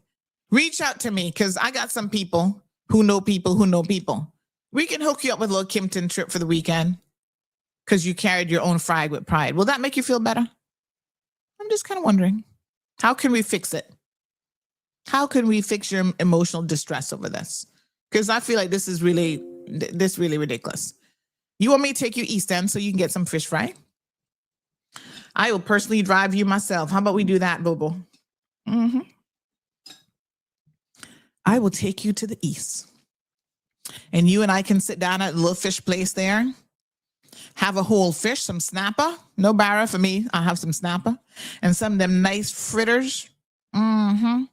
reach out to me because I got some people who know people who know people. We can hook you up with a little Kimpton trip for the weekend because you carried your own flag with pride. Will that make you feel better? I'm just kind of wondering, how can we fix it? How can we fix your emotional distress over this? Because I feel like this is really ridiculous. You want me to take you East End so you can get some fish fry? I will personally drive you myself. How about we do that, Bobo? I will take you to the East. And you and I can sit down at a little fish place there, have a whole fish, some snapper. No barra for me. I'll have some snapper. And some of them nice fritters. Get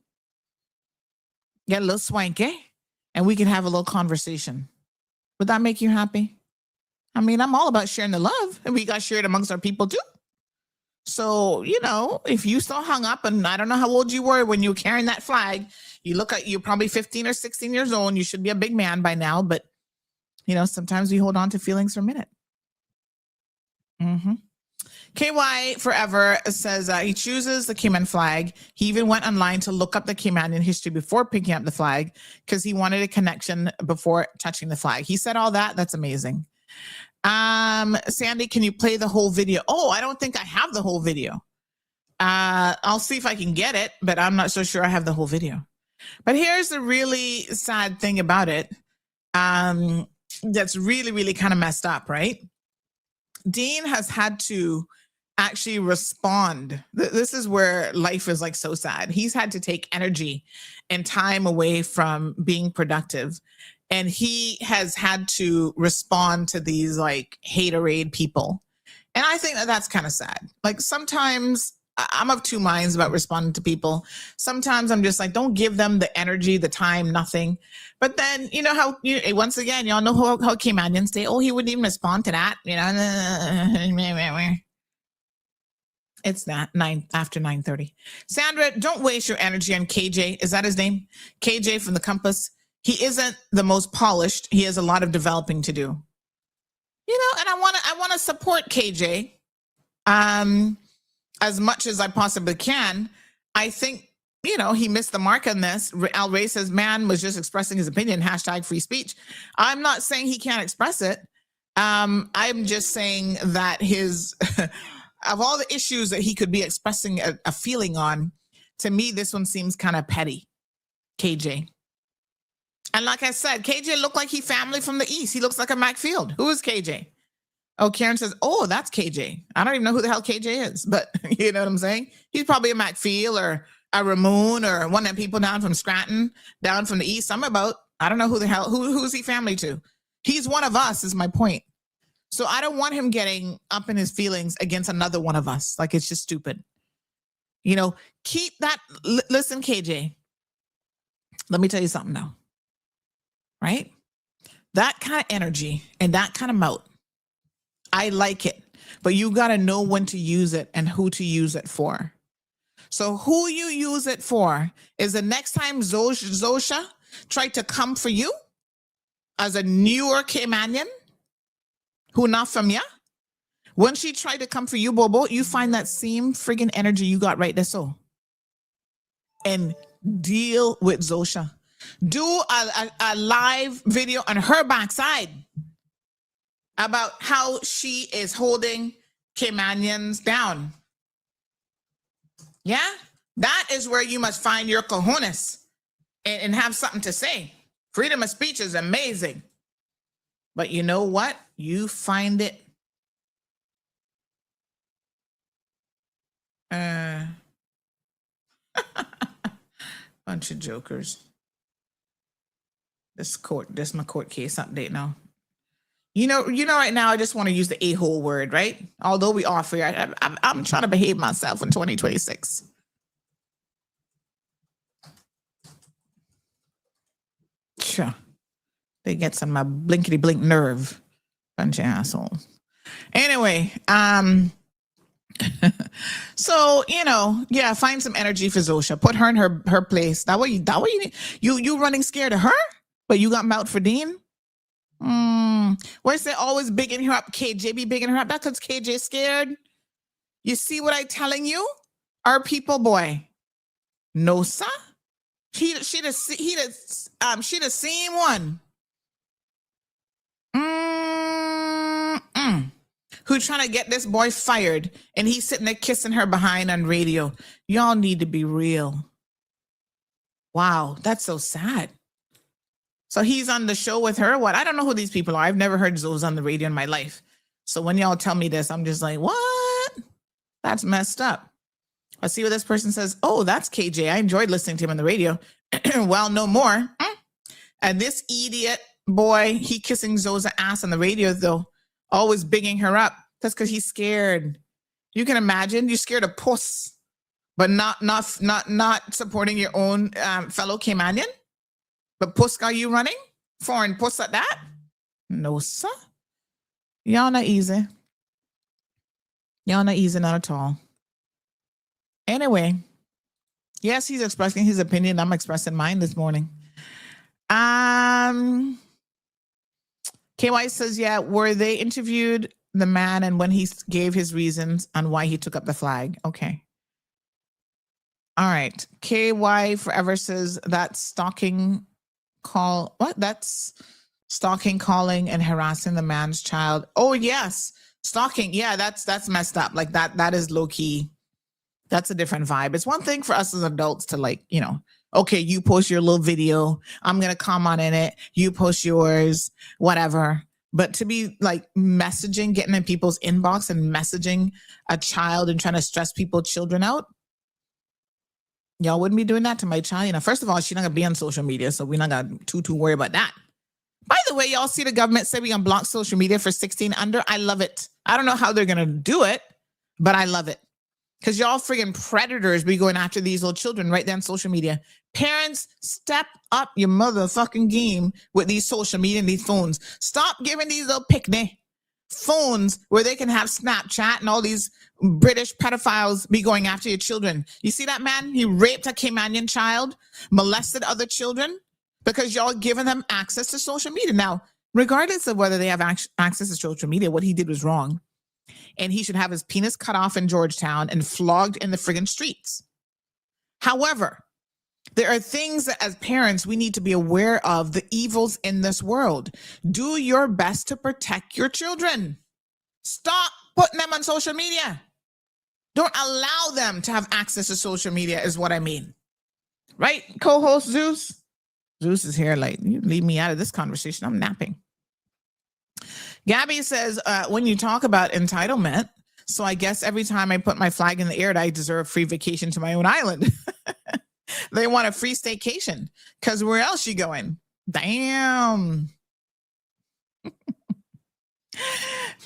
a little swanky. And we can have a little conversation. Would that make you happy? I mean, I'm all about sharing the love, and we got shared amongst our people too. So, if you still hung up, and I don't know how old you were when you were carrying that flag, you're probably 15 or 16 years old, and you should be a big man by now, but, sometimes we hold on to feelings for a minute. KY Forever says he chooses the Cayman flag. He even went online to look up the Caymanian history before picking up the flag because he wanted a connection before touching the flag. He said all that. That's amazing. Sandy, can you play the whole video? Oh, I don't think I have the whole video. I'll see if I can get it, but I'm not so sure I have the whole video. But here's the really sad thing about it. That's really, really kind of messed up, right? Dean has had to actually respond. This is where life is like so sad. He's had to take energy and time away from being productive. And he has had to respond to these like haterade people. And I think that that's kind of sad. Like sometimes I'm of two minds about responding to people. Sometimes I'm just like, don't give them the energy, the time, nothing. But then, you know how, once again, y'all know how Caymanians say, oh, he wouldn't even respond to that. You know, it's not after 9:30. Sandra, don't waste your energy on KJ. Is that his name? KJ from the Compass. He isn't the most polished. He has a lot of developing to do. You know, and I want to support KJ as much as I possibly can. I think, you know, he missed the mark on this. Al Ray says, man was just expressing his opinion, #free speech. I'm not saying he can't express it. I'm just saying that his, of all the issues that he could be expressing a feeling on, to me, this one seems kind of petty, KJ. And like I said, KJ looked like he family from the East. He looks like a Macfield. Who is KJ? Oh, Karen says, oh, that's KJ. I don't even know who the hell KJ is, but you know what I'm saying? He's probably a Macfield or a Ramon or one of them people down from Scranton, down from the East. I don't know who the hell, who's he family to? He's one of us is my point. So I don't want him getting up in his feelings against another one of us. Like, it's just stupid. You know, keep that. Listen, KJ, let me tell you something now. Right? That kind of energy and that kind of mouth, I like it, but you got to know when to use it and who to use it for. So who you use it for is the next time Zosha tried to come for you as a newer Caymanian who not from ya. When she tried to come for you, Bobo, you find that same friggin' energy you got right there. So, and deal with Zosha. Do a live video on her backside about how she is holding Caymanians down. Yeah? That is where you must find your cojones and have something to say. Freedom of speech is amazing. But you know what? You find it. Bunch of jokers. This my court case update now. You know, right now I just want to use the a-hole word, right? Although we are free, I'm trying to behave myself in 2026. Sure. They get some my blinkety blink nerve. Bunch of assholes. Anyway, so, you know, yeah, find some energy for Zosha. Put her in her place. That way you running scared of her? But you got mouth for Dean? Where's they always bigging her up? KJ be bigging her up. That's because KJ scared. You see what I telling you? Our people, boy. No, sir. She the same one. Who trying to get this boy fired, and he's sitting there kissing her behind on radio. Y'all need to be real. Wow, that's so sad. So he's on the show with her. What? I don't know who these people are. I've never heard Zoes on the radio in my life. So when y'all tell me this, I'm just like, what? That's messed up. I see what this person says. Oh, that's KJ. I enjoyed listening to him on the radio. Well, no more. And this idiot boy, he kissing Zoe's ass on the radio, though, always bigging her up. That's because he's scared. You can imagine you're scared of puss, but not supporting your own fellow Caymanian. But puss got you running? Foreign puss at that? No, sir. Y'all not easy. Y'all not easy, not at all. Anyway, yes, he's expressing his opinion. I'm expressing mine this morning. KY says, yeah, were they interviewed the man and when he gave his reasons on why he took up the flag? Okay. All right. KY Forever says that's stalking call. What? That's stalking, calling, and harassing the man's child. Oh, yes. Stalking. Yeah, that's messed up. Like that is low key. That's a different vibe. It's one thing for us as adults to, like, you know, okay, you post your little video. I'm going to comment in it. You post yours, whatever. But to be like messaging, getting in people's inbox and messaging a child and trying to stress children out, y'all wouldn't be doing that to my child. You know, first of all, she's not gonna be on social media, so we're not gonna too worry about that. By the way, y'all see the government said we can block social media for 16 under. I love it. I don't know how they're gonna do it, but I love it. Because y'all friggin' predators be going after these little children right there on social media. Parents, step up your motherfucking game with these social media and these phones. Stop giving these little picnic phones where they can have Snapchat and all these British pedophiles be going after your children. You see that man? He raped a Caymanian child, molested other children because y'all giving them access to social media. Now, regardless of whether they have access to social media, what he did was wrong. And he should have his penis cut off in Georgetown and flogged in the friggin' streets. However, there are things that as parents, we need to be aware of the evils in this world. Do your best to protect your children. Stop putting them on social media. Don't allow them to have access to social media is what I mean. Right, co-host Zeus? Zeus is here like, you leave me out of this conversation. I'm napping. Gabby says, when you talk about entitlement, so I guess every time I put my flag in the air, I deserve a free vacation to my own island. They want a free staycation because where else you going? Damn.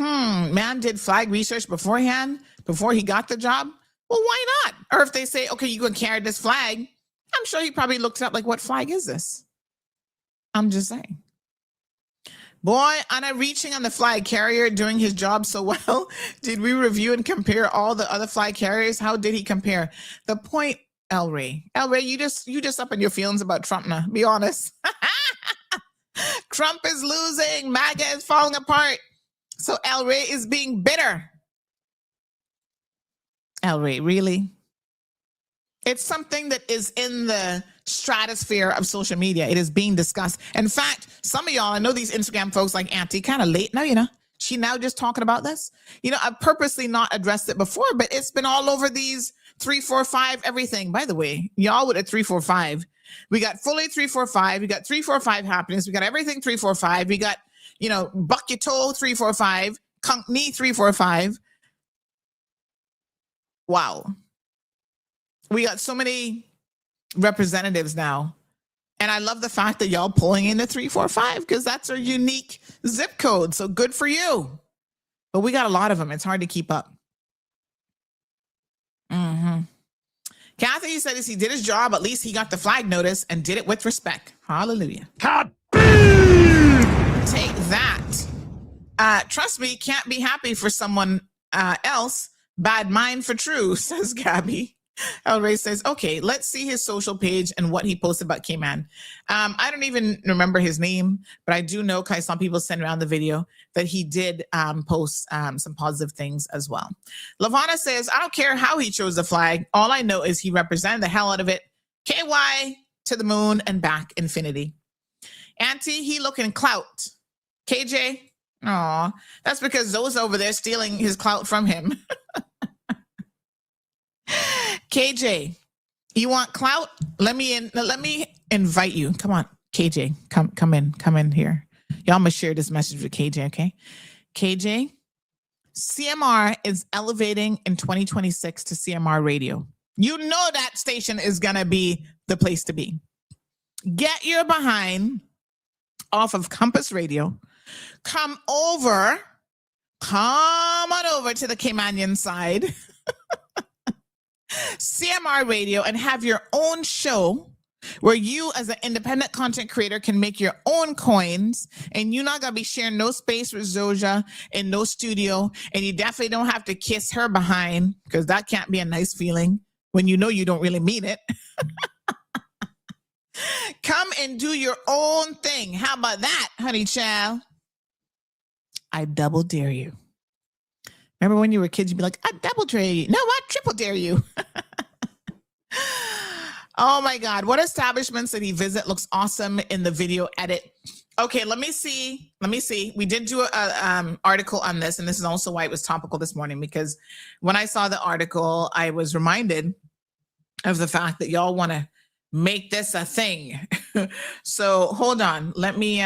Man did flag research beforehand, before he got the job. Well, why not? Or if they say, okay, you can carry this flag, I'm sure he probably looked it up like, what flag is this? I'm just saying. Boy, Anna reaching on the flag carrier doing his job so well. Did we review and compare all the other flag carriers? How did he compare? The point, El Rey, you just up in your feelings about Trump now. Be honest. Trump is losing. MAGA is falling apart. So El Rey is being bitter. El Rey, really? It's something that is in the stratosphere of social media. It is being discussed. In fact, some of y'all, I know these Instagram folks like Auntie, kind of late now, you know. She now just talking about this. You know, I purposely not addressed it before, but it's been all over these 3, 4, 5, everything. By the way, y'all with a 3, 4, 5. We got fully 3, 4, 5. We got 3, 4, 5 happenings. We got everything 3, 4, 5. We got, you know, buck your toe 3, 4, 5. Kunk knee 3, 4, 5. Wow. We got so many representatives now. And I love the fact that y'all pulling in the 3, 4, 5 because that's our unique zip code. So good for you. But we got a lot of them. It's hard to keep up. Kathy said as he did his job, at least he got the flag notice and did it with respect. Hallelujah. Take that. Trust me, can't be happy for someone else. Bad mind for true, says Gabby. El Rey says, okay, let's see his social page and what he posted about Cayman. I don't even remember his name, but I do know because some people send around the video that he did post some positive things as well. Lavana says, I don't care how he chose the flag. All I know is he represented the hell out of it. KY to the moon and back infinity. Auntie, he looking clout. KJ, aw, that's because those over there stealing his clout from him. KJ, you want clout? Let me invite you. Come on, KJ, come in here. Y'all must share this message with KJ, okay? KJ, CMR is elevating in 2026 to CMR radio. You know that station is gonna be the place to be. Get your behind off of Compass Radio. Come on over to the Caymanian side. CMR Radio and have your own show where you as an independent content creator can make your own coins and you're not going to be sharing no space with Zoja in no studio, and you definitely don't have to kiss her behind because that can't be a nice feeling when you know you don't really mean it. Come and do your own thing. How about that, honey child? I double dare you. Remember when you were kids, you'd be like, I double dare you. No, I triple dare you. Oh my God. What establishments did he visit? Looks awesome in the video edit. Okay, let me see. We did do an article on this, and this is also why it was topical this morning, because when I saw the article, I was reminded of the fact that y'all want to make this a thing. So hold on. Let me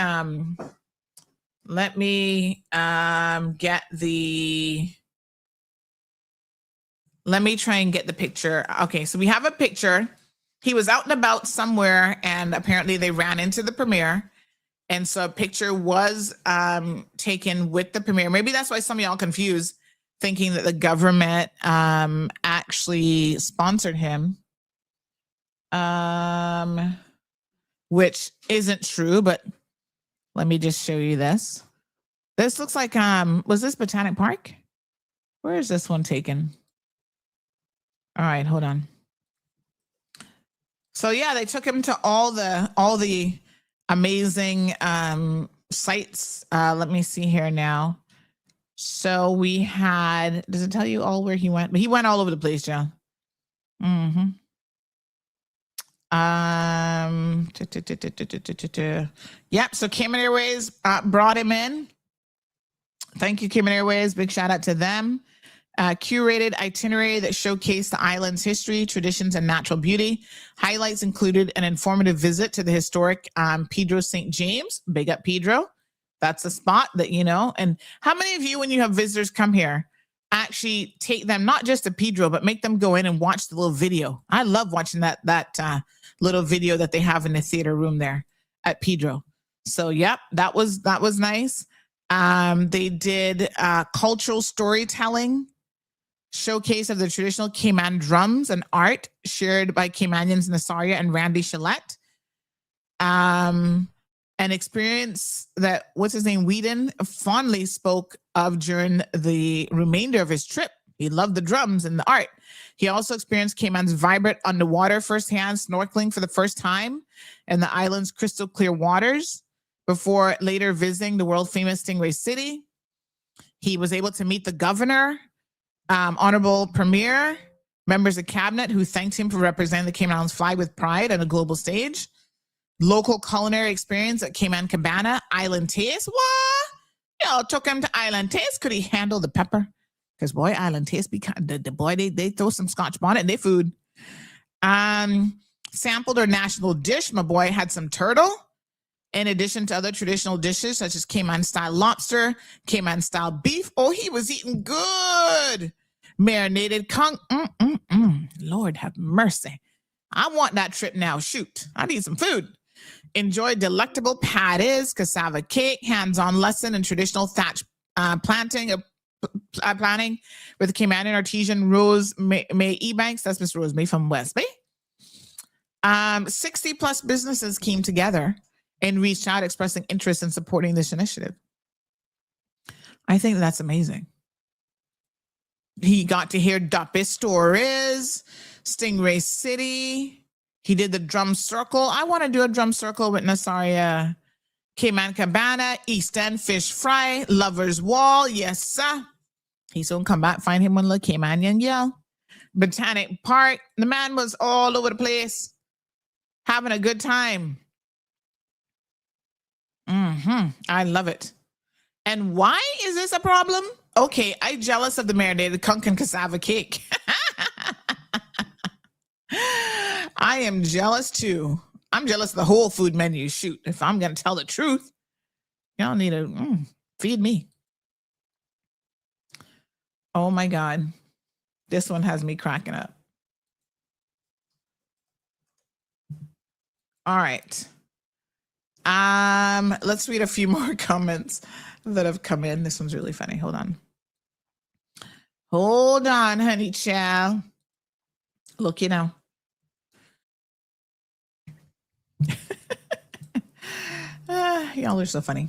Let me get the. Let me try and get the picture. Okay, so we have a picture. He was out and about somewhere, and apparently they ran into the premiere. And so a picture was taken with the premiere. Maybe that's why some of y'all confused, thinking that the government actually sponsored him, which isn't true. But let me just show you this. This looks like, was this Botanic Park? Where is this one taken? All right, hold on. So yeah, they took him to all the amazing sites. Let me see here now. So we had, does it tell you all where he went? But he went all over the place, John. Mm-hmm. Yep, so Cayman Airways brought him in. Thank you, Cayman Airways. Big shout out to them. Curated itinerary that showcased the island's history, traditions, and natural beauty. Highlights included an informative visit to the historic Pedro St. James. Big up Pedro. That's a spot that, you know. And how many of you, when you have visitors come here, actually take them not just to Pedro, but make them go in and watch the little video? I love watching that little video that they have in the theater room there at Pedro. So, yep, that was nice. They did cultural storytelling. Showcase of the traditional Cayman drums and art shared by Caymanians Nasaria and Randy Shillette. An experience that, what's his name, Whedon fondly spoke of during the remainder of his trip. He loved the drums and the art. He also experienced Cayman's vibrant underwater firsthand, snorkeling for the first time in the island's crystal clear waters before later visiting the world famous Stingray City. He was able to meet the governor, honorable premier, members of cabinet who thanked him for representing the Cayman Islands flag with pride on a global stage. Local culinary experience at Cayman Cabana, Island Taste. What? Y'all took him to Island Taste. Could he handle the pepper? Because boy, Island Taste, the boy, they throw some Scotch bonnet in their food. Sampled their national dish. My boy had some turtle. In addition to other traditional dishes such as Cayman-style lobster, Cayman-style beef. Oh, he was eating good. Marinated conch. Lord have mercy. I want that trip now. Shoot, I need some food. Enjoy delectable patties, cassava cake, hands-on lesson in traditional thatch planting with Caymanian artisan Rose May Ebanks. That's Miss Rose May from West Bay. 60 plus businesses came together and reached out expressing interest in supporting this initiative. I think that's amazing. He got to hear Dape stories, Stingray City. He did the drum circle. I want to do a drum circle with Nasaria, Cayman Cabana, East End Fish Fry, Lover's Wall. Yes, sir. He's going to come back, find him one little Caymanian yell. Botanic Park. The man was all over the place, having a good time. I love it. And why is this a problem? Okay, I'm jealous of the marinated conch and cassava cake. I am jealous too. I'm jealous of the whole food menu. Shoot, if I'm going to tell the truth, y'all need to feed me. Oh my God. This one has me cracking up. All right. Let's read a few more comments that have come in. This one's really funny. Hold on, honey child. Look, you know. Y'all are so funny.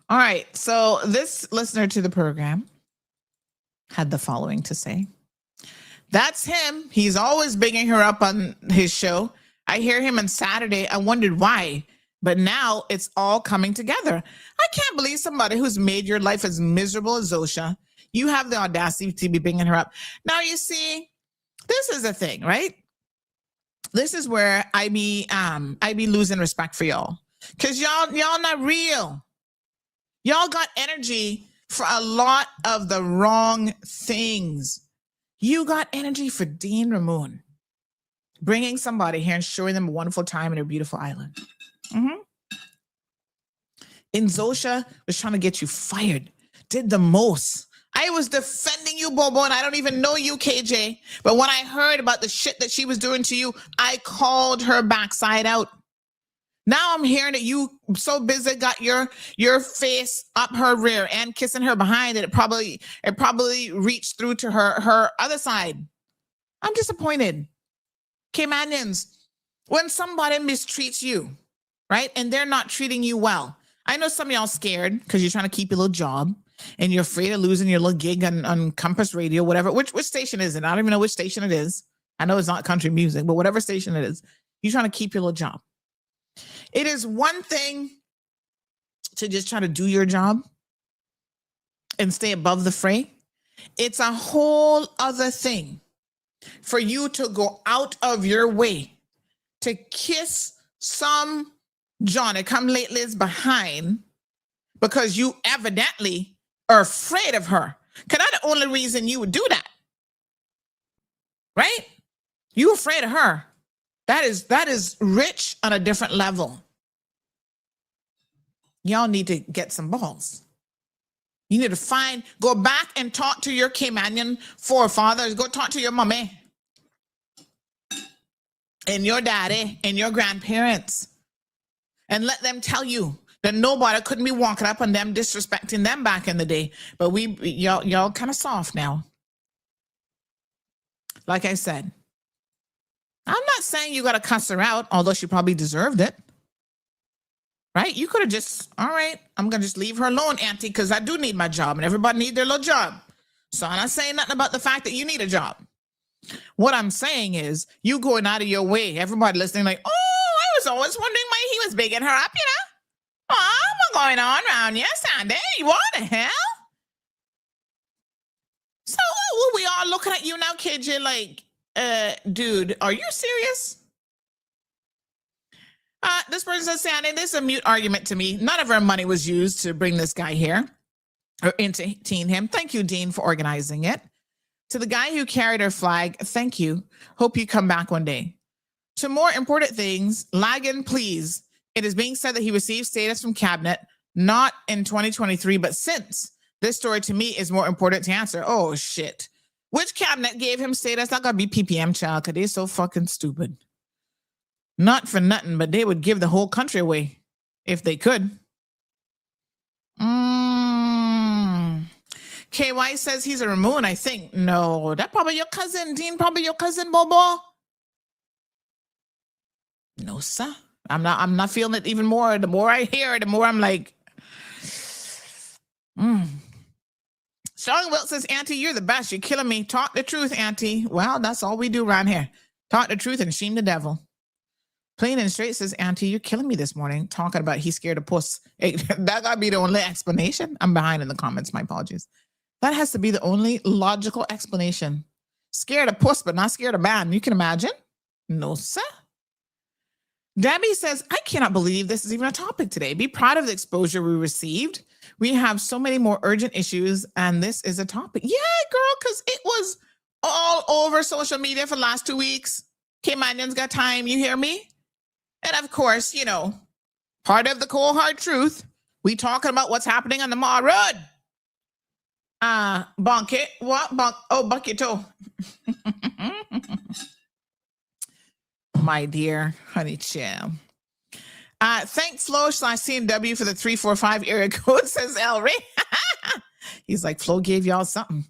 All right. So this listener to the program had the following to say. That's him. He's always bigging her up on his show. I hear him on Saturday. I wondered why, but now it's all coming together. I can't believe somebody who's made your life as miserable as Zosha, you have the audacity to be bringing her up. Now, you see, this is the thing, right? This is where I be losing respect for y'all. Because y'all not real. Y'all got energy for a lot of the wrong things. You got energy for Dean Ramon, bringing somebody here and showing them a wonderful time in a beautiful island. And Zosha was trying to get you fired. Did the most. I was defending you, Bobo, and I don't even know you, KJ. But when I heard about the shit that she was doing to you, I called her backside out. Now I'm hearing that you so busy got your face up her rear and kissing her behind that it probably reached through to her other side. I'm disappointed. Caymanians, when somebody mistreats you, right, and they're not treating you well, I know some of y'all scared because you're trying to keep your little job and you're afraid of losing your little gig on Compass Radio, whatever. Which station is it? I don't even know which station it is. I know it's not country music, but whatever station it is, you're trying to keep your little job. It is one thing to just try to do your job and stay above the fray. It's a whole other thing for you to go out of your way to kiss some Johnny come latelys behind because you evidently are afraid of her. Because that's the only reason you would do that. Right? You afraid of her. That is rich on a different level. Y'all need to get some balls. You need to go back and talk to your Caymanian forefathers. Go talk to your mommy and your daddy and your grandparents and let them tell you that nobody couldn't be walking up on them, disrespecting them back in the day. But y'all kind of soft now. Like I said, I'm not saying you got to cuss her out, although she probably deserved it. Right? You could have just, all right, I'm going to just leave her alone, Auntie, because I do need my job and everybody need their little job. So I'm not saying nothing about the fact that you need a job. What I'm saying is you going out of your way, everybody listening like, oh, I was always wondering why he was bigging her up, you know? Oh, what's going on around here, Sandy? What the hell? So we all looking at you now, KJ, like, dude, are you serious? This person says, Sandy, this is a mute argument to me. None of our money was used to bring this guy here or entertain him. Thank you, Dean, for organizing it. To the guy who carried our flag, thank you. Hope you come back one day. To more important things, Lagan, please. It is being said that he received status from cabinet, not in 2023, but since. This story to me is more important to answer. Oh, shit. Which cabinet gave him status? That gotta be PPM, child, because they're so fucking stupid. Not for nothing, but they would give the whole country away if they could. KY says he's a Ramon, I think. No, that probably your cousin, Dean, probably your cousin, Bobo. No, sir. I'm not feeling it even more. The more I hear it, the more I'm like, Sean Wilt says, Auntie, you're the best. You're killing me. Talk the truth, Auntie. Well, that's all we do around here. Talk the truth and shame the devil. Plain and straight says, Auntie, you're killing me this morning. Talking about he's scared of puss. Hey, that gotta be the only explanation. I'm behind in the comments. My apologies. That has to be the only logical explanation. Scared of puss, but not scared of man. You can imagine? No, sir. Debbie says, I cannot believe this is even a topic today. Be proud of the exposure we received. We have so many more urgent issues, and this is a topic. Yeah, girl, because it was all over social media for the last 2 weeks. Caymanians got time, you hear me? And of course, you know, part of the cold hard truth, we talking about what's happening on the Mall Road. Bonket, what? Bucket toe. My dear honey cham. Thank Flo / CNW for the 345 area code, says El Ray. He's like, Flo gave y'all something.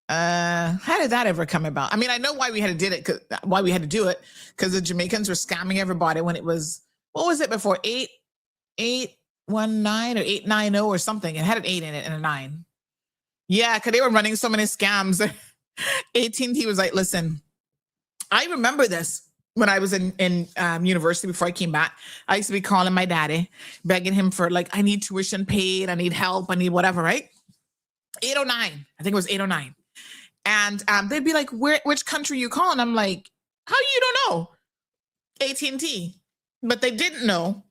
How did that ever come about? I mean, I know why we had to do it, because the Jamaicans were scamming everybody when it was, what was it before? 819 or 890 or something. It had an 8 in it and a 9. Yeah, because they were running so many scams. AT&T was like, listen, I remember this when I was in university before I came back. I used to be calling my daddy, begging him for, like, I need tuition paid, I need help, I need whatever, right? 809. I think it was 809. And they'd be like, which country you calling? I'm like, how you don't know? AT&T. But they didn't know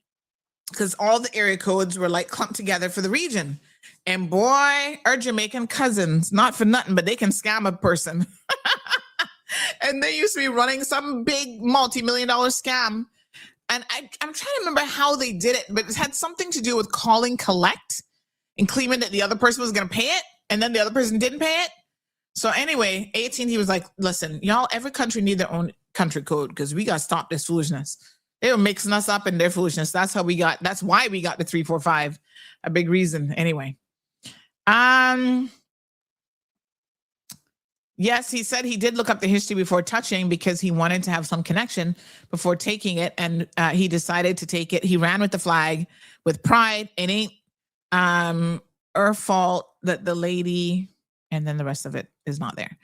because all the area codes were like clumped together for the region. And boy, our Jamaican cousins, not for nothing, but they can scam a person. And they used to be running some big multi-million-dollar scam And I'm trying to remember how they did it, but it had something to do with calling collect and claiming that the other person was going to pay it, and then the other person didn't pay it. So anyway, AT&T was like, listen, y'all, every country need their own country code because we got to stop this foolishness. They were mixing us up in their foolishness. That's why we got the 345. A big reason. Anyway. Yes, he said he did look up the history before touching because he wanted to have some connection before taking it. And he decided to take it. He ran with the flag with pride. It ain't her fault that the lady, and then the rest of it is not there.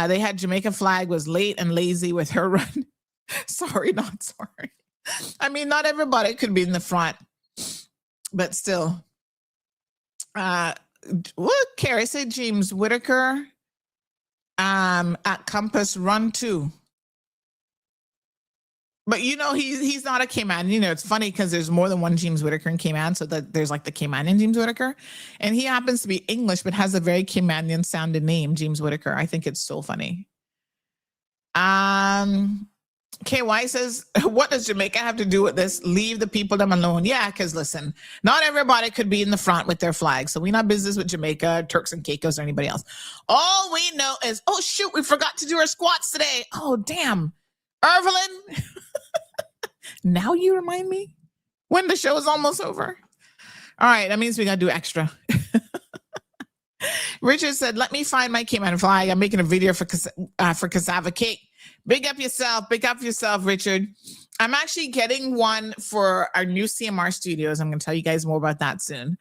They had Jamaica flag was late and lazy with her run. Sorry, not sorry. I mean, not everybody could be in the front, but still. What Carrie said? James Whitaker at Compass Run 2. But he's not a Cayman. It's funny because there's more than one James Whitaker in Cayman, so that there's like the Caymanian James Whitaker, and he happens to be English but has a very Caymanian sounding name, James Whitaker. I think it's so funny. KY says, what does Jamaica have to do with this? Leave the people them alone. Yeah, because listen, not everybody could be in the front with their flag. So we not business with Jamaica, Turks and Caicos, or anybody else. All we know is, oh shoot, we forgot to do our squats today. Oh damn. Evelyn. Now you remind me when the show is almost over. All right, that means we gotta do extra. Richard said, let me find my Cayman flag. I'm making a video for cassava cake. Big up yourself, Richard. I'm actually getting one for our new CMR studios. I'm going to tell you guys more about that soon.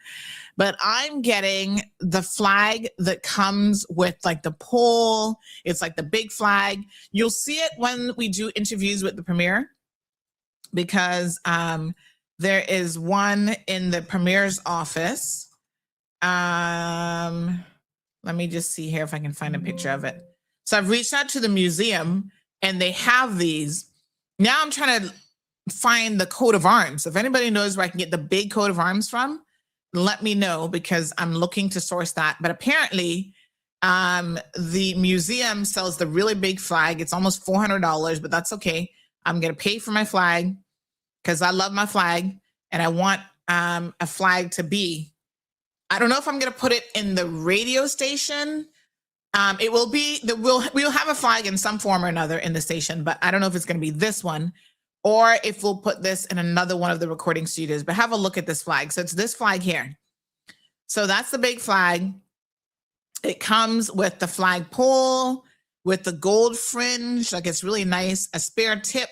But I'm getting the flag that comes with like the pole. It's like the big flag. You'll see it when we do interviews with the premier, because there is one in the premier's office. Let me just see here if I can find a picture of it. So I've reached out to the museum and they have these. Now I'm trying to find the coat of arms. If anybody knows where I can get the big coat of arms from, let me know, because I'm looking to source that. But apparently the museum sells the really big flag. It's almost $400, but that's okay. I'm going to pay for my flag because I love my flag and I want a flag to be. I don't know if I'm going to put it in the radio station. It will be we'll have a flag in some form or another in the station, but I don't know if it's going to be this one or if we'll put this in another one of the recording studios. But have a look at this flag. So it's this flag here. So that's the big flag. It comes with the flag pole, with the gold fringe, like it's really nice, a spare tip,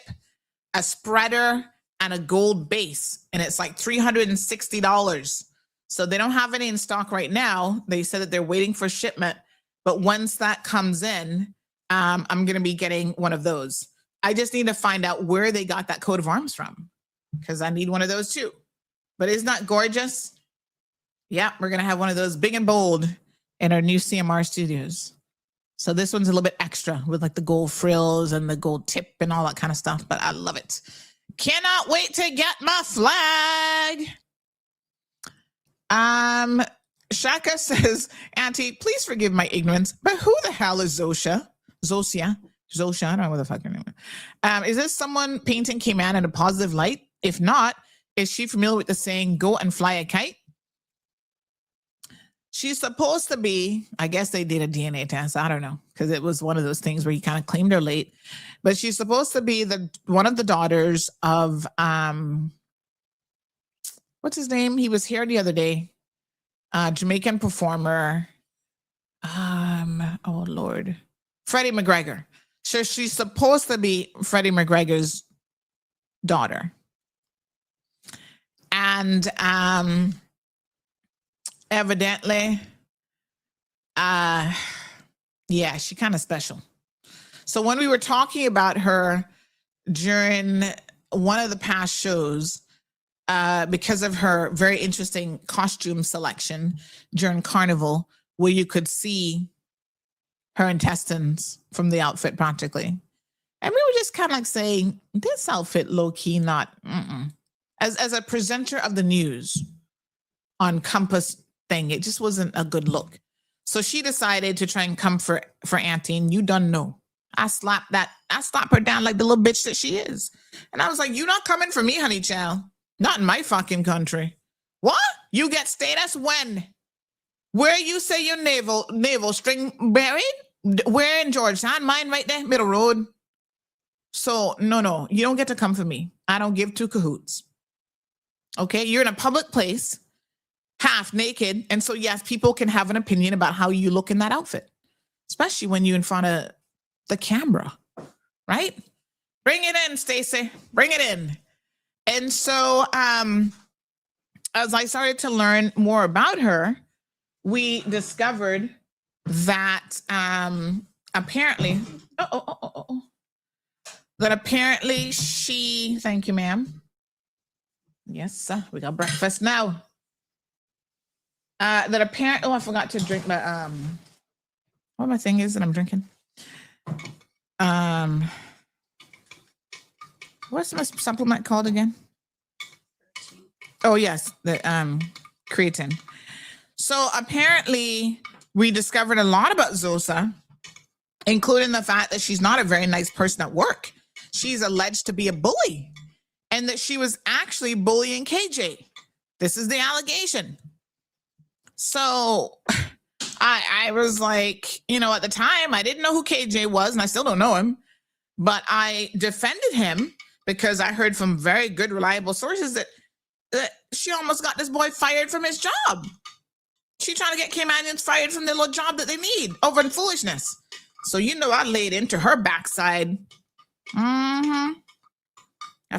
a spreader, and a gold base. And it's like $360. So they don't have any in stock right now. They said that they're waiting for shipment. But once that comes in, I'm going to be getting one of those. I just need to find out where they got that coat of arms from, because I need one of those too. But isn't that gorgeous? Yeah, we're going to have one of those big and bold in our new CMR studios. So this one's a little bit extra with like the gold frills and the gold tip and all that kind of stuff. But I love it. Cannot wait to get my flag. Shaka says, Auntie, please forgive my ignorance, but who the hell is Zosia? I don't know what the fuck her name is. Is this someone painting Cayman in a positive light? If not, is she familiar with the saying, go and fly a kite? She's supposed to be, I guess they did a DNA test. I don't know, because it was one of those things where you kind of claimed her late. But she's supposed to be one of the daughters of, what's his name? He was here the other day. Jamaican performer. Oh Lord. Freddie McGregor. So she's supposed to be Freddie McGregor's daughter. And evidently, yeah, she kind of special. So when we were talking about her during one of the past shows, because of her very interesting costume selection during Carnival, where you could see her intestines from the outfit practically. And we were just kind of like saying, this outfit low-key not, as a presenter of the news on Compass thing, it just wasn't a good look. So she decided to try and come for Auntie, and you done know. I slapped her down like the little bitch that she is. And I was like, you not coming for me, honey child. Not in my fucking country. What? You get status when? Where you say your navel string buried? Where in Georgetown? Mine right there, middle road. So no, you don't get to come for me. I don't give two cahoots. Okay, you're in a public place, half naked, and so yes, people can have an opinion about how you look in that outfit, especially when you're in front of the camera, right? Bring it in, Stacey. Bring it in. And so, as I started to learn more about her, we discovered that apparently, that apparently she, thank you, ma'am. Yes, sir. We got breakfast now. That apparently, I forgot to drink my, what my thing is that I'm drinking. What's my supplement called again? Oh, yes, the creatine. So apparently, we discovered a lot about Zosa, including the fact that she's not a very nice person at work. She's alleged to be a bully, and that she was actually bullying KJ. This is the allegation. So I was like, at the time, I didn't know who KJ was, and I still don't know him, but I defended him because I heard from very good, reliable sources that she almost got this boy fired from his job. She trying to get Caymanians fired from their little job that they need over in foolishness. So I laid into her backside. I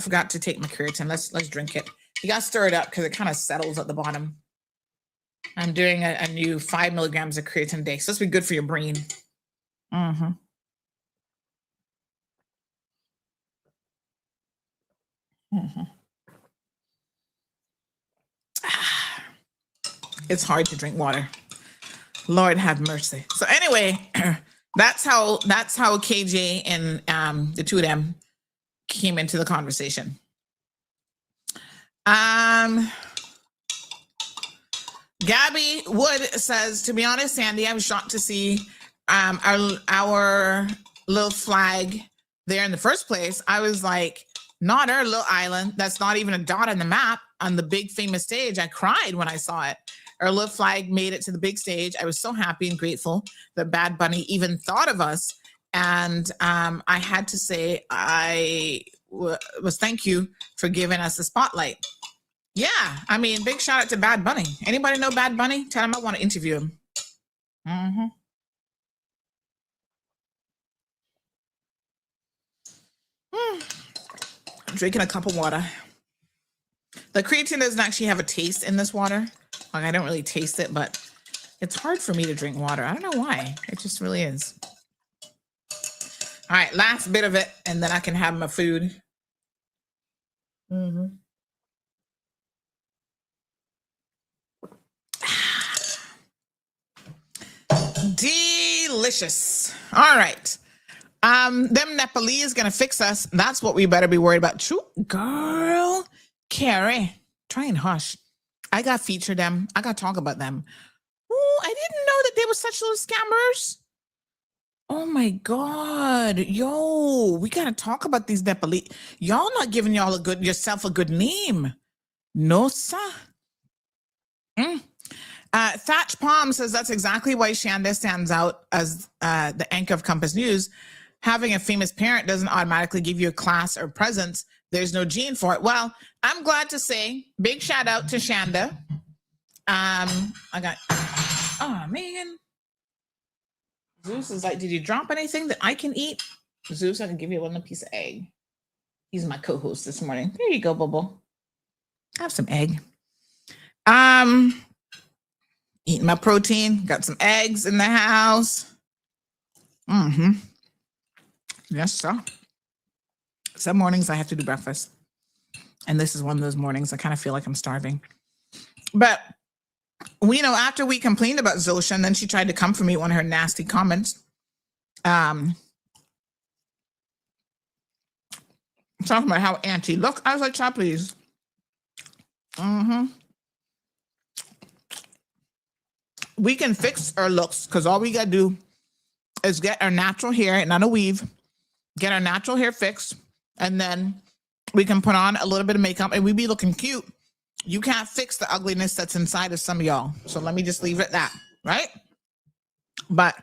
forgot to take my creatine. Let's drink it. You got to stir it up because it kind of settles at the bottom. I'm doing a new 5 milligrams of creatine a day. So this will be good for your brain. I'm It's hard to drink water. Lord have mercy. So anyway, that's how KJ and the two of them came into the conversation. Gabby Wood says, to be honest, Sandy, I was shocked to see our little flag there in the first place. I was like, not our little island. That's not even a dot on the map on the big famous stage. I cried when I saw it. Our little flag made it to the big stage. I was so happy and grateful that Bad Bunny even thought of us. And I had to say, was thank you for giving us the spotlight. Yeah, I mean, big shout out to Bad Bunny. Anybody know Bad Bunny? Tell him I want to interview him. I'm drinking a cup of water. The creatine doesn't actually have a taste in this water. Like, I don't really taste it, but it's hard for me to drink water. I don't know why. It just really is. All right, last bit of it, and then I can have my food. Delicious. All right. Them Nepalese gonna fix us. That's what we better be worried about. True, girl. Carrie, try and hush. I got feature them. I got to talk about them. Oh, I didn't know that they were such little scammers. Oh my God. Yo, we got to talk about these Nepalese. Y'all not giving yourself a good name. No, sir. Thatch Palm says that's exactly why Shanda stands out as the anchor of Compass News. Having a famous parent doesn't automatically give you a class or presence. There's no gene for it. Well, I'm glad to say, big shout out to Shanda. Oh man. Zeus is like, did you drop anything that I can eat? Zeus, I can give you one piece of egg. He's my co-host this morning. There you go, Bubble. Have some egg. Eating my protein. Got some eggs in the house. Yes, sir. Some mornings I have to do breakfast. And this is one of those mornings I kind of feel like I'm starving. But after we complained about Zosha, and then she tried to come for me, one of her nasty comments. Talking about how auntie look. I was like, child, please. We can fix our looks because all we got to do is get our natural hair, not a weave, get our natural hair fixed, and then we can put on a little bit of makeup and we be looking cute. You can't fix the ugliness that's inside of some of y'all. So let me just leave it at that, right? But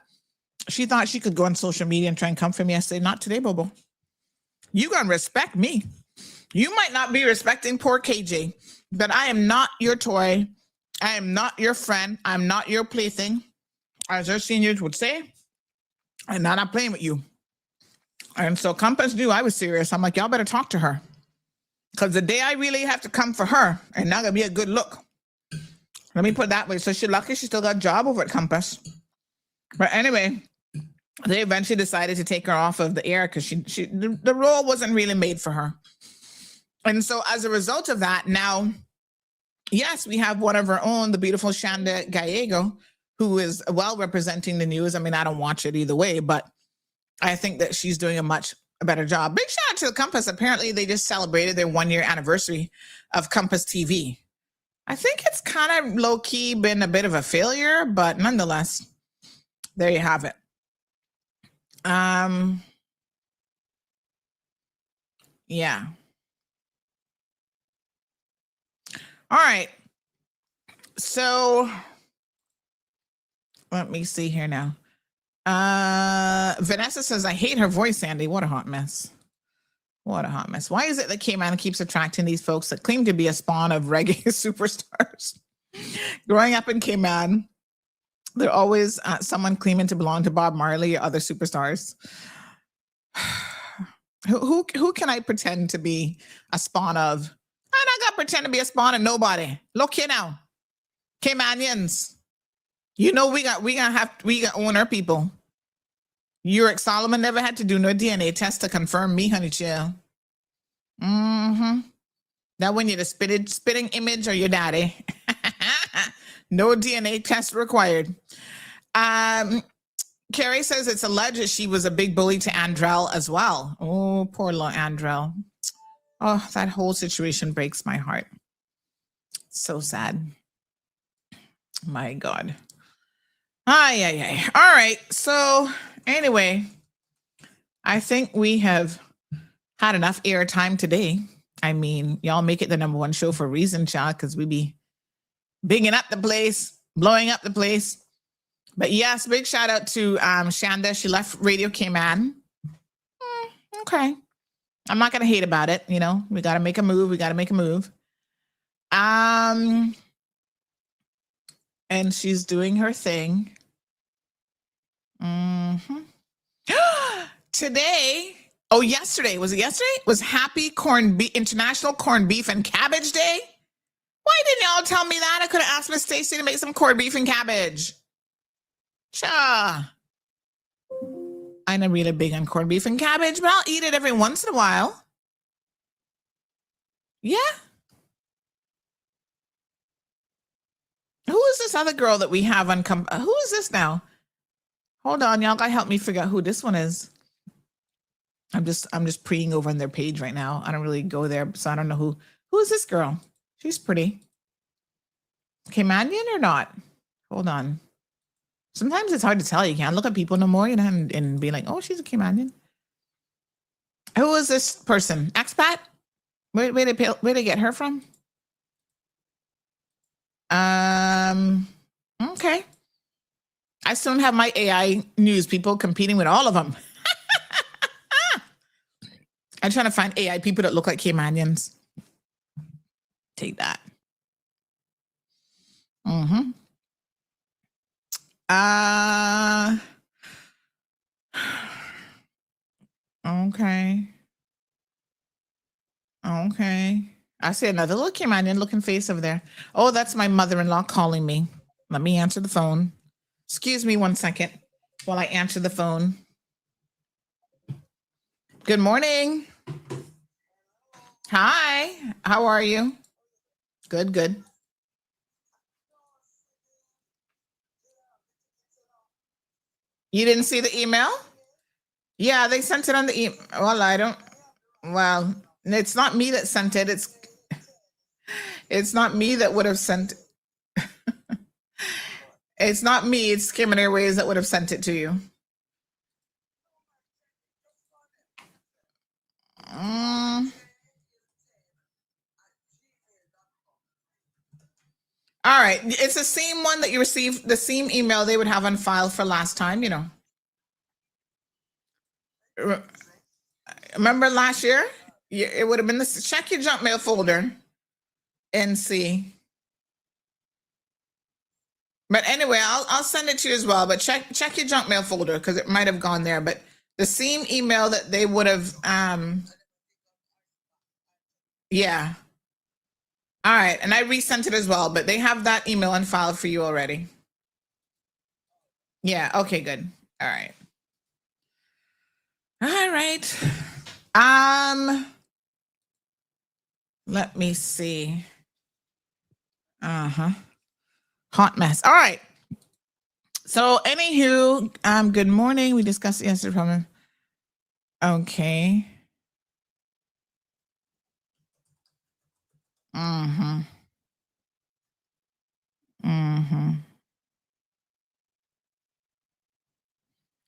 she thought she could go on social media and try and come for me. I say, not today, Bobo. You gonna respect me. You might not be respecting poor KJ, but I am not your toy. I am not your friend. I'm not your plaything, as our seniors would say. I'm not playing with you. And so Compass knew I was serious. I'm like, y'all better talk to her. Because the day I really have to come for her, and not gonna be a good look. Let me put it that way. So she's lucky she still got a job over at Compass. But anyway, they eventually decided to take her off of the air because the role wasn't really made for her. And so as a result of that, now, yes, we have one of our own, the beautiful Shanda Gallego, who is well representing the news. I mean, I don't watch it either way, but I think that she's doing a much better job. Big shout out to Compass. Apparently, they just celebrated their 1-year anniversary of Compass TV. I think it's kind of low-key been a bit of a failure, but nonetheless, there you have it. Yeah. All right. So let me see here now. Vanessa says, I hate her voice, Andy. What a hot mess. What a hot mess. Why is it that Cayman keeps attracting these folks that claim to be a spawn of reggae superstars? Growing up in Cayman, they're always someone claiming to belong to Bob Marley or other superstars. Who can I pretend to be a spawn of? I'm not gonna pretend to be a spawn of nobody. Look here now, Caymanians. You know we got own our people. Uric Solomon never had to do no DNA test to confirm me, honey chill. That when you're the spitting image or your daddy. No DNA test required. Carrie says it's alleged that she was a big bully to Andrell as well. Oh, poor little Andrell. Oh, that whole situation breaks my heart. So sad. My God. Ay. All right. So anyway, I think we have had enough airtime today. I mean, y'all make it the #1 show for a reason, child, because we be bigging up the place, blowing up the place. But yes, big shout out to Shanda. She left Radio Cayman. Okay. I'm not going to hate about it. You know, we got to make a move. And she's doing her thing. Today, yesterday. Was it yesterday? Was Happy International Corned Beef and Cabbage Day? Why didn't y'all tell me that? I could have asked Miss Stacy to make some corned beef and cabbage. Cha. I'm not really big on corned beef and cabbage, but I'll eat it every once in a while. Yeah. Who is this other girl that we have on? Who is this now? Hold on, y'all gotta help me figure out who this one is. I'm just preying over on their page right now. I don't really go there, so I don't know who is this girl. She's pretty. Caymanian or not? Hold on. Sometimes it's hard to tell. You can't look at people no more, you know, and be like, oh, she's a Caymanian. Who is this person? Expat? Where they get her from? Okay. I still have my AI news people competing with all of them. I'm trying to find AI people that look like Caymanians. Take that. Okay. I see another little Caymanian looking face over there. Oh, that's my mother-in-law calling me. Let me answer the phone. Excuse me 1 second while I answer the phone. Good morning. Hi, how are you? Good. You didn't see the email? Yeah, they sent it on the email. Well, it's not me that sent it. It's not me that would have sent. It's not me. It's Cayman Airways that would have sent it to you. All right. It's the same one that you received, the same email they would have on file for last time, you know. Remember last year? It would have been this. Check your junk mail folder and see. But anyway, I'll send it to you as well. But check your junk mail folder because it might have gone there. But the same email that they would have, yeah. All right, and I resent it as well, but they have that email on file for you already. Yeah, okay, good. All right. All right. Let me see. Hot mess. All right. So anywho, good morning. We discussed yesterday problem. Okay.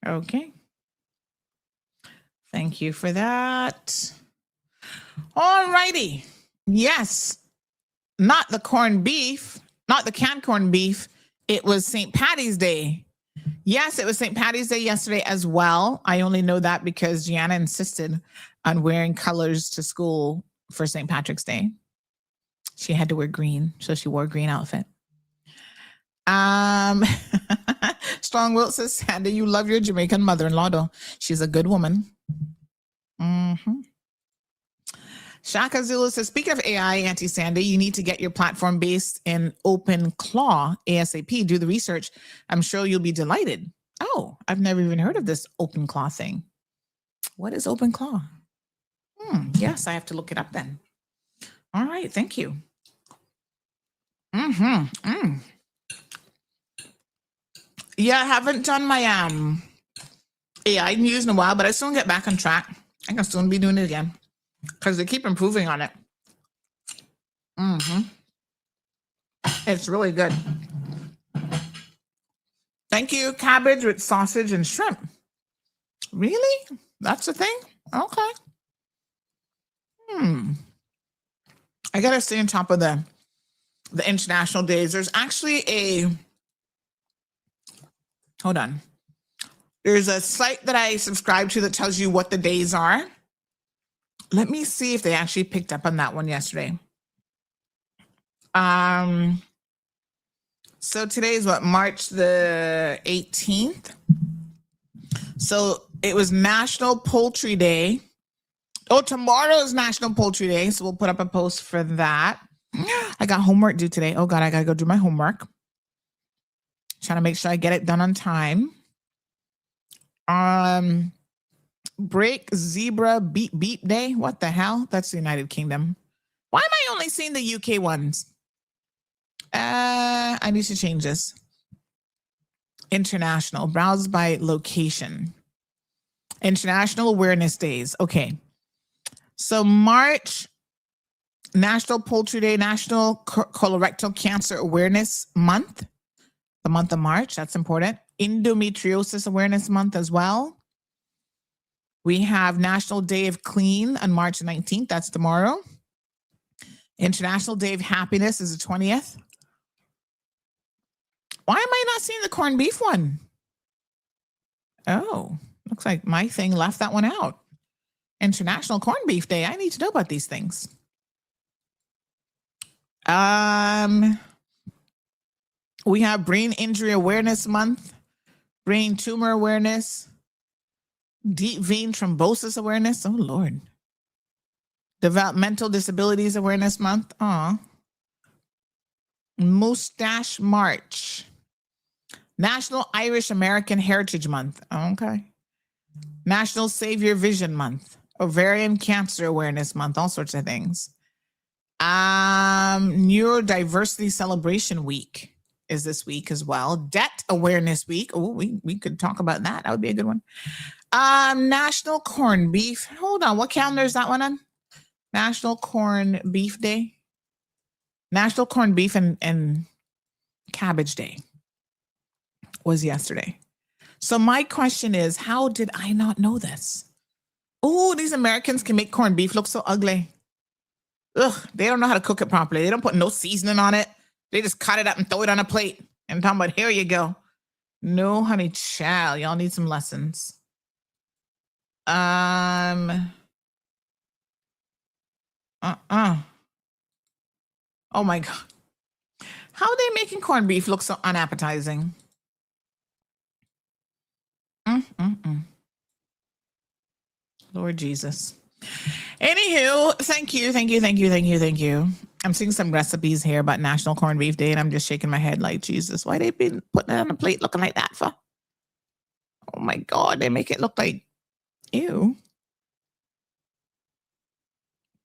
Okay. Thank you for that. All righty. Yes. Not the corned beef, not the canned corned beef. It was St. Patty's Day. Yes, it was St. Patty's Day yesterday as well. I only know that because Gianna insisted on wearing colors to school for St. Patrick's Day. She had to wear green, so she wore a green outfit. Strong Will says, Sandy, you love your Jamaican mother-in-law, though. She's a good woman. Shaka Zulu says, speaking of AI, Auntie Sandy, you need to get your platform based in OpenClaw ASAP. Do the research. I'm sure you'll be delighted. Oh, I've never even heard of this OpenClaw thing. What is OpenClaw? Yes, I have to look it up then. All right, thank you. Yeah, I haven't done my AI news in a while, but I soon get back on track. I can soon be doing it again because they keep improving on it. It's really good. Thank you. Cabbage with sausage and shrimp. Really? That's the thing? Okay. I gotta stay on top of the international days. There's actually hold on. There's a site that I subscribe to that tells you what the days are. Let me see if they actually picked up on that one yesterday. So today is what, March the 18th? So it was National Poultry Day. Oh, tomorrow is National Poultry Day, so we'll put up a post for that. I got homework due today. Oh God, I gotta go do my homework. Trying to make sure I get it done on time. Break Zebra Beep Day. What the hell? That's the United Kingdom. Why am I only seeing the UK ones? I need to change this. International. Browse by location. International Awareness Days. Okay. So March, National Poultry Day, National Colorectal Cancer Awareness Month. The month of March. That's important. Endometriosis Awareness Month as well. We have National Day of Clean on March 19th. That's tomorrow. International Day of Happiness is the 20th. Why am I not seeing the corned beef one? Oh, looks like my thing left that one out. International Corned Beef Day. I need to know about these things. We have Brain Injury Awareness Month, Brain Tumor Awareness, Deep Vein Thrombosis Awareness. Oh, Lord. Developmental Disabilities Awareness Month. Mustache March. National Irish American Heritage Month. Okay. National Save Your Vision Month. Ovarian Cancer Awareness Month. All sorts of things. Neurodiversity Celebration Week is this week as well. Debt Awareness Week. Oh, we could talk about that. That would be a good one. National Corned Beef. Hold on. What calendar is that one on? National Corned Beef Day. National Corned Beef and Cabbage Day was yesterday. So my question is, how did I not know this? Oh, these Americans can make corned beef look so ugly. Ugh, they don't know how to cook it properly. They don't put no seasoning on it. They just cut it up and throw it on a plate. And I'm talking about, here you go. No, honey, child. Y'all need some lessons. Oh my God. How are they making corned beef look so unappetizing? Lord Jesus. Anywho, thank you. I'm seeing some recipes here about National Corned Beef Day, and I'm just shaking my head like, Jesus, why they been putting it on a plate looking like that for? Oh my God, they make it look like, ew.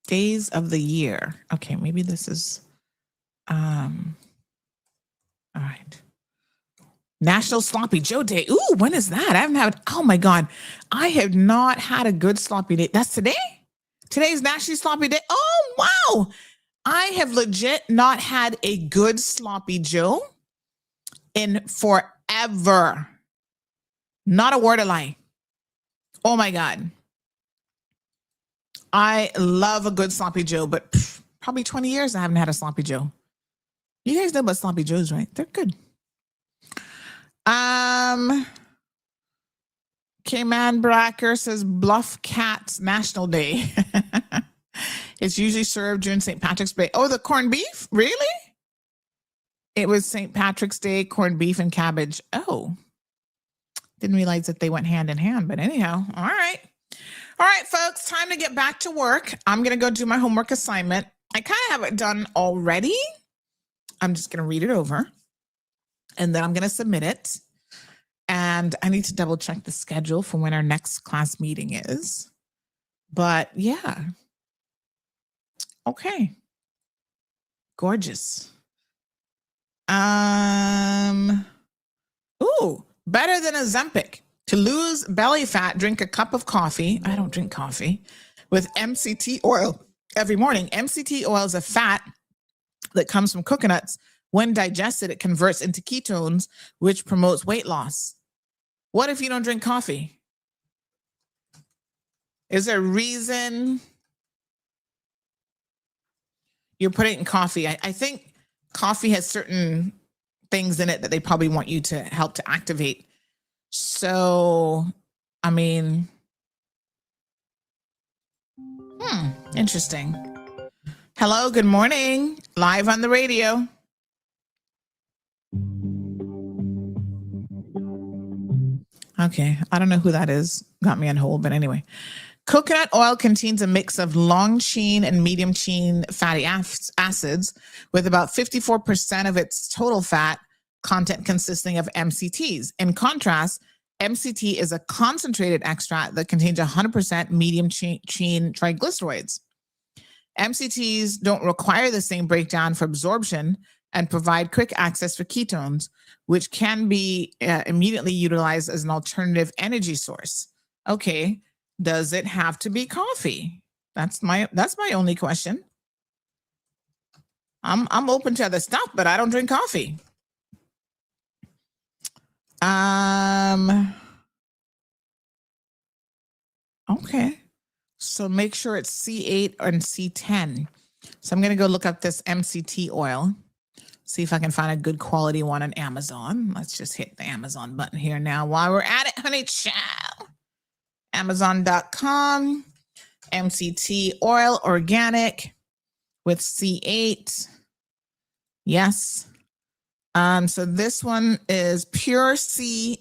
Days of the year. Okay, maybe this is, all right. National Sloppy Joe Day. Ooh, when is that? I haven't had, oh my God. I have not had a good sloppy day. That's today? Today's National Sloppy Day. Oh, wow. I have legit not had a good sloppy Joe in forever. Not a word of lie. Oh my God. I love a good sloppy Joe, but probably 20 years I haven't had a sloppy Joe. You guys know about sloppy Joes, right? They're good. K-Man Bracker says Bluff Cats National Day. It's usually served during St. Patrick's Day. Oh, the corned beef? Really? It was St. Patrick's Day, corned beef and cabbage. Oh, didn't realize that they went hand in hand, but anyhow, all right. All right, folks, time to get back to work. I'm going to go do my homework assignment. I kind of have it done already. I'm just going to read it over, and then I'm going to submit it. And I need to double check the schedule for when our next class meeting is. But yeah. Okay. Gorgeous. Ooh, better than Ozempic. To lose belly fat, drink a cup of coffee. I don't drink coffee. With MCT oil every morning. MCT oil is a fat that comes from coconuts. When digested, it converts into ketones, which promotes weight loss. What if you don't drink coffee? Is there a reason you're putting in coffee? I think coffee has certain things in it that they probably want you to help to activate. So, I mean, interesting. Hello, good morning. Live on the radio. Okay, I don't know who that is. Got me on hold, but anyway. Coconut oil contains a mix of long chain and medium chain fatty acids, with about 54% of its total fat content consisting of MCTs. In contrast, MCT is a concentrated extract that contains 100% medium chain triglycerides. MCTs don't require the same breakdown for absorption and provide quick access for ketones, which can be immediately utilized as an alternative energy source. Okay, does it have to be coffee? That's my only question. I'm open to other stuff, but I don't drink coffee. Okay. So make sure it's C8 and C10. So I'm going to go look up this MCT oil. See if I can find a good quality one on Amazon. Let's just hit the Amazon button here now while we're at it, honey child. Amazon.com. MCT oil organic with C8. Yes. So this one is pure C8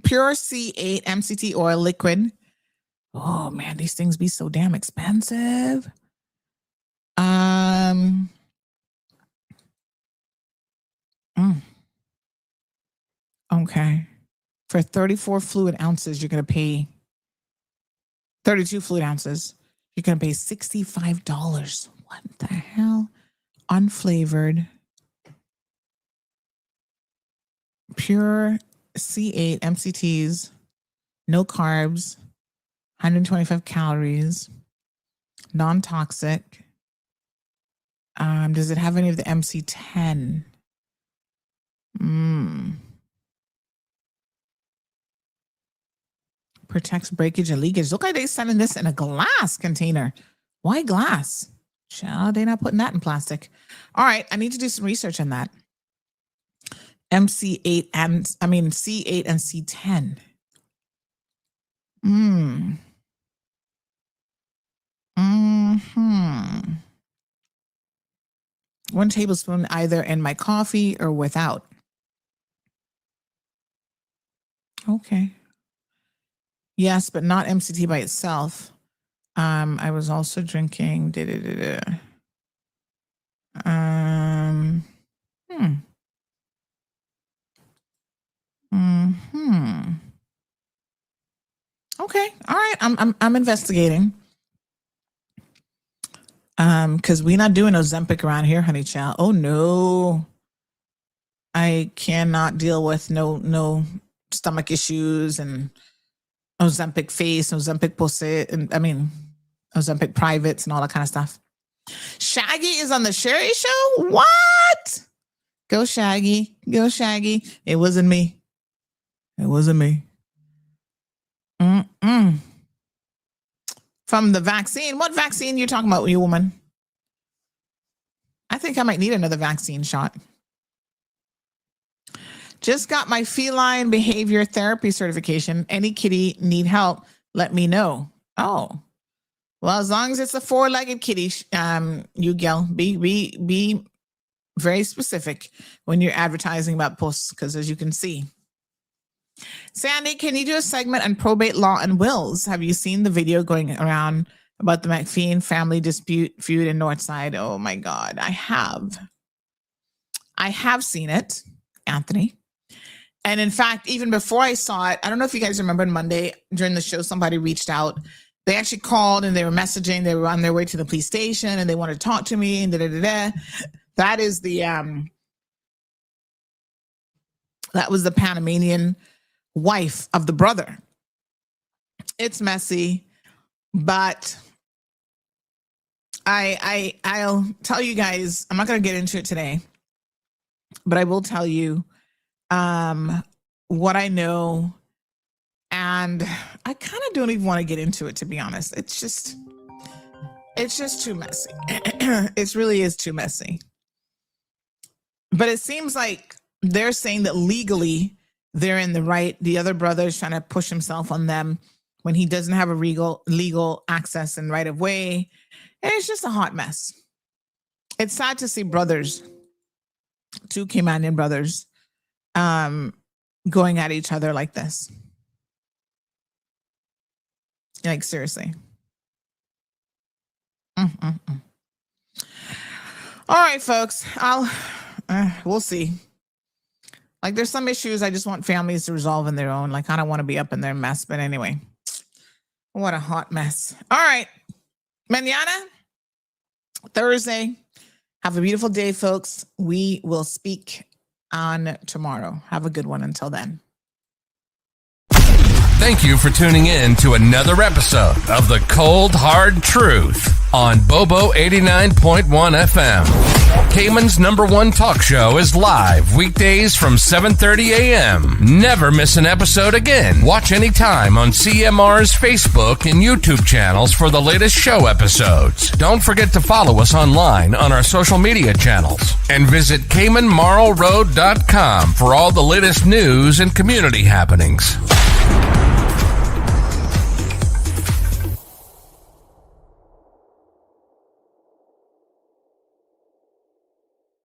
MCT oil liquid. Oh man, these things be so damn expensive. Okay. For 34 fluid ounces, you're going to pay 32 fluid ounces. You're going to pay $65. What the hell? Unflavored. Pure C8 MCTs. No carbs. 125 calories. Non-toxic. Does it have any of the MC10? protects breakage and leakage. Look like they sending this in a glass container. Why glass? Child, they're not putting that in plastic. All right, I need to do some research on that. C8 and C10. One tablespoon either in my coffee or without. Okay. Yes, but not MCT by itself. I was also drinking. Okay. All right. I'm investigating. Because we're not doing Ozempic around here, honey child. Oh no. I cannot deal with no stomach issues and Ozempic face, Ozempic pussy, and Ozempic privates and all that kind of stuff. Shaggy is on the Sherry Show? What? Go Shaggy. Go Shaggy. It wasn't me. It wasn't me. From the vaccine. What vaccine you talking about, you woman? I think I might need another vaccine shot. Just got my feline behavior therapy certification. Any kitty need help, let me know. Oh, well, as long as it's a 4-legged kitty, you gal, be very specific when you're advertising about posts, because as you can see. Sandy, can you do a segment on probate law and wills? Have you seen the video going around about the McPhee family dispute feud in Northside? Oh my God, I have. I have seen it, Anthony. And in fact, even before I saw it, I don't know if you guys remember on Monday during the show, somebody reached out. They actually called and they were messaging. They were on their way to the police station and they wanted to talk to me and That is the that was the Panamanian wife of the brother. It's messy, but I'll tell you guys, I'm not going to get into it today, but I will tell you what I know, and I kind of don't even want to get into it, to be honest. It's just too messy. It really is too messy. But it seems like they're saying that legally they're in the right. The other brother is trying to push himself on them when he doesn't have a legal access and right of way. And it's just a hot mess. It's sad to see brothers, two Caymanian brothers, going at each other like this. Like, seriously. All right, folks. We'll see. Like, there's some issues I just want families to resolve on their own. Like, I don't want to be up in their mess. But anyway, what a hot mess. All right. Mañana, Thursday. Have a beautiful day, folks. We will speak on tomorrow. Have a good one until then. Thank you for tuning in to another episode of The Cold Hard Truth on Bobo 89.1 FM. Cayman's #1 talk show is live weekdays from 7:30 a.m. Never miss an episode again. Watch anytime on CMR's Facebook and YouTube channels for the latest show episodes. Don't forget to follow us online on our social media channels and visit CaymanMarlRoad.com for all the latest news and community happenings.